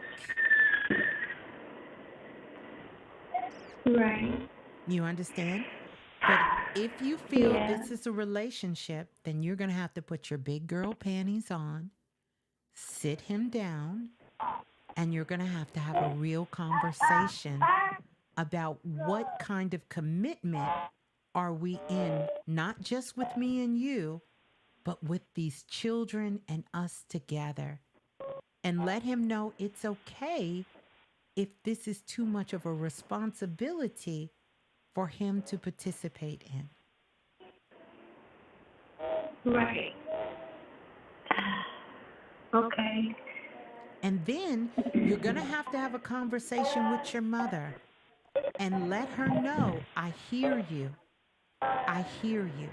Right. You understand? But if you feel Yeah. this is a relationship, then you're going to have to put your big girl panties on, sit him down, and you're going to have a real conversation about what kind of commitment are we in, not just with me and you, but with these children and us together. And let him know it's okay if this is too much of a responsibility for him to participate in. Right. Okay. And then you're going to have a conversation with your mother and let her know, I hear you. I hear you.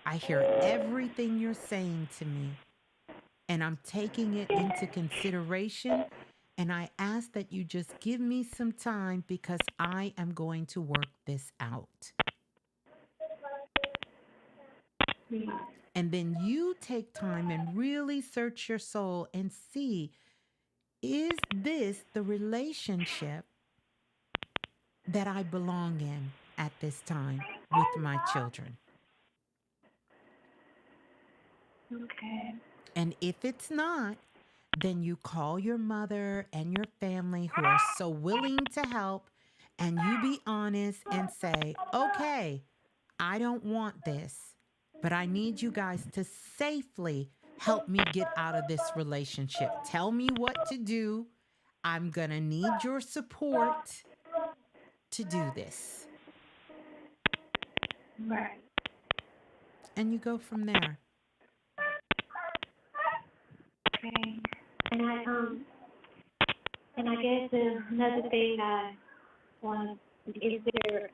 I hear everything you're saying to me, and I'm taking it into consideration. And I ask that you just give me some time because I am going to work this out. And then you take time and really search your soul and see, is this the relationship that I belong in at this time with my children? Okay. And if it's not, then you call your mother and your family who are so willing to help, and you be honest and say, okay, I don't want this. But I need you guys to safely help me get out of this relationship. Tell me what to do. I'm going to need your support to do this. Right. And you go from there. Okay. And I guess another thing I want is there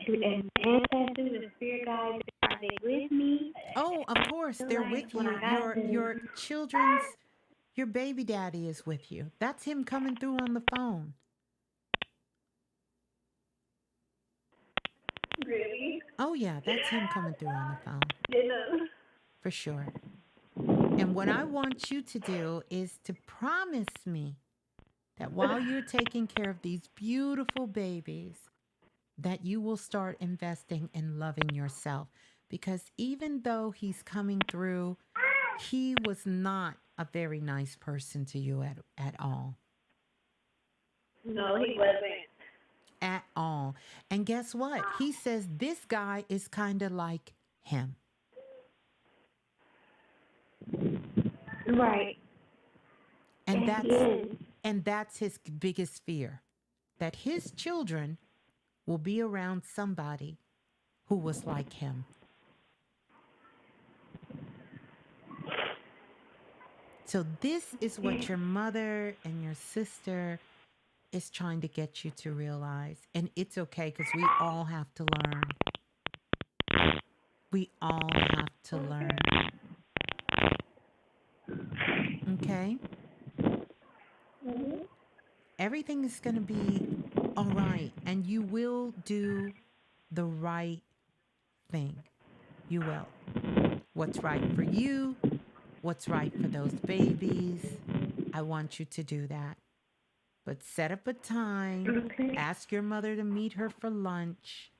an ancestors or spirit guides, are they with me? Oh, of course, they're Like with when you. I got Your children's your baby daddy is with you. That's him coming through on the phone. really? Oh yeah, that's him coming through on the phone. Yeah. For sure. And what I want you to do is to promise me that while you're taking care of these beautiful babies, that you will start investing in loving yourself. Because even though he's coming through, he was not a very nice person to you at all. No, he wasn't. At all. And guess what? He says this guy is kind of like him. Right. And Yes. that's his biggest fear. That his children will be around somebody who was like him. So this is what your mother and your sister is trying to get you to realize. And it's okay because we all have to learn. We all have to learn. Okay? Everything is going to be all right. And you will do the right thing. You will. What's right for you, what's right for those babies. I want you to do that. But set up a time, ask your mother to meet her for lunch,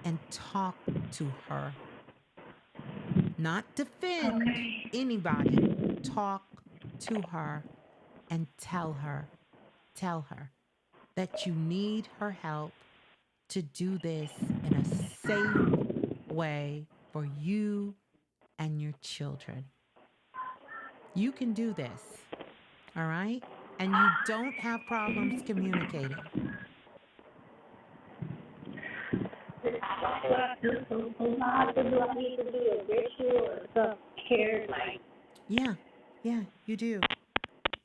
and talk to her. Not defend anybody. Talk to her and tell her that you need her help to do this in a safe way for you and your children. You can do this, all right? And you don't have problems communicating. Do I need to do a ritual or some care like? Yeah, you do.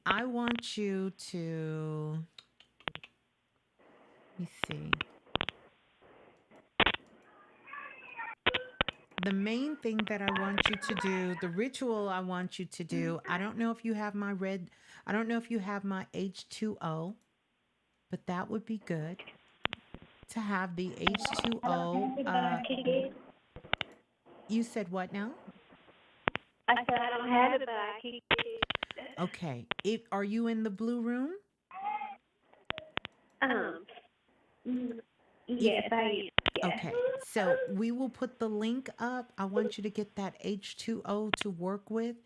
I want you to, let me see. The main thing that I want you to do, the ritual I want you to do, I don't know if you have my H2O, but that would be good to have the H2O. You said what now? I said I don't have it, but I can get it. Okay. Are you in the blue room? Yes, I am. Okay. So we will put the link up. I want you to get that H2O to work with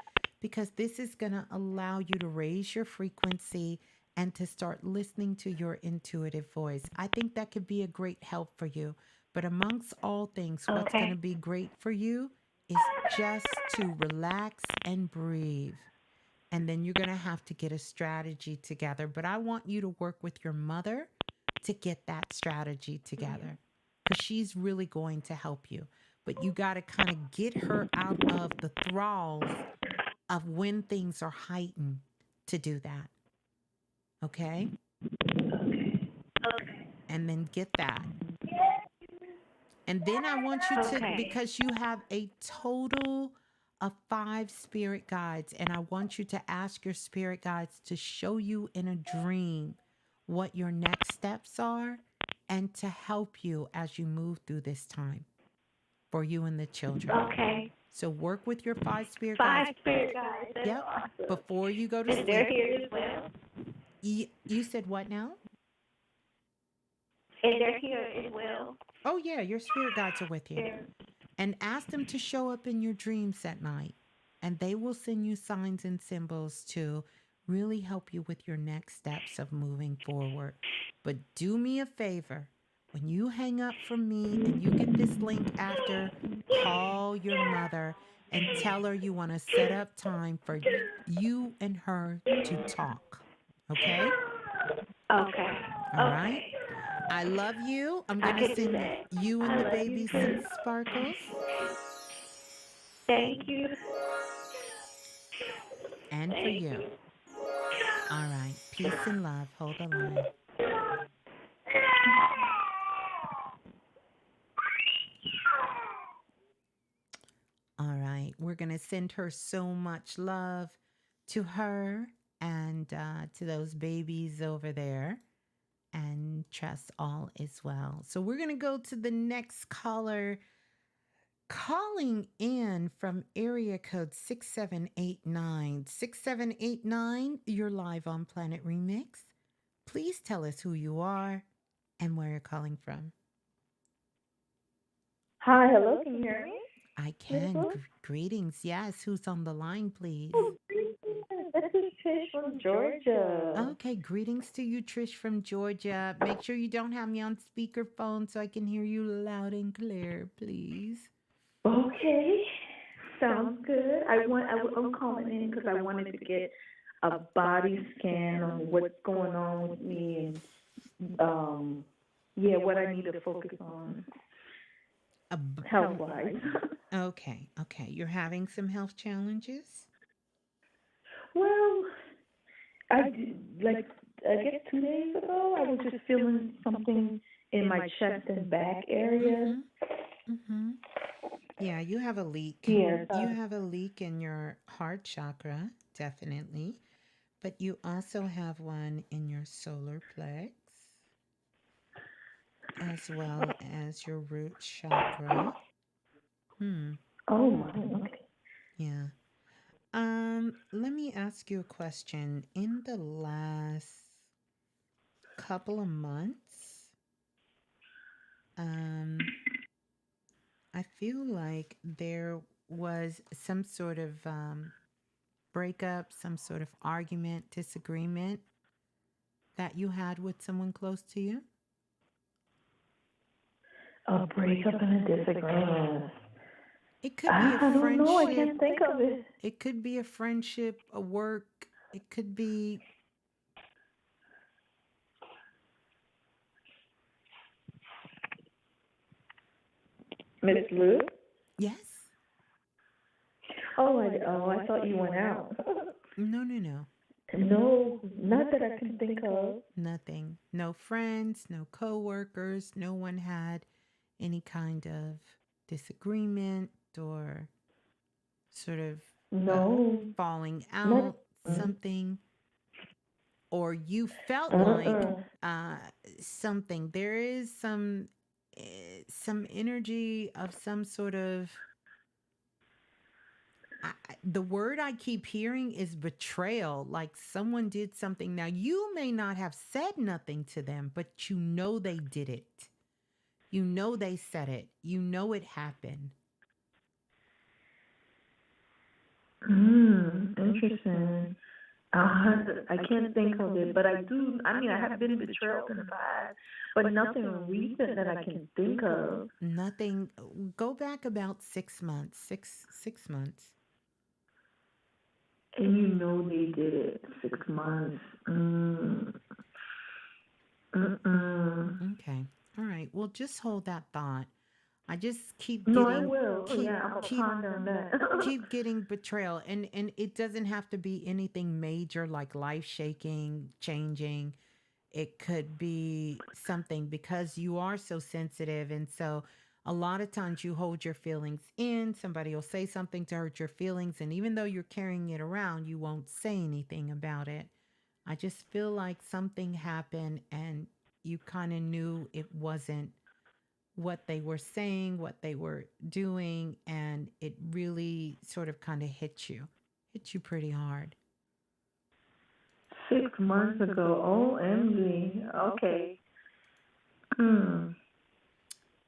because this is going to allow you to raise your frequency and to start listening to your intuitive voice. I think that could be a great help for you. But amongst all things, what's going to be great for you is just to relax and breathe. And then you're going to have to get a strategy together. But I want you to work with your mother to get that strategy together because she's really going to help you. But you got to kind of get her out of the thralls of when things are heightened to do that. Okay? And then get that. And then I want you to, because you have a total of 5 spirit guides, and I want you to ask your spirit guides to show you in a dream what your next steps are and to help you as you move through this time for you and the children. Okay. So work with your 5 spirit guides. 5 spirit guides. That's Yep. awesome. Before you go to And sleep. they're here as well. You said what now? And they're here as well. Oh, yeah, your spirit guides are with you. And ask them to show up in your dreams at night. And they will send you signs and symbols to really help you with your next steps of moving forward. But do me a favor. When you hang up from me and you get this link after, call your mother and tell her you want to set up time for you and her to talk. Okay? Okay. All right? Okay. I love you. I'm I going to could do send that. you and I the love you baby some too. sparkles. Thank you. And for Thank you. you. All right. Peace and love. Hold the line. All right. We're going to send her so much love to her and to those babies over there. And trust all is well. So we're going to go to the next caller calling in from area code 6789. 6789, you're live on Planet Remix. Please tell us who you are and where you're calling from. Hi, hello, can you hear me? I can. Greetings. Yes, who's on the line, please? Oh, this is Trish from Georgia. Okay, greetings to you, Trish from Georgia. Make sure you don't have me on speakerphone so I can hear you loud and clear, please. Okay, sounds good. I'm calling in because I wanted to get a body scan on what's going on with me and what I need to focus on health-wise. Okay. You're having some health challenges? Well, I guess 2 days ago, I was just feeling something in my chest and back area. Yeah, you have a leak. Yes. You have a leak in your heart chakra, definitely. But you also have one in your solar plex, as well as your root chakra. Oh my. Okay. Yeah. Let me ask you a question. In the last couple of months, I feel like there was some sort of breakup, some sort of argument, disagreement that you had with someone close to you? A breakup and a disagreement. It could be a friendship. I don't know. I can't think of it. It could be a friendship, a work. It could be. Ms.Blue? Yes. I thought you went out. No. No, not that I can think of. Nothing. No friends, no coworkers. No one had any kind of disagreement or sort of falling out, something. Or you felt like something. There is some energy of some sort of. The word I keep hearing is betrayal, like someone did something. Now, you may not have said nothing to them, but you know they did it. You know they said it. You know it happened. Interesting. I can't think of it, but I do. I mean, I have been betrayed in the past, but nothing recent that I can think of. Nothing. Go back about 6 months. Six months. And you know they did it 6 months. Okay. All right. Well, just hold that thought. I just keep getting. No, I will. I'll ponder on that. Keep getting betrayal, and it doesn't have to be anything major like life shaking, changing. It could be something because you are so sensitive, and so a lot of times you hold your feelings in. Somebody will say something to hurt your feelings, and even though you're carrying it around, you won't say anything about it. I just feel like something happened, and you kind of knew it wasn't what they were saying, what they were doing, and it really sort of kind of hit you pretty hard. 6 months ago, OMG. Okay.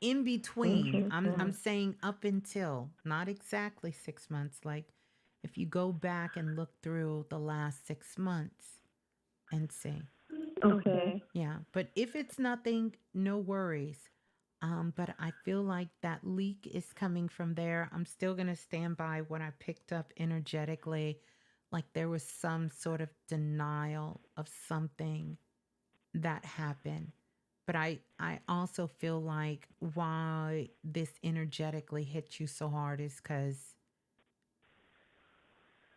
In between, I'm saying up until, not exactly 6 months. Like if you go back and look through the last 6 months and see. Okay. Yeah, but if it's nothing, no worries. But I feel like that leak is coming from there. I'm still going to stand by what I picked up energetically. Like there was some sort of denial of something that happened. But I also feel like why this energetically hit you so hard is because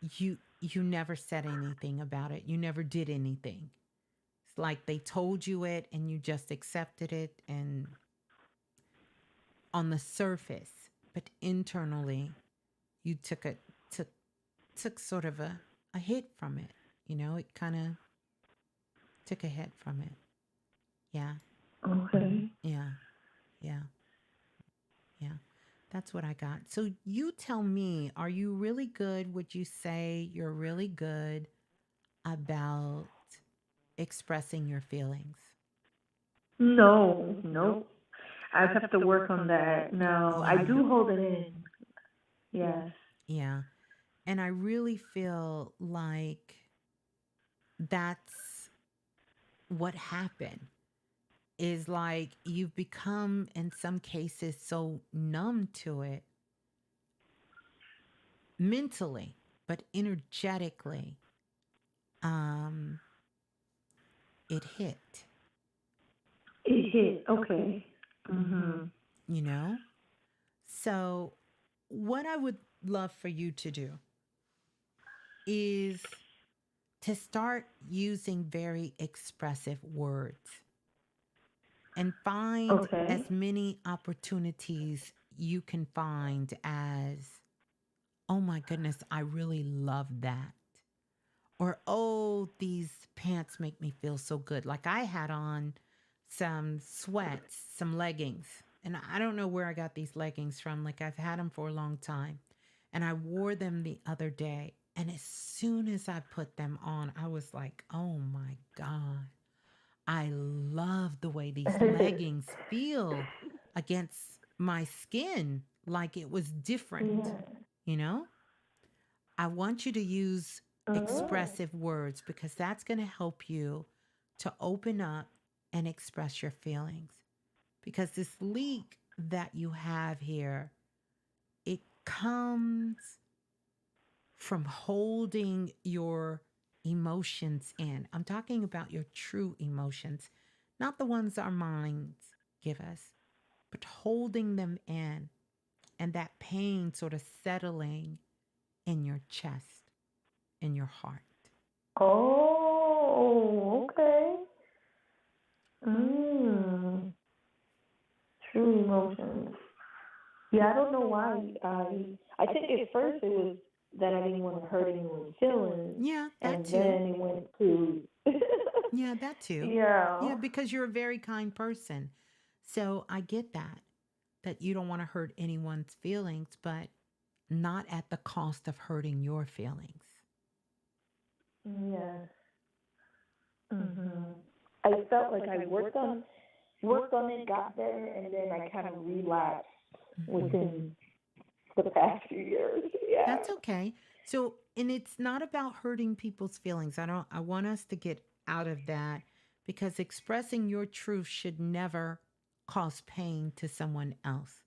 you never said anything about it. You never did anything. It's like they told you it and you just accepted it and on the surface, but internally you took sort of a hit from it. It kind of took a hit from it. Yeah. Okay. Yeah. Yeah. Yeah. That's what I got. So you tell me, are you really good? Would you say you're really good about expressing your feelings? No, nope. I have to work on that. No, I Yeah. do hold it in. Yes. Yeah. And I really feel like that's what happened is like you've become, in some cases, so numb to it mentally, but energetically, um, it hit, It hit. Okay. Mhm. you know? So, what I would love for you to do is to start using very expressive words and find Okay. as many opportunities you can find as, oh my goodness, I really love that. Or, oh, these pants make me feel so good. Like I had on some sweats, some leggings, and I don't know where I got these leggings from. Like I've had them for a long time. And I wore them the other day. And as soon as I put them on, I was like, oh my God, I love the way these leggings feel against my skin. Like it was different, Yeah. you know? I want you to use Oh. expressive words because that's going to help you to open up and express your feelings. Because this leak that you have here, it comes from holding your emotions in. I'm talking about your true emotions, not the ones our minds give us, but holding them in and that pain sort of settling in your chest, in your heart. Oh, okay. Mm. True emotions. Yeah, I don't know why. I think at first it was that I didn't want to hurt anyone's feelings, Yeah, that and too. then it went to Yeah, that too. yeah. Yeah, because you're a very kind person. So I get that you don't want to hurt anyone's feelings, but not at the cost of hurting your feelings. Yes. Mhm. I felt like I worked on it, got there, and then I kind of relapsed Mhm. within the past few years. Yeah. That's okay. So, and it's not about hurting people's feelings. I want us to get out of that because expressing your truth should never cause pain to someone else.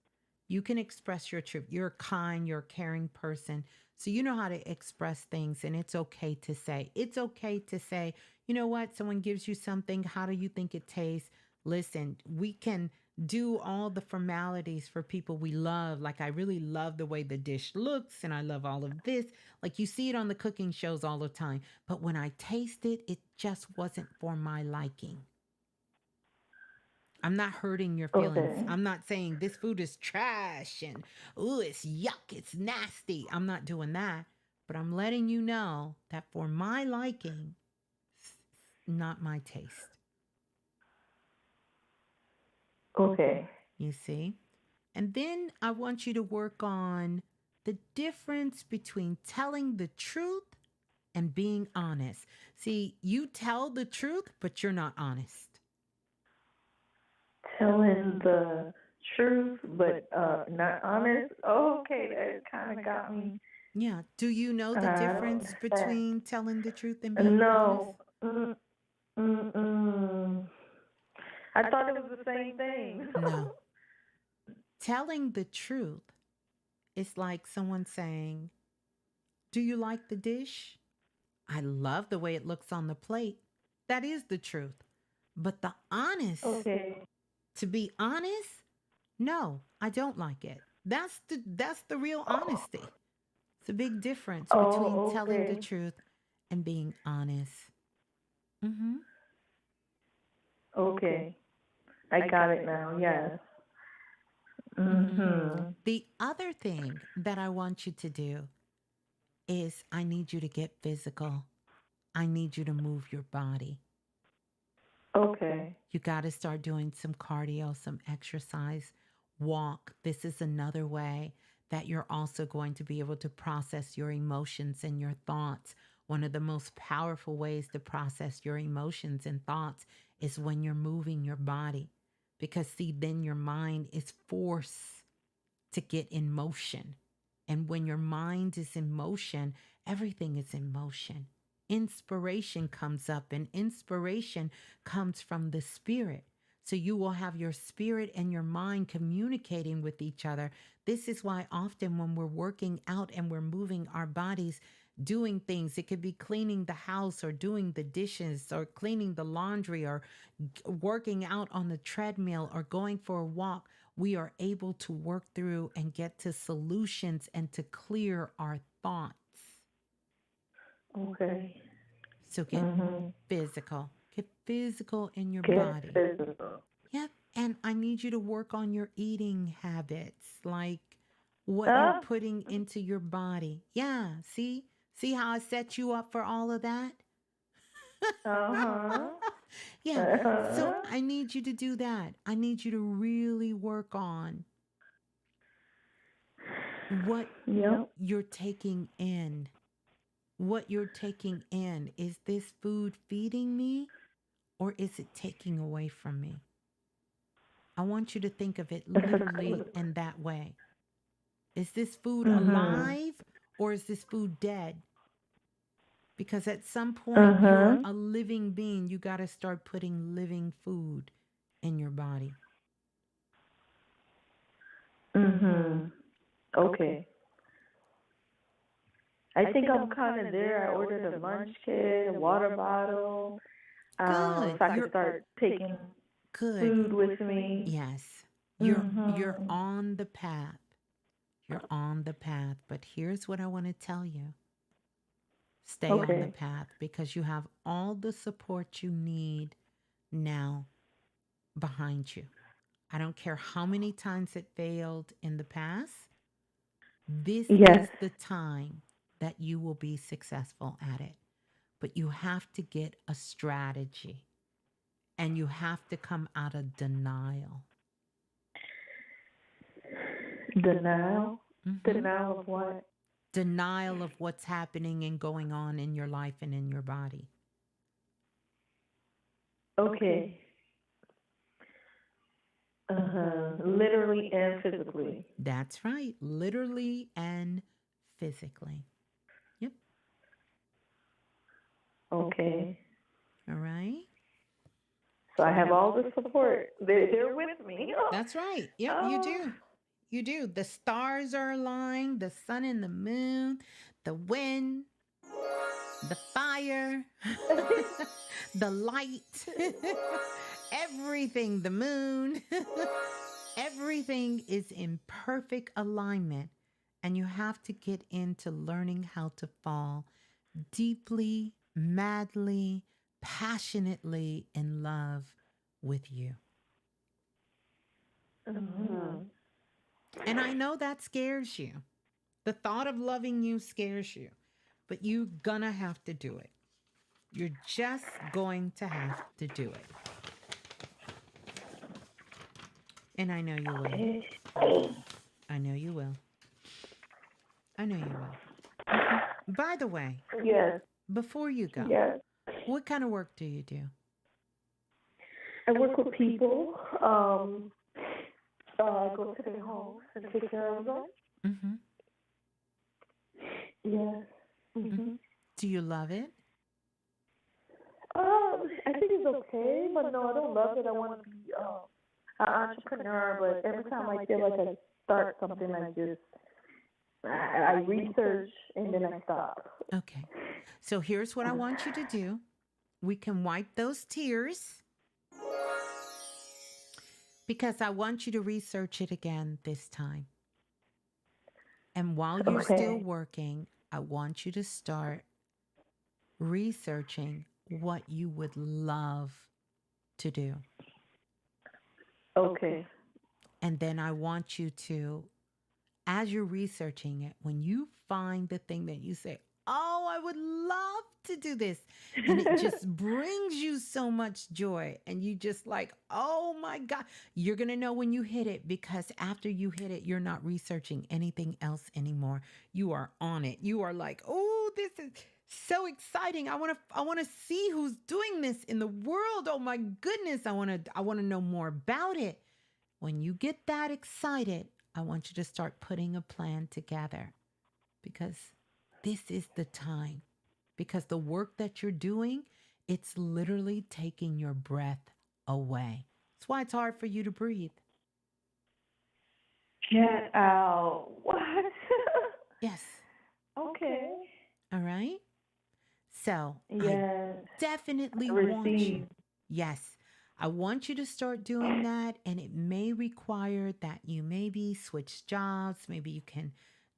You can express your truth. You're kind, you're a caring person. So you know how to express things and it's okay to say. It's okay to say, you know what? Someone gives you something. How do you think it tastes? Listen, we can do all the formalities for people we love. Like, I really love the way the dish looks and I love all of this. Like, you see it on the cooking shows all the time. But when I taste it, it just wasn't for my liking. I'm not hurting your feelings. Okay. I'm not saying this food is trash and, ooh, it's yuck, it's nasty. I'm not doing that. But I'm letting you know that for my liking, it's not my taste. Okay. You see? And then I want you to work on the difference between telling the truth and being honest. See, you tell the truth, but you're not honest. Telling the truth, but not honest. Oh, okay, that kind of got me. Yeah. Do you know the I don't difference understand. between telling the truth and being honest? No. Mm-mm. Mm-mm. I thought it was the same thing. No. Telling the truth is like someone saying, "Do you like the dish? I love the way it looks on the plate." That is the truth. But Okay. to be honest, no, I don't like it. That's the real honesty. It's a big difference between Oh, telling the okay. truth and being honest. Mm-hmm. Okay. I got it now. Yes. Mm-hmm. Mhm. The other thing that I want you to do is I need you to get physical. I need you to move your body. Okay. You got to start doing some cardio, some exercise, walk. This is another way that you're also going to be able to process your emotions and your thoughts. One of the most powerful ways to process your emotions and thoughts is when you're moving your body. Because, see, then your mind is forced to get in motion. And when your mind is in motion, everything is in motion. Inspiration comes up, and inspiration comes from the spirit. So you will have your spirit and your mind communicating with each other. This is why often when we're working out and we're moving our bodies, doing things, it could be cleaning the house or doing the dishes or cleaning the laundry or working out on the treadmill or going for a walk, we are able to work through and get to solutions and to clear our thoughts. Okay. So get Mhm. physical. Get physical in your Get body. physical. Yep. And I need you to work on your eating habits, like what you're Uh, putting into your body. Yeah. See? See how I set you up for all of that? uh-huh. Yeah. So Uh-huh. I need you to do that. I need you to really work on what Yep. you're taking in. What you're taking in. Is this food feeding me or is it taking away from me? I want you to think of it That's a literally good. in that way. Is this food Mhm. alive or is this food dead? Because at some point, you're Mhm. a living being. You got to start putting living food in your body. Mhm. Okay. I think I'm kind of there. I ordered a lunch kit, a water bottle, Good. so I can You're start taking good. food with me. Yes. You're Mhm. on the path. You're on the path. But here's what I want to tell you. Stay on the Okay. path because you have all the support you need now behind you. I don't care how many times it failed in the past. This Yes. is the time that you will be successful at it. But you have to get a strategy and you have to come out of denial. Denial. Hmm. Denial of what? Denial of what's happening and going on in your life and in your body. Okay. Literally and physically. That's right. Literally and physically. Yep. Okay. All right. So I have all the support. They're with me. That's right. Yep, you Oh. do. You do. The stars are aligned, the sun and the moon, the wind, the fire, the light, everything, the moon, everything is in perfect alignment. And you have to get into learning how to fall deeply, madly, passionately in love with you. Mhm. And I know that scares you. The thought of loving you scares you, but you're gonna have to do it. You're just going to have to do it. And I know you will. Okay. I know you will. I know you will. Hmm. By the way, Yes. before you go, Yes. what kind of work do you do? I work with people. I go to their homes and take care of them. Hmm. Yes. Do you love it? I think is okay, but no, I don't love it. I want to be an entrepreneur, but every time I feel like I start something, I research and then I stop. Okay. So here's what I want you to do. We can wipe those tears because I want you to research it again this time. And while you're still working, I want you to start researching what you would love to do. Okay. And then I want you to, as you're researching it, when you find the thing that you say, oh, I would love to do this, and it just brings you so much joy, and you just like, oh my God, you're going to know when you hit it, because after you hit it, you're not researching anything else anymore. You are on it. You are like, oh, this is so exciting. I want to see who's doing this in the world. Oh my goodness. I want to know more about it. When you get that excited, I want you to start putting a plan together, because this is the time. Because the work that you're doing, it's literally taking your breath away. That's why it's hard for you to breathe. Get out. What? Yes. Okay. All right. So yes. I definitely want you. Yes. I want you to start doing that. And it may require that you maybe switch jobs. Maybe you can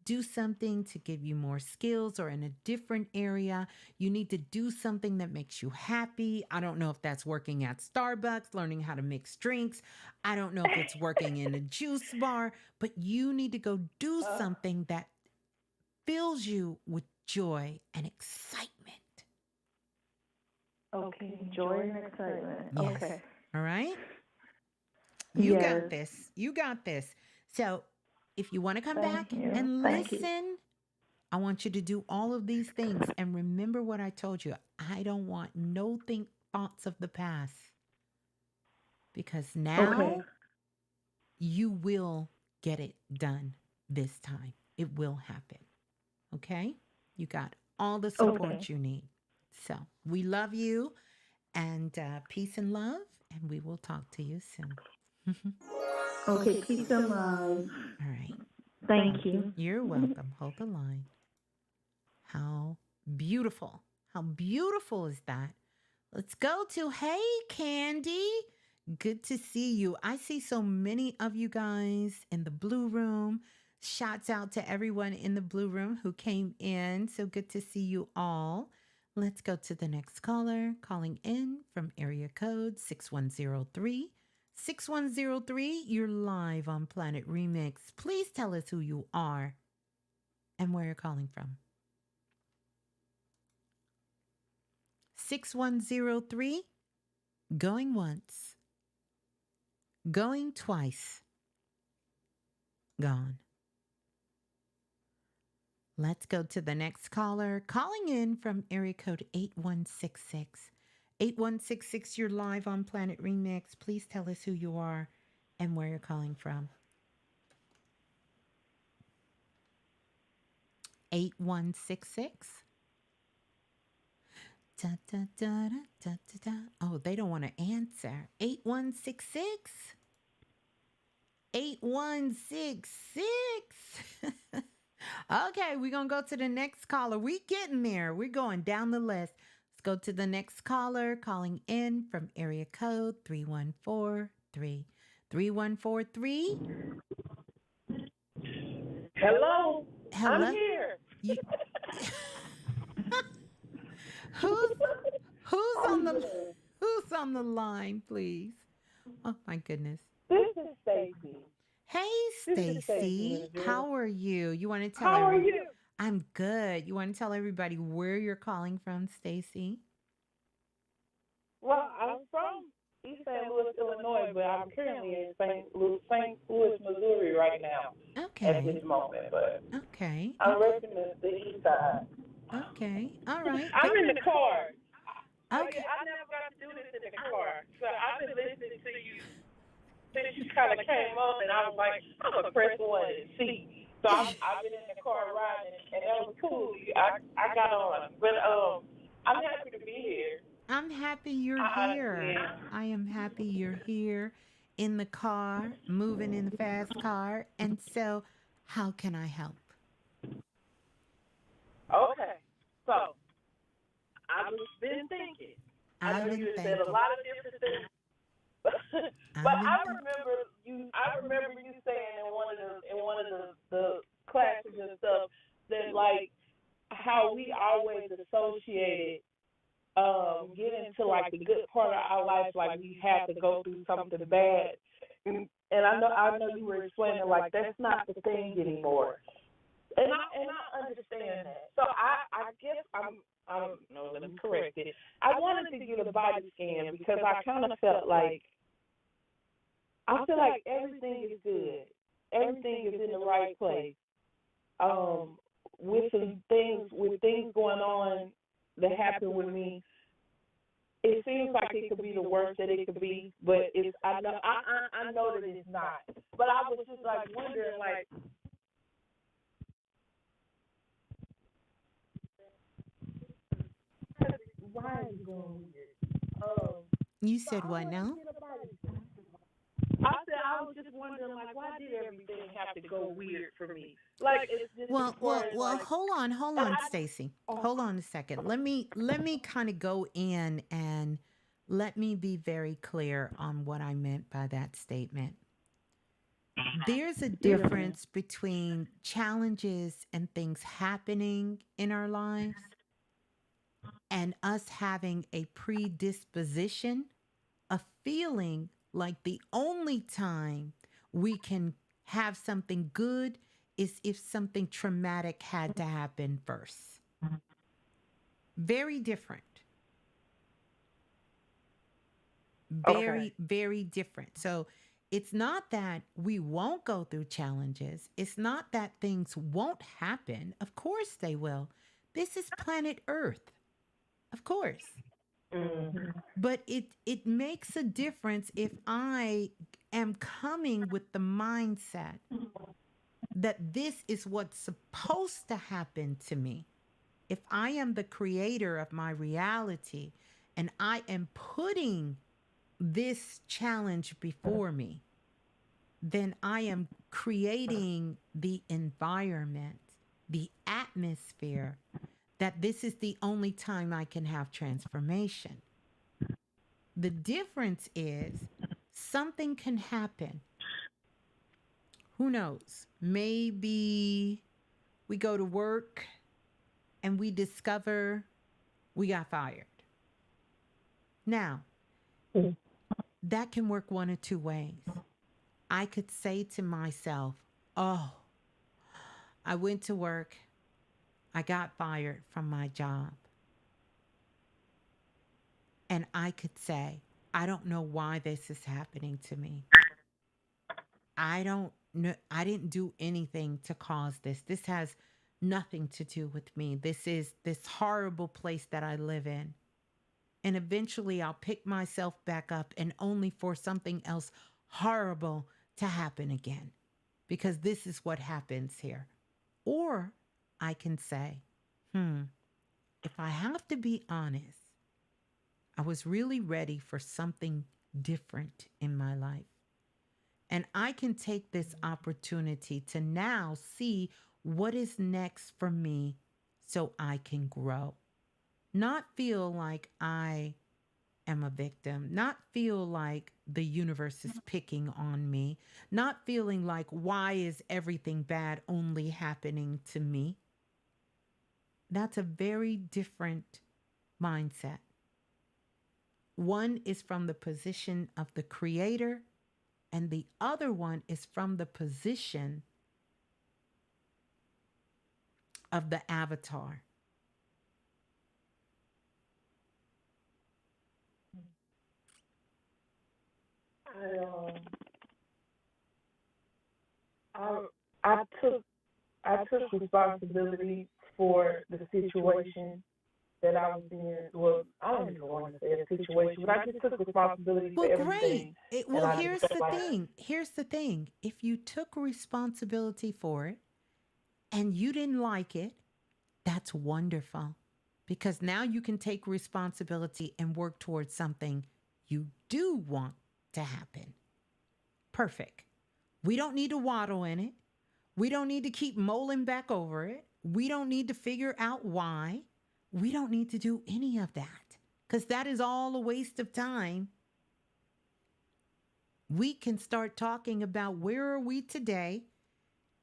do something to give you more skills, or in a different area. You need to do something that makes you happy. I don't know if that's working at Starbucks, learning how to mix drinks. I don't know if it's working in a juice bar, but you need to go do something that fills you with joy and excitement. Okay, joy and excitement. Yes. Okay. All right? You got this. You got this. So if you want to come back and listen, I want you to do all of these things. And remember what I told you. I don't want no thoughts of the past. Because now you will get it done this time. It will happen. Okay? You got all the support you need. So we love you, and peace and love. And we will talk to you soon. Okay, peace and love. All right. Thank you. You're welcome. Hold the line. How beautiful. How beautiful is that? Let's go to, hey, Candy. Good to see you. I see so many of you guys in the Blue Room. Shouts out to everyone in the Blue Room who came in. So good to see you all. Let's go to the next caller, calling in from area code 6103. 6103, you're live on Planet Remix. Please tell us who you are and where you're calling from. 6103, going once, going twice, gone. Let's go to the next caller, calling in from area code 8166. 8166, you're live on Planet Remix. Please tell us who you are and where you're calling from. 8166. Da, da, da, da, da, da, da. Oh, they don't want to answer. 8166. 8166. Okay, we're going to go to the next caller. We're getting there. We're going down the list. Go to the next caller, calling in from area code 3143. 3143. Hello. Hello. I'm here. Who's on the line, please? Oh my goodness. This is Stacy. Hey, Stacy. How are you? You want to tell How are you? I'm good. You want to tell everybody where you're calling from, Stacy? Well, I'm from East St. Louis, Illinois, but I'm currently in St. Louis, Missouri right now. Okay. At this moment, but okay. I'm working the east side. Okay. All right. I'm in the car. Okay. I never got to do this in the car, so I've been listening to you since you kind of came on, and I was like, I'm gonna press one and see. So I've been in the car riding, and that was cool. I got on, but I'm happy to be here. I'm happy you're here. Yeah. I am happy you're here in the car, moving in the fast car. And so, how can I help? Okay. So I've been thinking. I I've know been you said a thinking. lot of different things, but I've been I remember you. I remember you saying in one of the classes and stuff that like how we always associated getting to like the good part of our life, like we had to go through something bad. And I know you were explaining like that's not the thing anymore. And I understand that. So I guess I don't know, let me correct it. I wanted to get a body scan because I kind of felt like I feel like everything is good. Everything is in the right place. With things going on that happened with me, it seems like it could be the worst that it could be, but I know that it's not. But I was just like wondering like why is it going weird? You said what now? I was just wondering, like, why did everything have to go weird for me? Like, it's just Well. Hold on, Stacy. Hold on a second. Let me kind of go in and let me be very clear on what I meant by that statement. There's a difference between challenges and things happening in our lives and us having a predisposition of feeling like the only time we can have something good is if something traumatic had to happen first. Very different. Very different. So it's not that we won't go through challenges. It's not that things won't happen. Of course they will. This is planet Earth. Of course. But it makes a difference if I am coming with the mindset that this is what's supposed to happen to me. If I am the creator of my reality and I am putting this challenge before me, then I am creating the environment, the atmosphere that this is the only time I can have transformation. The difference is something can happen. Who knows? Maybe we go to work and we discover we got fired. Now, that can work one of two ways. I could say to myself, oh, I went to work. I got fired from my job. And I could say, I don't know why this is happening to me. I don't know. I didn't do anything to cause this. This has nothing to do with me. This is this horrible place that I live in. And eventually I'll pick myself back up and only for something else horrible to happen again. Because this is what happens here. Or I can say, if I have to be honest, I was really ready for something different in my life. And I can take this opportunity to now see what is next for me so I can grow. Not feel like I am a victim, not feel like the universe is picking on me, not feeling like why is everything bad only happening to me. That's a very different mindset. One is from the position of the creator, and the other one is from the position of the avatar. I took responsibility for the situation that I was in. Well, I don't even want to say a situation, but I just took responsibility for everything. Well, Here's the thing. If you took responsibility for it and you didn't like it, that's wonderful because now you can take responsibility and work towards something you do want to happen. Perfect. We don't need to waddle in it. We don't need to keep mulling back over it. We don't need to figure out why. We don't need to do any of that because that is all a waste of time. We can start talking about where are we today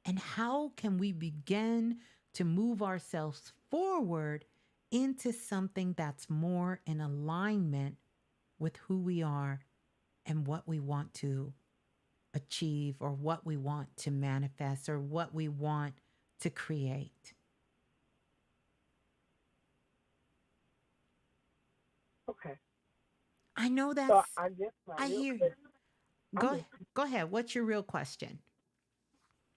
and how can we begin to move ourselves forward into something that's more in alignment with who we are and what we want to achieve or what we want to manifest or what we want to create. Okay. I know that's, So I guess I hear you. Go ahead. What's your real question?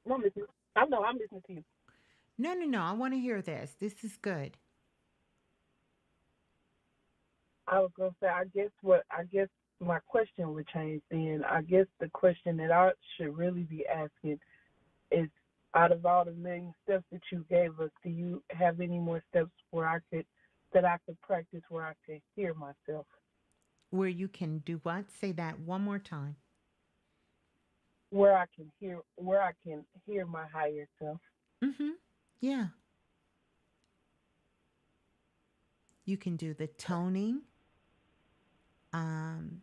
No, I'm listening. I'm listening to you. No. I want to hear this. This is good. I was gonna say, I guess my question would change then. I guess the question that I should really be asking is, out of all the million steps that you gave us, do you have any more steps where I could practice, where I could hear myself? Where you can do what? Say that one more time. Where I can hear my higher self. Yeah. You can do the toning, the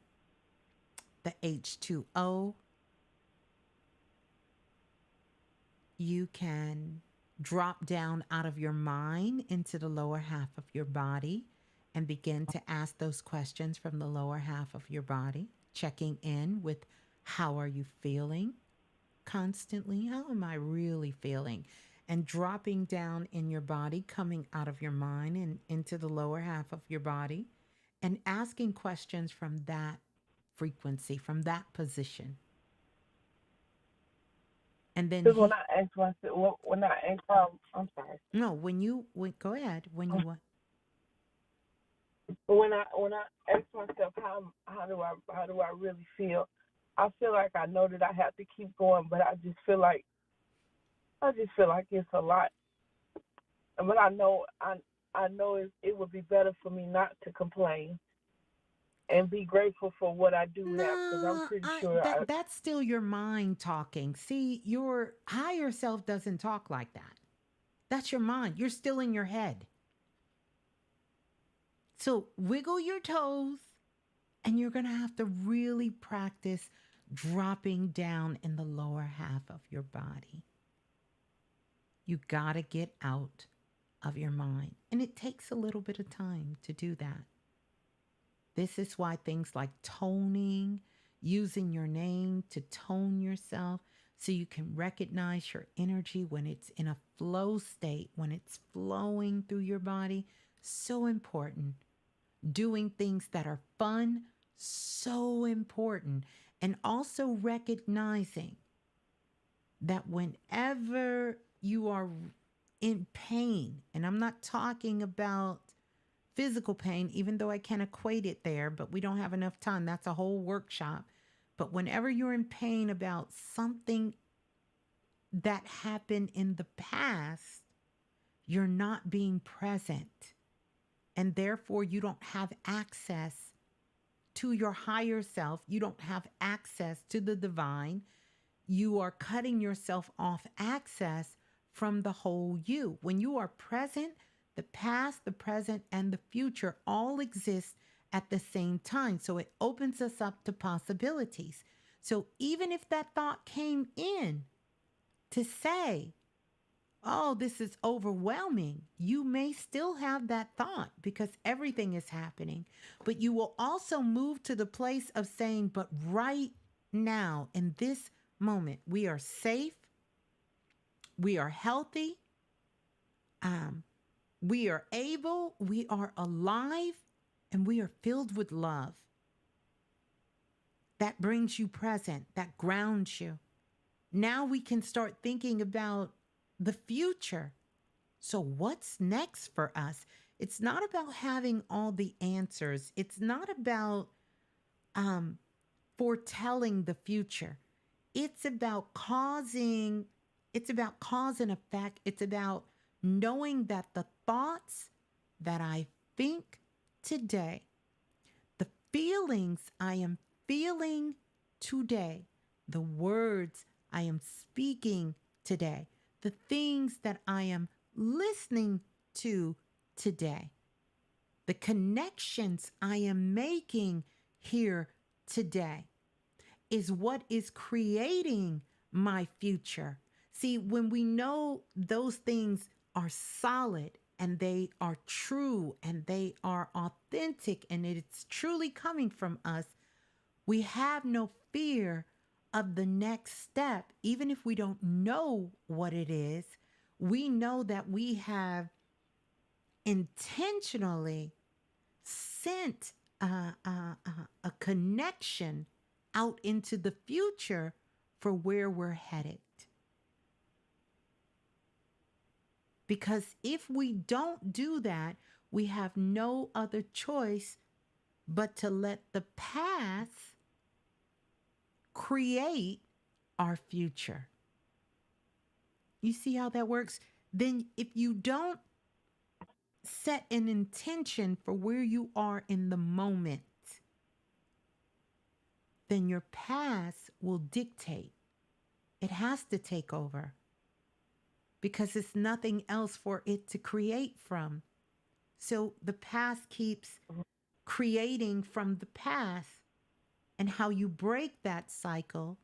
H2O. You can drop down out of your mind into the lower half of your body and begin to ask those questions from the lower half of your body, checking in with how are you feeling constantly? How am I really feeling? And dropping down in your body, coming out of your mind and into the lower half of your body and asking questions from that frequency, from that position. And then Because when I ask myself, I'm sorry. No, go ahead. When you what? When I ask myself how do I really feel, I feel like I know that I have to keep going, but I just feel like it's a lot. But I know it would be better for me not to complain and be grateful for what I do have, because I'm pretty sure that's still your mind talking. See, your higher self doesn't talk like that. That's your mind. You're still in your head. So wiggle your toes, and you're going to have to really practice dropping down in the lower half of your body. You got to get out of your mind. And it takes a little bit of time to do that. This is why things like toning, using your name to tone yourself so you can recognize your energy when it's in a flow state, when it's flowing through your body, so important. Doing things that are fun, so important. And also recognizing that whenever you are in pain, and I'm not talking about physical pain, even though I can equate it there, but we don't have enough time. That's a whole workshop. But whenever you're in pain about something that happened in the past, you're not being present. And therefore, you don't have access to your higher self. You don't have access to the divine. You are cutting yourself off access from the whole you. When you are present, the past, the present, and the future all exist at the same time. So it opens us up to possibilities. So even if that thought came in to say, oh, this is overwhelming, you may still have that thought because everything is happening. But you will also move to the place of saying, but right now, in this moment, we are safe, we are healthy, we are able, we are alive, and we are filled with love. That brings you present, that grounds you. Now we can start thinking about the future. So what's next for us? It's not about having all the answers. It's not about foretelling the future. It's about cause and effect. It's about knowing that the thoughts that I think today, the feelings I am feeling today, the words I am speaking today, the things that I am listening to today, the connections I am making here today is what is creating my future. See, when we know those things are solid and they are true and they are authentic and it's truly coming from us, we have no fear of the next step. Even if we don't know what it is, we know that we have intentionally sent a connection out into the future for where we're headed. Because if we don't do that, we have no other choice but to let the past create our future. You see how that works? Then if you don't set an intention for where you are in the moment, then your past will dictate. It has to take over because it's nothing else for it to create from. So the past keeps creating from the past, and how you break that cycle,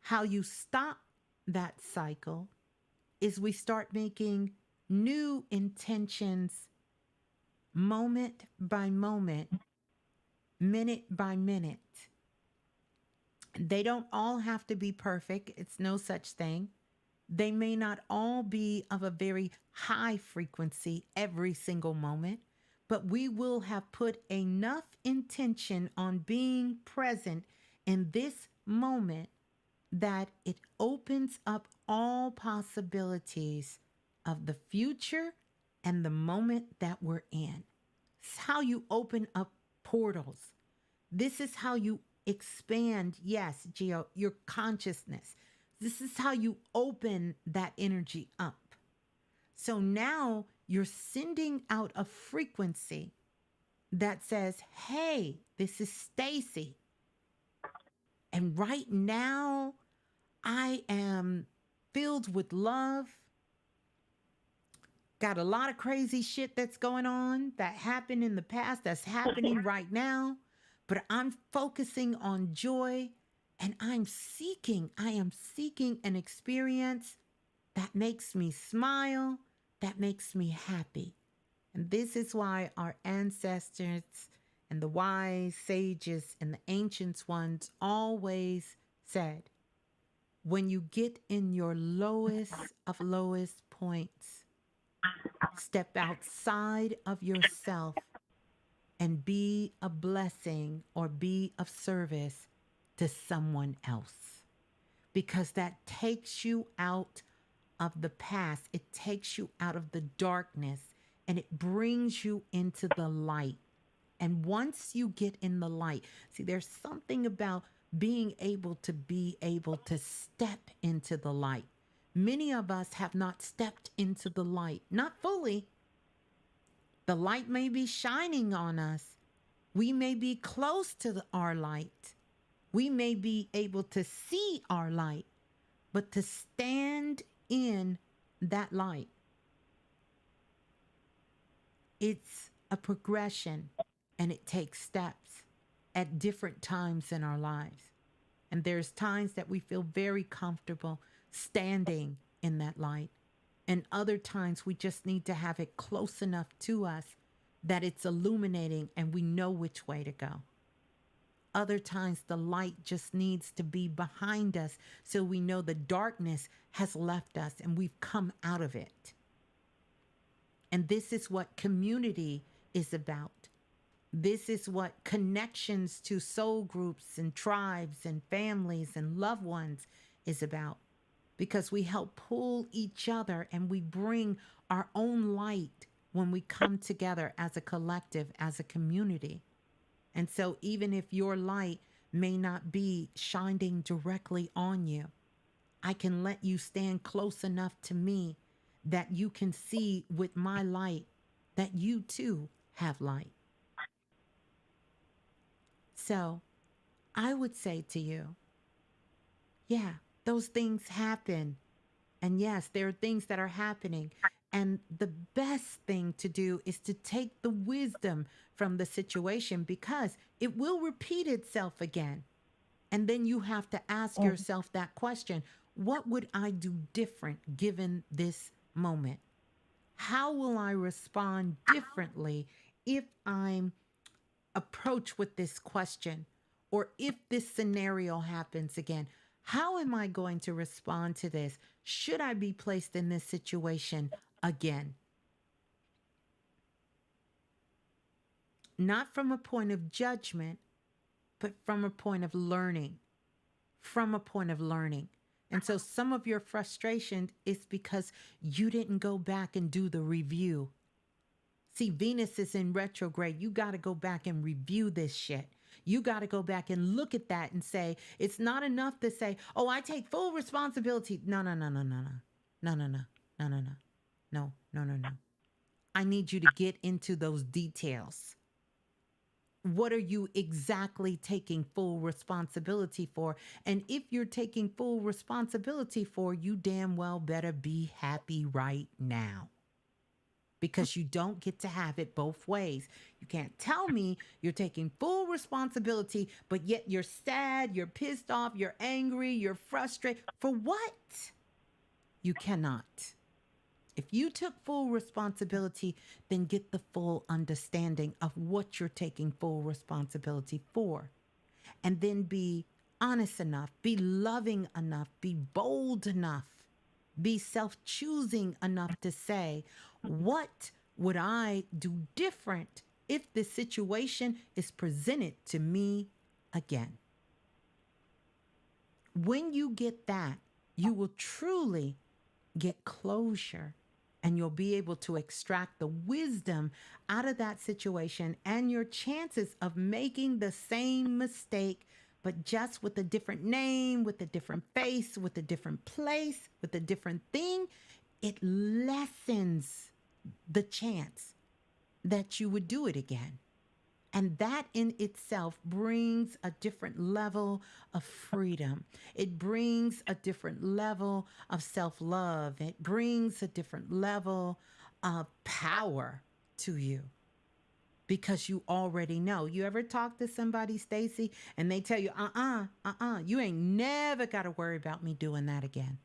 how you stop that cycle, is we start making new intentions moment by moment, minute by minute. They don't all have to be perfect. It's no such thing. They may not all be of a very high frequency every single moment, but we will have put enough intention on being present in this moment that it opens up all possibilities of the future and the moment that we're in. It's how you open up portals. This is how you expand, yes, Gio, your consciousness. This is how you open that energy up. So now you're sending out a frequency that says, hey, this is Stacy. And right now I am filled with love. Got a lot of crazy shit that's going on that happened in the past, that's happening right now. But I'm focusing on joy, and I am seeking an experience that makes me smile, that makes me happy. And this is why our ancestors and the wise sages and the ancient ones always said, when you get in your lowest of lowest points, step outside of yourself and be a blessing or be of service to someone else. Because that takes you out of the past. It takes you out of the darkness and it brings you into the light. And once you get in the light, see, there's something about being able to step into the light. Many of us have not stepped into the light, not fully. The light may be shining on us. We may be close to our light. We may be able to see our light, but to stand in that light, it's a progression and it takes steps at different times in our lives. And there's times that we feel very comfortable standing in that light. And other times we just need to have it close enough to us that it's illuminating and we know which way to go. Other times the light just needs to be behind us so we know the darkness has left us and we've come out of it. And this is what community is about. This is what connections to soul groups and tribes and families and loved ones is about. Because we help pull each other and we bring our own light when we come together as a collective, as a community. And so even if your light may not be shining directly on you, I can let you stand close enough to me that you can see with my light that you too have light. So I would say to you, yeah, those things happen. And yes, there are things that are happening. And the best thing to do is to take the wisdom from the situation because it will repeat itself again. And then you have to ask yourself that question: what would I do different given this moment? How will I respond differently if I'm approached with this question? Or if this scenario happens again, how am I going to respond to this? Should I be placed in this situation again? Not from a point of judgment, but from a point of learning. From a point of learning. And so some of your frustration is because you didn't go back and do the review. See, Venus is in retrograde. You got to go back and review this shit. You got to go back and look at that and say, it's not enough to say, oh, I take full responsibility. No, no, no, no, no, no. No, no, no, no, no, no. No, no, no, no. I need you to get into those details. What are you exactly taking full responsibility for? And if you're taking full responsibility for, you damn well better be happy right now. Because you don't get to have it both ways. You can't tell me you're taking full responsibility, but yet you're sad, you're pissed off, you're angry, you're frustrated. For what? You cannot. If you took full responsibility, then get the full understanding of what you're taking full responsibility for. And then be honest enough, be loving enough, be bold enough, be self-choosing enough to say, what would I do different if this situation is presented to me again? When you get that, you will truly get closure and you'll be able to extract the wisdom out of that situation, and your chances of making the same mistake, but just with a different name, with a different face, with a different place, with a different thing, it lessens the chance that you would do it again. And that in itself brings a different level of freedom. It brings a different level of self-love. It brings a different level of power to you because you already know. You ever talk to somebody, Stacy, and they tell you, you ain't never got to worry about me doing that again.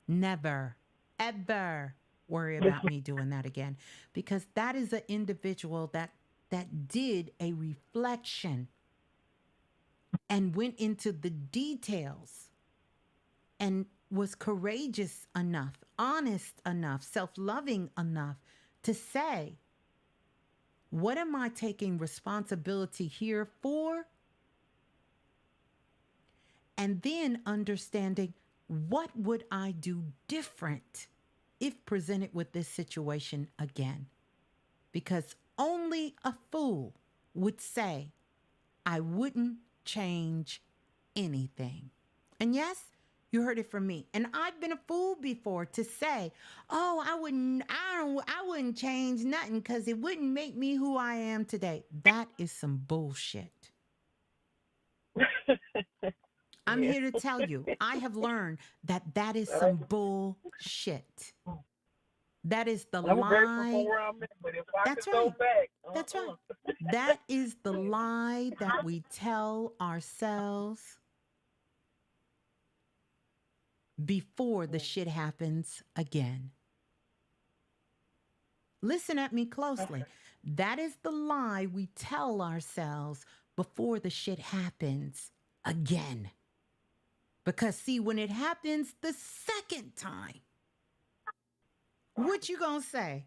Never, ever worry about me doing that again. Because that is an individual that did a reflection and went into the details and was courageous enough, honest enough, self-loving enough to say, what am I taking responsibility here for? And then understanding, what would I do different if presented with this situation again? Because only a fool would say, I wouldn't change anything. And yes, you heard it from me. And I've been a fool before to say, oh, I wouldn't change nothing because it wouldn't make me who I am today. That is some bullshit. I'm here to tell you, I have learned that is some bullshit. That is the lie. That's right. That's right. That is the lie that we tell ourselves before the shit happens again. Listen at me closely. That is the lie we tell ourselves before the shit happens again. Because see, when it happens the second time, what you gonna say?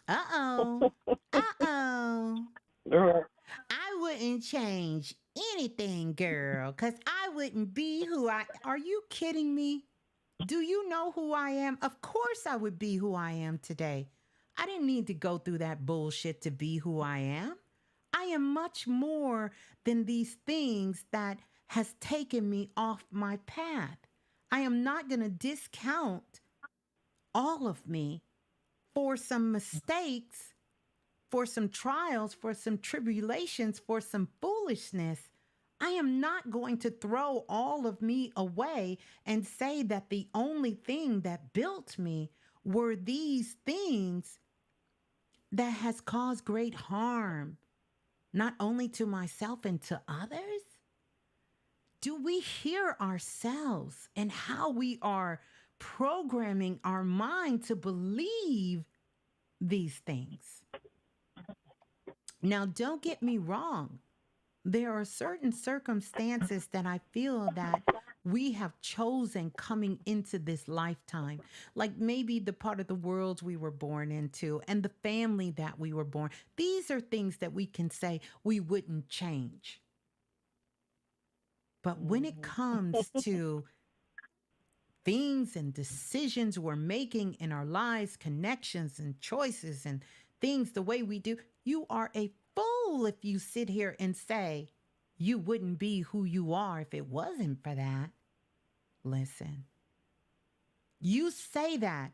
Uh-oh. Uh-oh. I wouldn't change anything, girl, because I wouldn't be who I... Are you kidding me? Do you know who I am? Of course I would be who I am today. I didn't need to go through that bullshit to be who I am. I am much more than these things that has taken me off my path. I am not going to discount all of me for some mistakes, for some trials, for some tribulations, for some foolishness, I am not going to throw all of me away and say that the only thing that built me were these things that has caused great harm, not only to myself and to others. Do we hear ourselves and how we are programming our mind to believe these things? Now, don't get me wrong. There are certain circumstances that I feel that we have chosen coming into this lifetime, like maybe the part of the world we were born into and the family that we were born. These are things that we can say we wouldn't change. But when it comes to things and decisions we're making in our lives, connections and choices and things the way we do, you are a fool if you sit here and say you wouldn't be who you are if it wasn't for that. Listen, you say that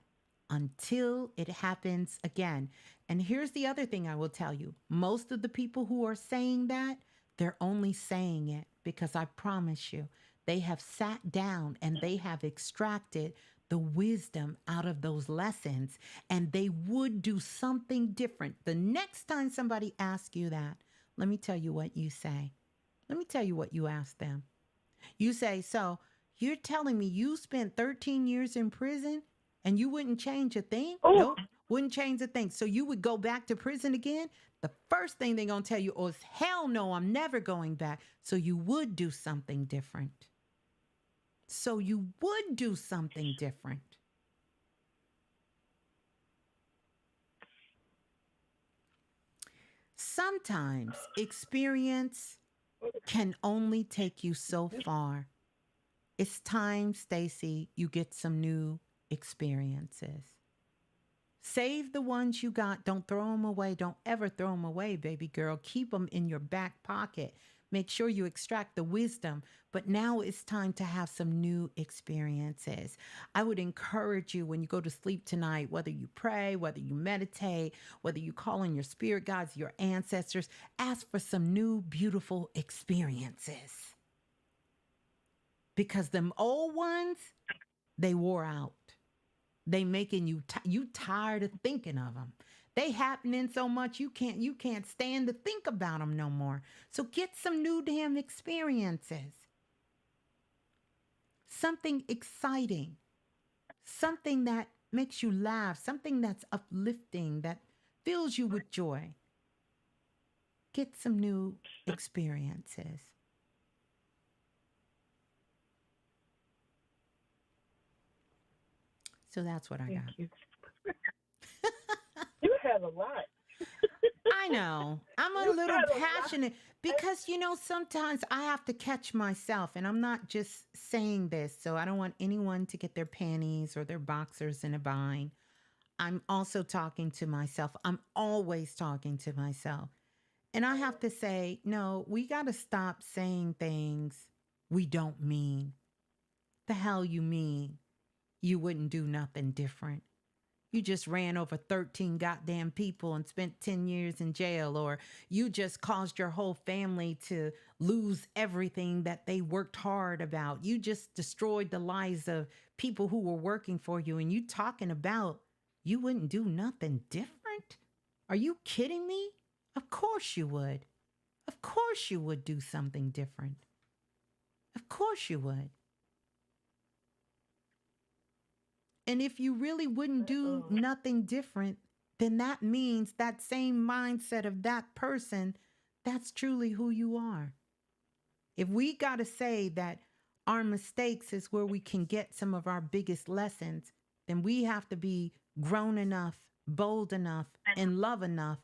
until it happens again. And here's the other thing I will tell you. Most of the people who are saying that, they're only saying it because I promise you, they have sat down and they have extracted the wisdom out of those lessons, and they would do something different. The next time somebody asks you that, let me tell you what you say. Let me tell you what you ask them. You say, so you're telling me you spent 13 years in prison and you wouldn't change a thing? Oh. Nope, wouldn't change a thing. So you would go back to prison again? The first thing they're going to tell you is, hell no, I'm never going back. So you would do something different. So you would do something different. Sometimes experience can only take you so far. It's time, Stacy, you get some new experiences. Save the ones you got. Don't throw them away. Don't ever throw them away, baby girl. Keep them in your back pocket. Make sure you extract the wisdom. But now it's time to have some new experiences. I would encourage you when you go to sleep tonight, whether you pray, whether you meditate, whether you call on your spirit guides, your ancestors, ask for some new, beautiful experiences. Because them old ones, they wore out. They making you tired of thinking of them. They happening so much you can't stand to think about them no more. So get some new damn experiences. Something exciting. Something that makes you laugh. Something that's uplifting, that fills you with joy. Get some new experiences. So that's what I got. You. You have a lot. I know. I'm a little passionate because, sometimes I have to catch myself, and I'm not just saying this, so I don't want anyone to get their panties or their boxers in a bind. I'm also talking to myself. I'm always talking to myself. And I have to say, no, we got to stop saying things we don't mean. The hell you mean? You wouldn't do nothing different. You just ran over 13 goddamn people and spent 10 years in jail, or you just caused your whole family to lose everything that they worked hard about. You just destroyed the lives of people who were working for you, and you talking about you wouldn't do nothing different? Are you kidding me? Of course you would. Of course you would do something different. Of course you would. And if you really wouldn't do nothing different, then that means that same mindset of that person, that's truly who you are. If we got to say that our mistakes is where we can get some of our biggest lessons, then we have to be grown enough, bold enough, and love enough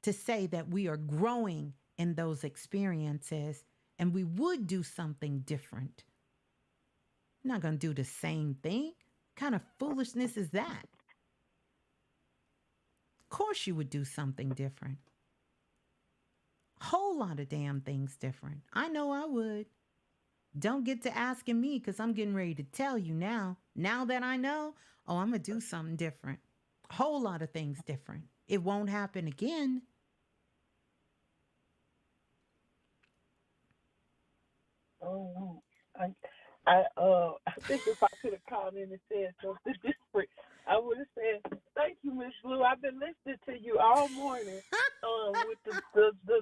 to say that we are growing in those experiences and we would do something different. I'm not going to do the same thing. What kind of foolishness is that? Of course you would do something different. Whole lot of damn things different. I know I would. Don't get to asking me because I'm getting ready to tell you now. Now that I know, I'm going to do something different. Whole lot of things different. It won't happen again. Oh, I think if I could have called in and said something different, I would have said, "Thank you, Miss Blue. I've been listening to you all morning, with with the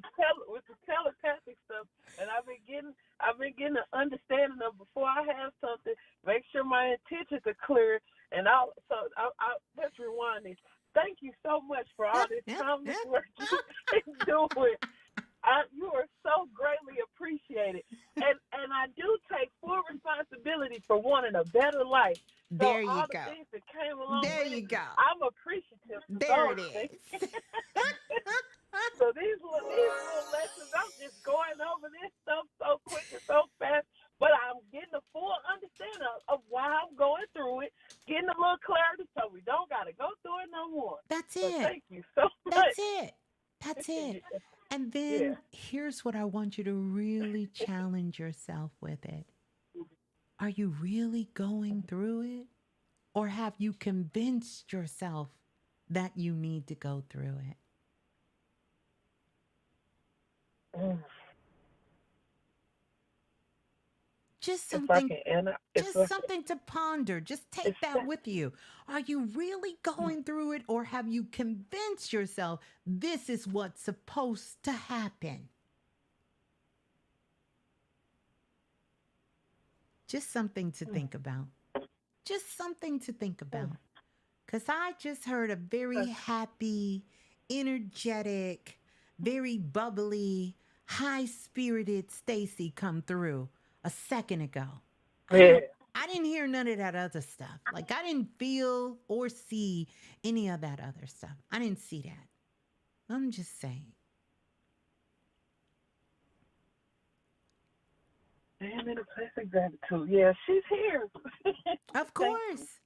telepathic stuff, and I've been getting an understanding of before I have something, make sure my intentions are clear, and I let's rewind this. Thank you so much for all this timeless work you've been doing. You are so greatly appreciated, and I do take full responsibility for wanting a better life. So There you all the go. things that came along There with you it, go. I'm appreciative. There it those things. is. So these little lessons, I'm just going over this stuff so quick and so fast, but I'm getting a full understanding of why I'm going through it, getting a little clarity, so we don't gotta go through it no more. That's So it. thank you so much. That's it. That's it. And then Yeah. here's what I want you to really challenge yourself with it. Are you really going through it? Or have you convinced yourself that you need to go through it? Just something, something to ponder. Just take that with you. Are you really going through it, or have you convinced yourself this is what's supposed to happen? Just something to think about. Just something to think about. Because I just heard a very happy, energetic, very bubbly, high-spirited Stacy come through a second ago. Yeah. I didn't hear none of that other stuff. Like, I didn't feel or see any of that other stuff. I didn't see that. I'm just saying. I'm in a place of gratitude. Yeah, she's here. Of course.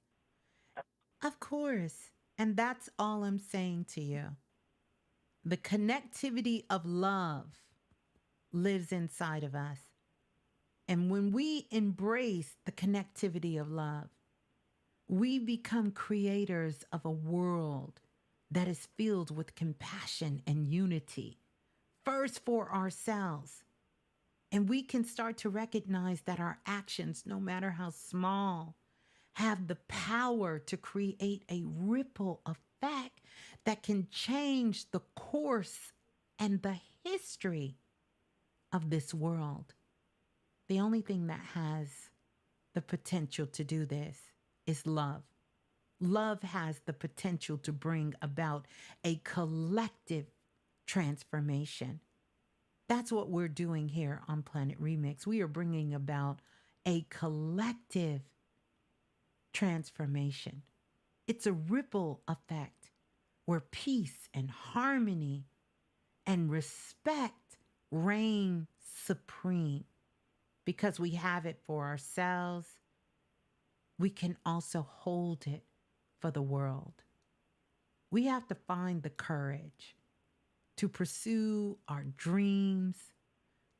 Of course. And that's all I'm saying to you. The connectivity of love lives inside of us. And when we embrace the connectivity of love, we become creators of a world that is filled with compassion and unity, first for ourselves. And we can start to recognize that our actions, no matter how small, have the power to create a ripple effect that can change the course and the history of this world. The only thing that has the potential to do this is love. Love has the potential to bring about a collective transformation. That's what we're doing here on Planet Remix. We are bringing about a collective transformation. It's a ripple effect where peace and harmony and respect reign supreme. Because we have it for ourselves, we can also hold it for the world. We have to find the courage to pursue our dreams,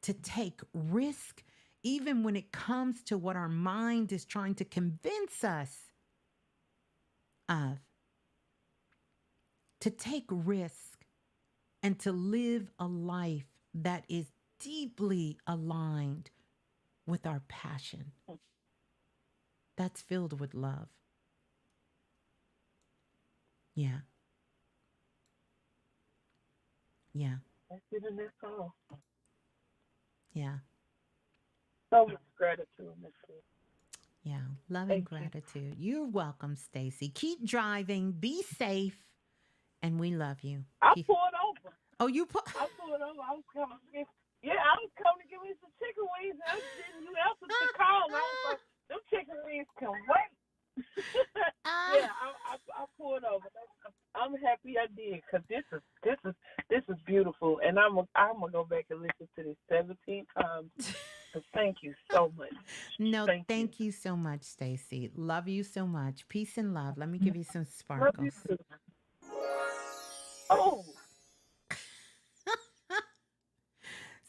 to take risk, even when it comes to what our mind is trying to convince us of. To take risk and to live a life that is deeply aligned with our passion. That's filled with love. Yeah. Yeah. That's even this all. Yeah. So much gratitude, Miss Blue. Yeah. Love and gratitude. You're welcome, Stacy. Keep driving. Be safe. And we love you. I pulled over. Oh, I pulled over. I was coming to give me some chicken wings. And you answered the call. And I was like, them chicken wings can wait. Yeah, I pulled over. I'm happy I did, because this is beautiful, and I'm gonna go back and listen to this 17 times. So thank you so much. No, thank you so much, Stacy. Love you so much. Peace and love. Let me give you some sparkles. Love you too. Oh.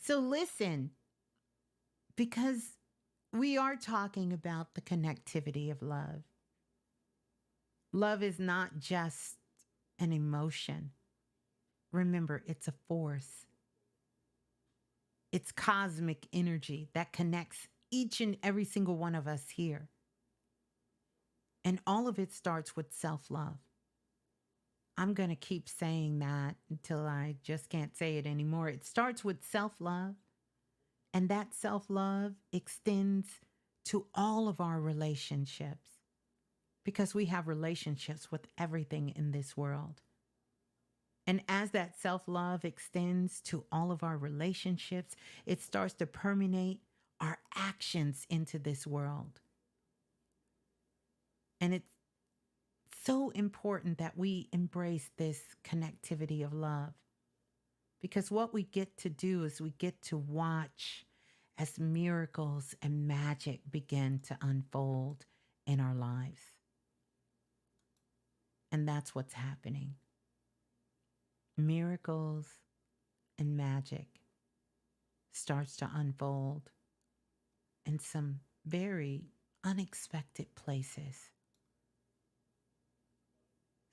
So listen, because we are talking about the connectivity of love. Love is not just an emotion. Remember, it's a force. It's cosmic energy that connects each and every single one of us here. And all of it starts with self-love. I'm going to keep saying that until I just can't say it anymore. It starts with self-love, and that self-love extends to all of our relationships, because we have relationships with everything in this world. And as that self-love extends to all of our relationships, it starts to permeate our actions into this world. And it's so important that we embrace this connectivity of love, because what we get to do is we get to watch as miracles and magic begin to unfold in our lives. And that's what's happening. Miracles and magic starts to unfold in some very unexpected places.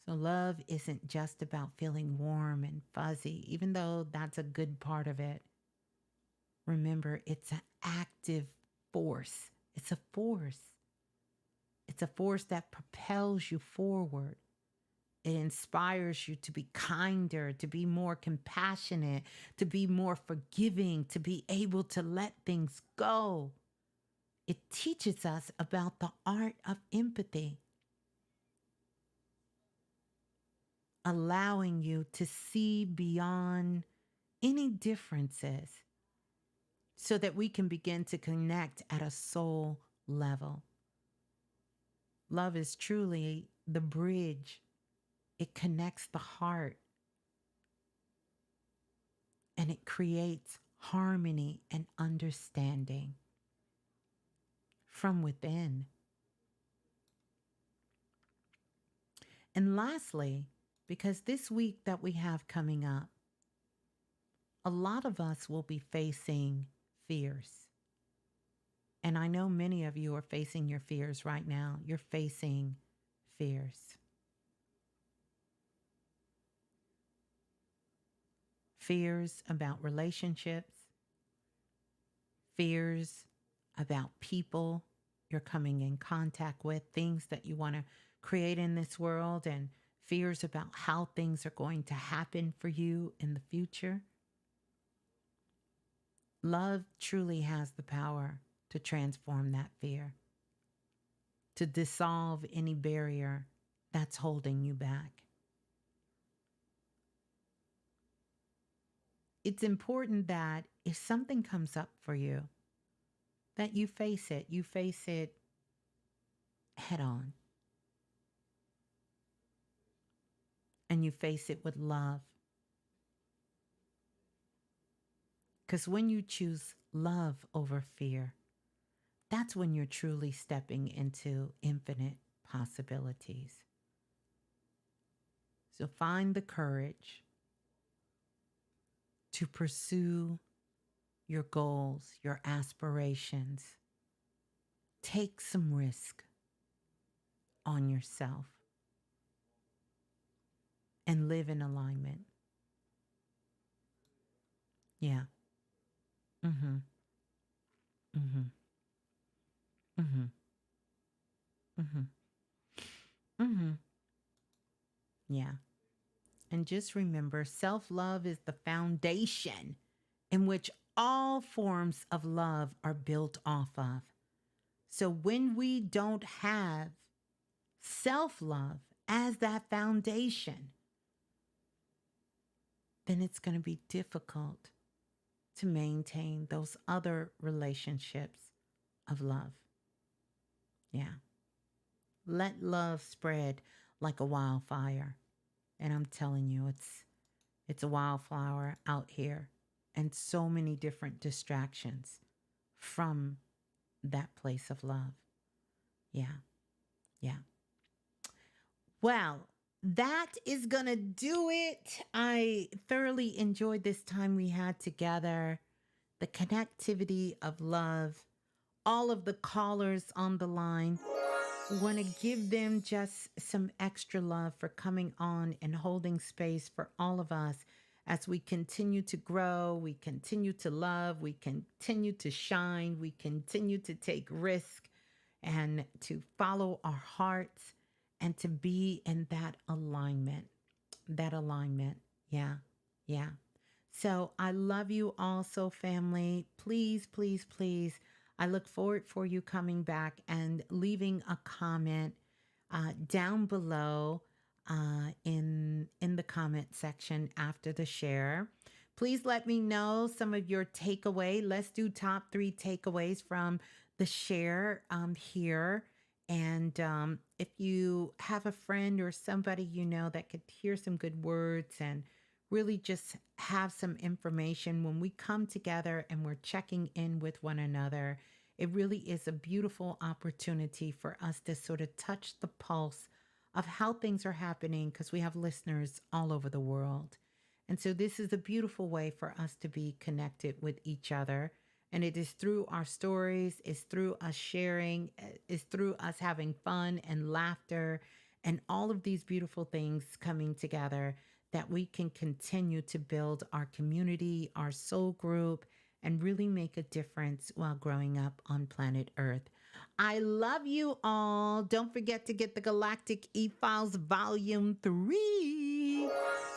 So love isn't just about feeling warm and fuzzy, even though that's a good part of it. Remember, it's an active force. It's a force. It's a force that propels you forward. It inspires you to be kinder, to be more compassionate, to be more forgiving, to be able to let things go. It teaches us about the art of empathy, allowing you to see beyond any differences so that we can begin to connect at a soul level. Love is truly the bridge. It connects the heart, and it creates harmony and understanding from within. And lastly, because this week that we have coming up, a lot of us will be facing fears. And I know many of you are facing your fears right now. You're facing fears. Fears about relationships, fears about people you're coming in contact with, things that you want to create in this world, and fears about how things are going to happen for you in the future. Love truly has the power to transform that fear, to dissolve any barrier that's holding you back. It's important that if something comes up for you, that you face it head on. And you face it with love. Because when you choose love over fear, that's when you're truly stepping into infinite possibilities. So find the courage to pursue your goals, your aspirations. Take some risk on yourself and live in alignment. Yeah. Mm-hmm. Mm-hmm. Mm-hmm. Mm-hmm. Mm-hmm. Yeah. And just remember, self-love is the foundation in which all forms of love are built off of. So when we don't have self-love as that foundation, then it's going to be difficult to maintain those other relationships of love. Yeah. Let love spread like a wildfire. And I'm telling you, it's a wildflower out here, and so many different distractions from that place of love. Yeah. Yeah. Well, that is going to do it. I thoroughly enjoyed this time we had together. The connectivity of love, all of the callers on the line. want to give them just some extra love for coming on and holding space for all of us as we continue to grow, we continue to love, we continue to shine, we continue to take risk and to follow our hearts and to be in that alignment. That alignment. Yeah. Yeah. So I love you also, family. Please, please, please. I look forward for you coming back and leaving a comment down below in the comment section after the share. Please let me know some of your takeaway. Let's do top 3 takeaways from the share here. And if you have a friend or somebody you know that could hear some good words and really just have some information when we come together and we're checking in with one another, it really is a beautiful opportunity for us to sort of touch the pulse of how things are happening because we have listeners all over the world. And so this is a beautiful way for us to be connected with each other. And it is through our stories, it's through us sharing, it's through us having fun and laughter and all of these beautiful things coming together that we can continue to build our community, our soul group, and really make a difference while growing up on planet Earth. I love you all. Don't forget to get the Galactic E-files Volume 3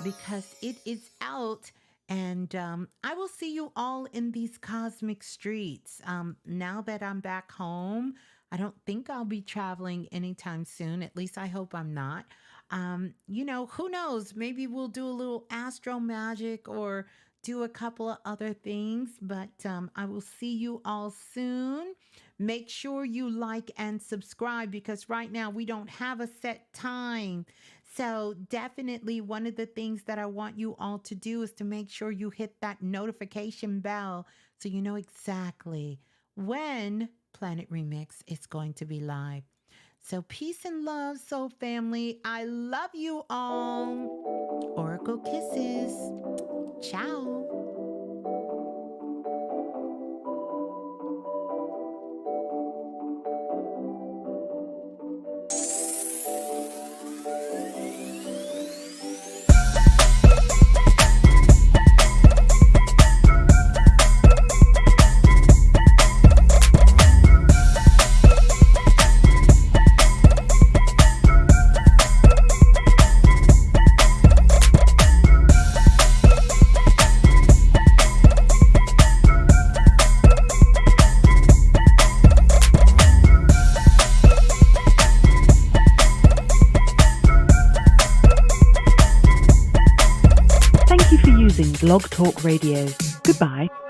because it is out. And I will see you all in these cosmic streets. Now that I'm back home, I don't think I'll be traveling anytime soon. At least I hope I'm not. Who knows? Maybe we'll do a little astro magic or do a couple of other things, but I will see you all soon. Make sure you like and subscribe because right now we don't have a set time. So definitely one of the things that I want you all to do is to make sure you hit that notification bell so you know exactly when Planet Remix is going to be live. So peace and love, soul family. I love you all. Oracle kisses. Ciao. Blog Talk Radio. Goodbye.